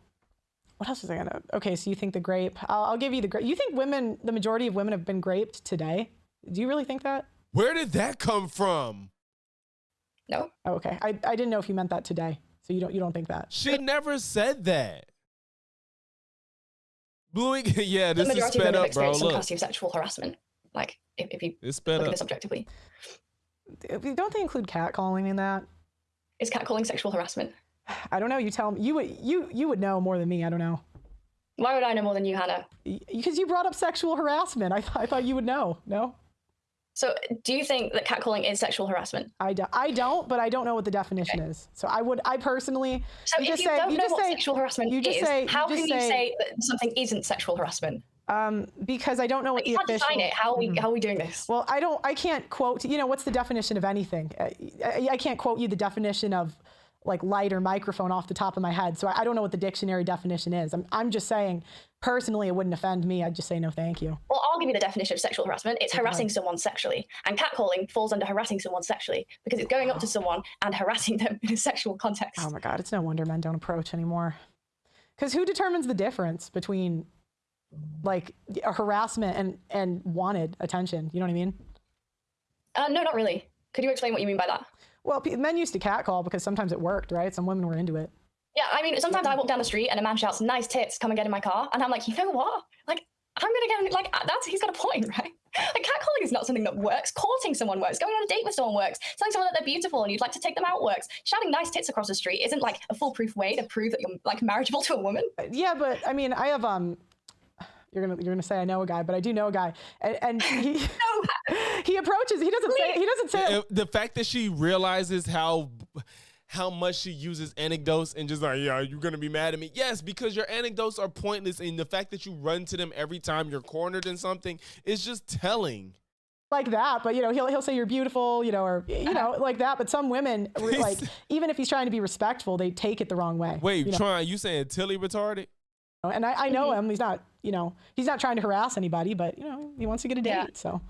what else was I gonna? Okay, so you think the grape? I'll give you the grape. You think the majority of women have been raped today? Do you really think that? Where did that come from? No. Oh, okay, I didn't know if you meant that today. So you don't think that? She never said that. Bluey, yeah, this is sped up, bro. Some capacity of sexual harassment. Like, if you look at this objectively. Don't they include catcalling in that? Is catcalling sexual harassment? I don't know. You tell me. You would know more than me. I don't know. Why would I know more than you, Hannah? Because you brought up sexual harassment. I thought you would know. No? So do you think that catcalling is sexual harassment? I don't, but I don't know what the definition is. So I personally. So if you don't know what sexual harassment is, how can you say that something isn't sexual harassment? Because I don't know what the official. Define it. How are we doing this? Well, I can't quote. What's the definition of anything? I can't quote you the definition of like light or microphone off the top of my head. So I don't know what the dictionary definition is. I'm just saying, personally, it wouldn't offend me. I'd just say no, thank you. Well, I'll give you the definition of sexual harassment. It's harassing someone sexually. And catcalling falls under harassing someone sexually because it's going up to someone and harassing them in a sexual context. Oh my God, it's no wonder men don't approach anymore. Because who determines the difference between like a harassment and wanted attention? You know what I mean? No, not really. Could you explain what you mean by that? Well, men used to catcall because sometimes it worked, right? Some women were into it. Yeah, I mean, sometimes I walk down the street and a man shouts, "Nice tits, come and get in my car." And I'm like, you know what? Like, I'm going to get, like, he's got a point, right? Like, catcalling is not something that works. Courting someone works. Going on a date with someone works. Telling someone that they're beautiful and you'd like to take them out works. Shouting nice tits across the street isn't, like, a foolproof way to prove that you're, like, marriageable to a woman. Yeah, but, I mean, I have, you're gonna say I know a guy, but I do know a guy, and he he approaches. He doesn't say the fact that she realizes how much she uses anecdotes and just like, yeah, you're gonna be mad at me. Yes, because your anecdotes are pointless, and the fact that you run to them every time you're cornered in something is just telling. Like that, but he'll say you're beautiful, or like that. But some women, like, even if he's trying to be respectful, they take it the wrong way. Wait, Tron, you saying Tilly retarded? And I know him. He's not, he's not trying to harass anybody, but he wants to get a date. Yeah. So.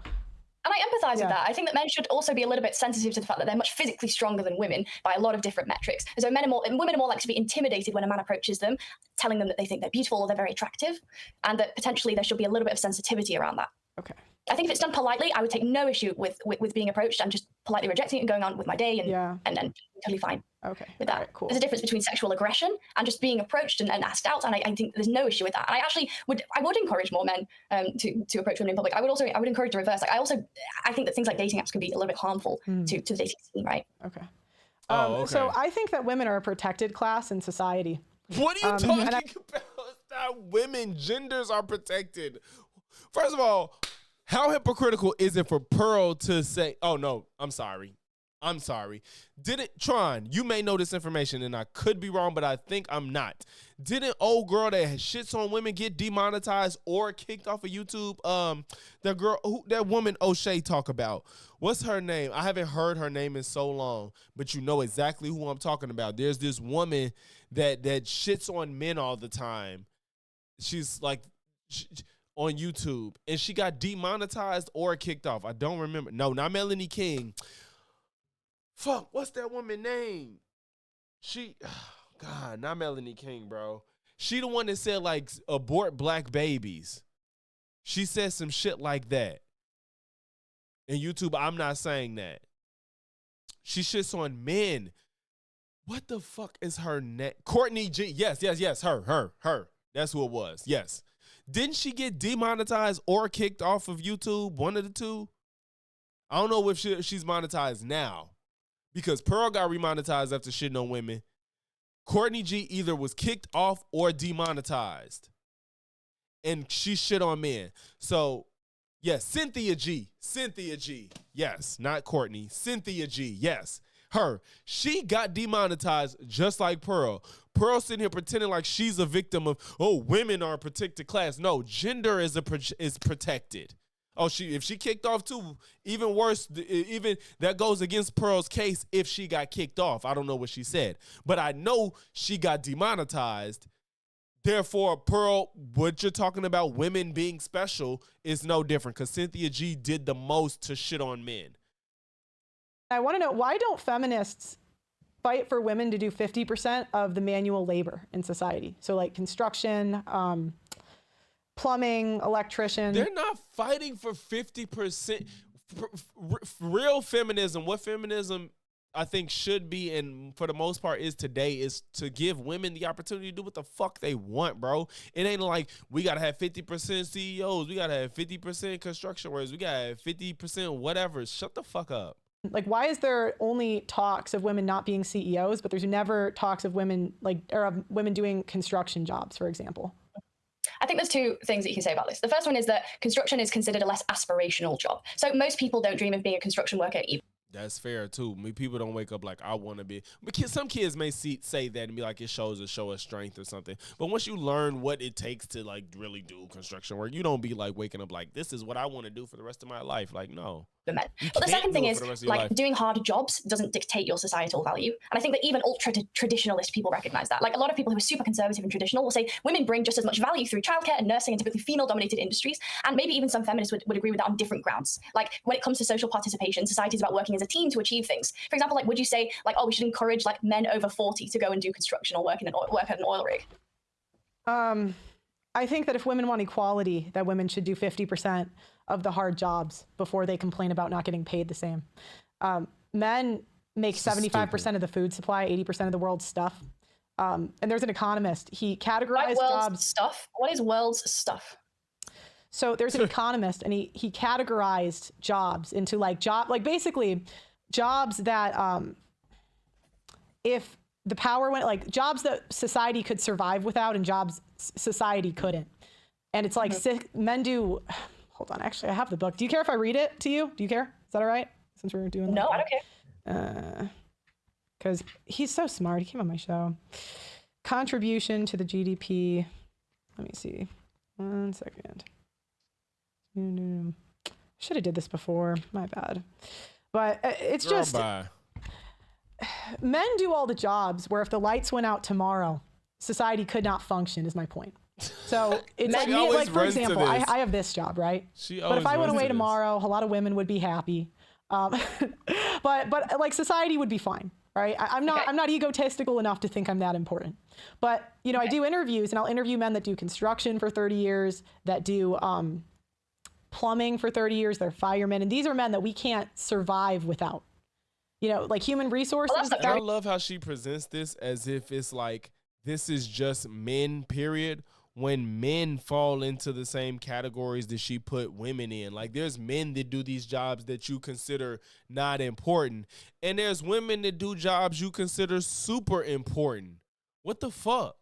And I empathize with that. I think that men should also be a little bit sensitive to the fact that they're much physically stronger than women by a lot of different metrics. So women are more likely to be intimidated when a man approaches them, telling them that they think they're beautiful or they're very attractive, and that potentially there should be a little bit of sensitivity around that. Okay. I think if it's done politely, I would take no issue with being approached and just politely rejecting it and going on with my day and totally fine. Okay. With that. Right, cool. There's a difference between sexual aggression and just being approached and asked out, and I think there's no issue with that. And I actually would encourage more men to approach women in public. I would encourage the reverse. Like, I think that things like dating apps can be a little bit harmful to the dating scene, right? Okay. Okay. So I think that women are a protected class in society. What are you talking about? That women, genders are protected. First of all, how hypocritical is it for Pearl to say, oh no, I'm sorry. Tron, you may know this information and I could be wrong, but I think I'm not. Didn't old girl that shits on women get demonetized or kicked off of YouTube? That woman O'Shea talk about. What's her name? I haven't heard her name in so long, but you know exactly who I'm talking about. There's this woman that shits on men all the time. She's like on YouTube, and she got demonetized or kicked off. I don't remember. No, not Melanie King. Fuck, what's that woman's name? God, not Melanie King, bro. She the one that said, like, abort black babies. She said some shit like that. In YouTube, I'm not saying that. She shits on men. What the fuck is her name? Courtney G. Yes, her. That's who it was, yes. Didn't she get demonetized or kicked off of YouTube? One of the two? I don't know if she's monetized now. Because Pearl got remonetized after shitting on women. Courtney G either was kicked off or demonetized. And she shit on men. So, yes, Cynthia G. Yes, not Courtney. Cynthia G. Yes. She got demonetized just like Pearl. Pearl sitting here pretending like she's a victim of, oh, women are a protected class. No, gender is protected. Oh, if she kicked off too, even worse, even that goes against Pearl's case if she got kicked off. I don't know what she said, but I know she got demonetized. Therefore, Pearl, what you're talking about, women being special, is no different because Cynthia G did the most to shit on men. I want to know, why don't feminists fight for women to do 50% of the manual labor in society? So like construction, plumbing, electrician. They're not fighting for 50%. Real feminism, what feminism I think should be, and for the most part is today, is to give women the opportunity to do what the fuck they want, bro. It ain't like we got to have 50% CEOs. We got to have 50% construction workers. We got to have 50% whatever. Shut the fuck up. Like, why is there only talks of women not being CEOs, but there's never talks of women of women doing construction jobs, for example? I think there's two things that you can say about this. The first one is that construction is considered a less aspirational job. So most people don't dream of being a construction worker either. That's fair too. People don't wake up like, I want to be. But some kids may say that and be like, it shows a show of strength or something. But once you learn what it takes to like really do construction work, you don't be like waking up like, this is what I want to do for the rest of my life. Like, no. For men. But the second thing is, like, doing hard jobs doesn't dictate your societal value. And I think that even ultra-traditionalist people recognize that. Like, a lot of people who are super conservative and traditional will say women bring just as much value through childcare and nursing and typically female-dominated industries. And maybe even some feminists would agree with that on different grounds. Like, when it comes to social participation, society is about working as a team to achieve things. For example, like, would you say, like, oh, we should encourage, like, men over 40 to go and do construction or work at an oil rig? I think that if women want equality, that women should do 50% of the hard jobs before they complain about not getting paid the same. Men make 75% of the food supply, 80% of the world's stuff. And there's an economist. He categorized jobs. Stuff? What is world's stuff? So there's an economist, and he categorized jobs into basically jobs that if the power went, like jobs that society could survive without and jobs society couldn't. And it's like men do, hold on, actually I have the book. Do you care if I read it to you? Do you care? Is that all right? Since we're doing No, I don't care. Because he's so smart. He came on my show. Contribution to the GDP. Let me see. 1 second. Should have did this before. My bad. But it's just... Men do all the jobs where if the lights went out tomorrow, society could not function, is my point. So it's like for example, I have this job, right? But if I went away tomorrow, a lot of women would be happy. But like society would be fine, right? I'm not egotistical enough to think I'm that important. But, you know, I do interviews, and I'll interview men that do construction for 30 years, that do plumbing for 30 years, they're firemen. And these are men that we can't survive without. You know, like human resources. I love how she presents this as if it's like, this is just men, period, when men fall into the same categories that she put women in. Like, there's men that do these jobs that you consider not important, and there's women that do jobs you consider super important. What the fuck?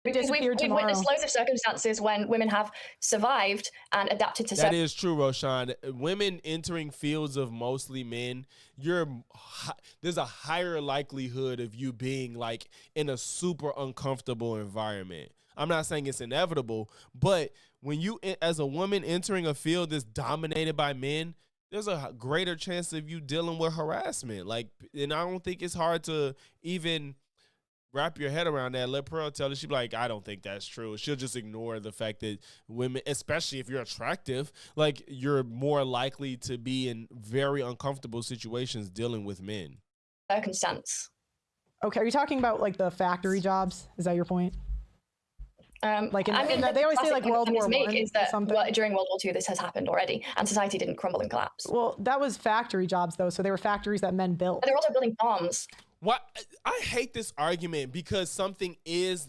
Because we've witnessed loads of circumstances when women have survived and adapted to. That is true, Roshan. Women entering fields of mostly men, there's a higher likelihood of you being like in a super uncomfortable environment. I'm not saying it's inevitable, but when you, as a woman entering a field that's dominated by men, there's a greater chance of you dealing with harassment. Like, and I don't think it's hard to even wrap your head around that. Let Pearl tell her. She'd be like, I don't think that's true. She'll just ignore the fact that women, especially if you're attractive, like, you're more likely to be in very uncomfortable situations dealing with men. Circumstance. Okay, are you talking about like the factory jobs? Is that your point? Like they always say like World War I is that during World War II this has happened already, and society didn't crumble and collapse. Well, that was factory jobs though, so they were factories that men built. But they were also building bombs. What I hate this argument because something is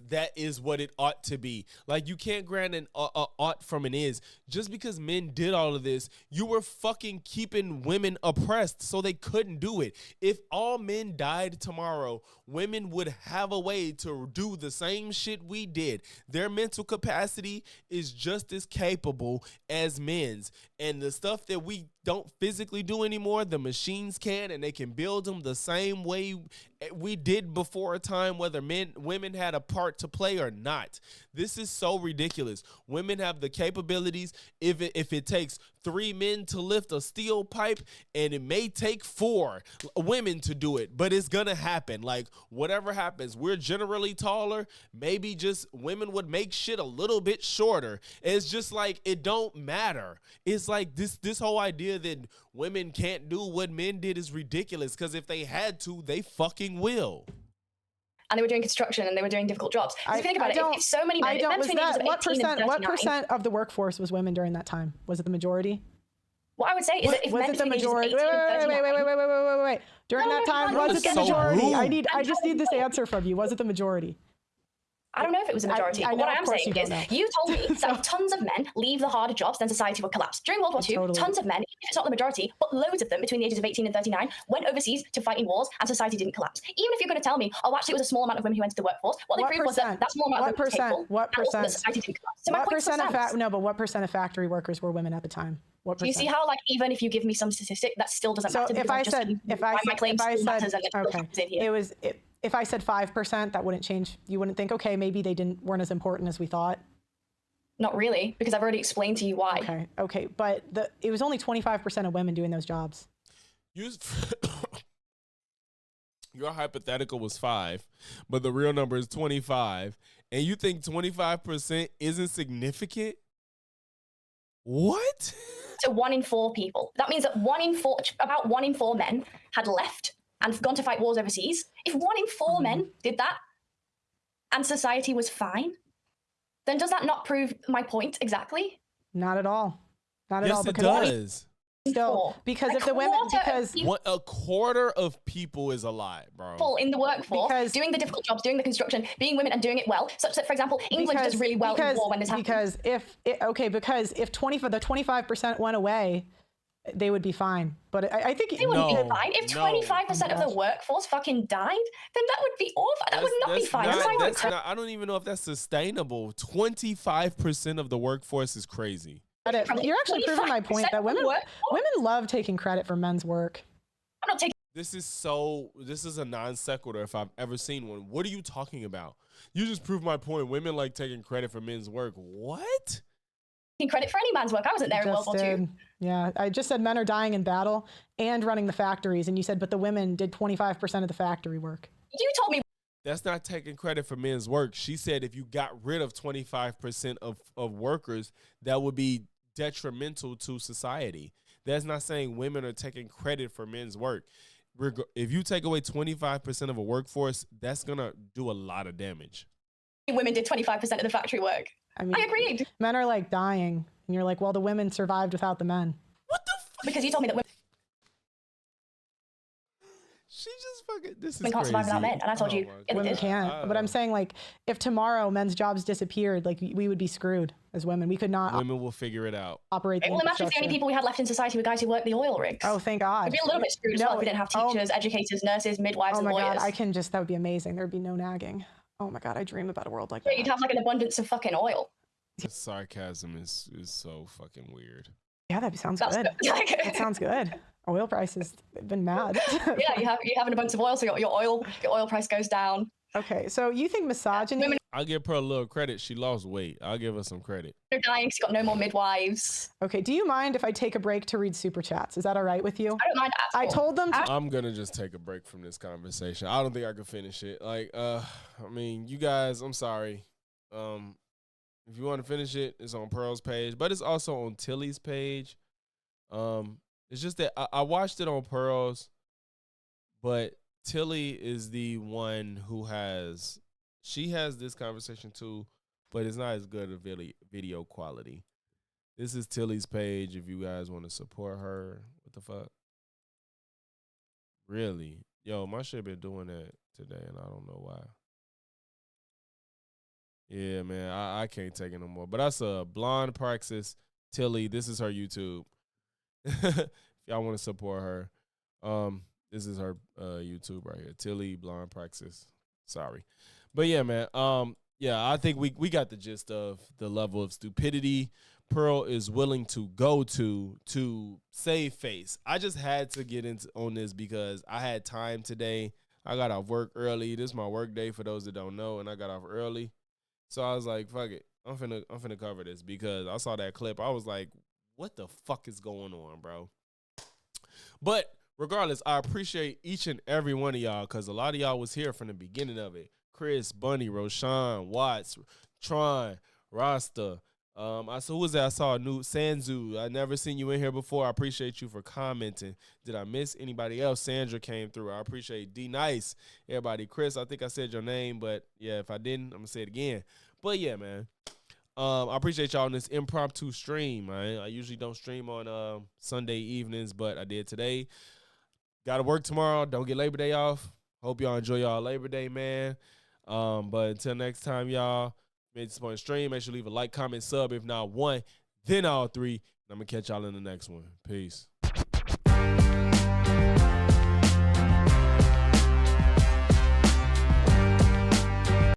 what it ought to be. Like, you can't grant an ought from an is. Just because men did all of this, you were fucking keeping women oppressed so they couldn't do it. If all men died tomorrow, women would have a way to do the same shit we did. Their mental capacity is just as capable as men's. And the stuff that we don't physically do anymore, the machines can, and they can build them the same way we did before a time, whether women had a part to play or not. This is so ridiculous. Women have the capabilities. If it takes 3 men to lift a steel pipe, and it may take 4 women to do it, but it's gonna happen. Like, whatever happens, we're generally taller. Maybe just women would make shit a little bit shorter. It's just like, it don't matter. It's like this whole idea that women can't do what men did is ridiculous, because if they had to, they fucking will. And they were doing construction and they were doing difficult jobs. If you think about it, if so many men, what percent of the workforce was women during that time? Was it the majority? What I would say is that if was men it the between the ages of 18 majority? and 39, Wait. During that time, was it the majority? I just need this answer from you. Was it the majority? I don't know if it was a majority, but what I am saying is you told me that if tons of men leave the harder jobs, then society would collapse. During World War II, tons of men, even if it's not the majority, but loads of them between the ages of 18 and 39, went overseas to fight in wars, and society didn't collapse. Even if you're going to tell me, oh, actually it was a small amount of women who entered the workforce, what they proved was that small amount of women was capable, and also that society didn't collapse. So my point stands. No, but what percent of factory workers were women at the time? What percent? Do you see how, like, even if you give me some statistic, that still doesn't matter? So if I said, if I said 5%, that wouldn't change. You wouldn't think, okay, maybe they weren't as important as we thought. Not really, because I've already explained to you why. Okay, but it was only 25% of women doing those jobs. Your hypothetical was 5, but the real number is 25, and you think 25% isn't significant? What? So 1 in 4 people. That means that about 1 in 4 men had left and gone to fight wars overseas. If 1 in 4 men did that and society was fine, then does that not prove my point exactly? Not at all. Not at all. Yes, it does. Still, because if the women, a quarter of people is a lie, bro. In the workforce, doing the difficult jobs, doing the construction, being women and doing it well, such that, for example, England does really well in war when this happens. Because if the 25% went away, they would be fine. But I think they wouldn't be fine. If 25% of the workforce fucking died, then that would be awful. That would not be fine. I don't even know if that's sustainable. 25% of the workforce is crazy. You're actually proving my point that women love taking credit for men's work. I'm not taking. This is a non sequitur if I've ever seen one. What are you talking about? You just proved my point. Women like taking credit for men's work. What? Taking credit for any man's work. I wasn't there in World War II. Yeah, I just said men are dying in battle and running the factories, and you said, but the women did 25% of the factory work. You told me. That's not taking credit for men's work. She said if you got rid of 25% of workers, that would be detrimental to society. That's not saying women are taking credit for men's work. If you take away 25% of a workforce, that's going to do a lot of damage. Women did 25% of the factory work. I mean, I agreed. Men are like dying. And you're like, well, the women survived without the men. What the fuck? Because you told me that women. She just fucking, this is women can't survive without men, and I told you women can't. But I'm saying, like, if tomorrow men's jobs disappeared, like, we would be screwed as women. We could not. Women will figure it out. Operate. Well, imagine if the only people we had left in society were guys who worked the oil rigs. Oh, thank God. We'd be a little bit screwed as well if we didn't have teachers, educators, nurses, midwives, and lawyers. Oh my God, that would be amazing. There'd be no nagging. Oh my God, I dream about a world like that. You'd have like an abundance of fucking oil. The sarcasm is so fucking weird. Yeah, that sounds good. That sounds good. Oil prices have been mad. Yeah, you have an abundance of oil, so your oil price goes down. Okay, so you think misogyny? I'll give her a little credit. She lost weight. I'll give her some credit. They're dying. She's got no more midwives. Okay, do you mind if I take a break to read super chats? Is that all right with you? I don't mind at all. I told them I'm gonna just take a break from this conversation. I don't think I could finish it. Like, I mean, you guys, I'm sorry. If you want to finish it, it's on Pearl's page, but it's also on Tilly's page. It's just that I watched it on Pearl's, but Tilly is the one who has this conversation too, but it's not as good a video quality. This is Tilly's page if you guys want to support her. What the fuck? Really? Yo, my shit been doing that today, and I don't know why. Yeah, man, I can't take it no more. But that's a Blonde Praxis Tilly. This is her YouTube. If y'all want to support her, this is her YouTube right here. Tilly Blonde Praxis. Sorry. But yeah, man. Yeah, I think we got the gist of the level of stupidity Pearl is willing to go to save face. I just had to get into on this because I had time today. I got off work early. This is my work day for those that don't know, and I got off early. So I was like, fuck it. I'm finna cover this because I saw that clip. I was like, what the fuck is going on, bro? But regardless, I appreciate each and every one of y'all because a lot of y'all was here from the beginning of it. Chris, Bunny, Roshan, Watts, Tron, Rasta. I saw who was that? I saw a new Sanzu. I never seen you in here before. I appreciate you for commenting. Did I miss anybody else? Sandra came through. I appreciate D Nice. Everybody. Chris, I think I said your name, but yeah, if I didn't, I'm gonna say it again. But yeah, man. I appreciate y'all on this impromptu stream. I usually don't stream on Sunday evenings, but I did today. Got to work tomorrow. Don't get Labor Day off. Hope y'all enjoy y'all Labor Day, man. But until next time, y'all, made this point stream. Make sure to leave a like, comment, sub. If not one, then all three. And I'm going to catch y'all in the next one. Peace.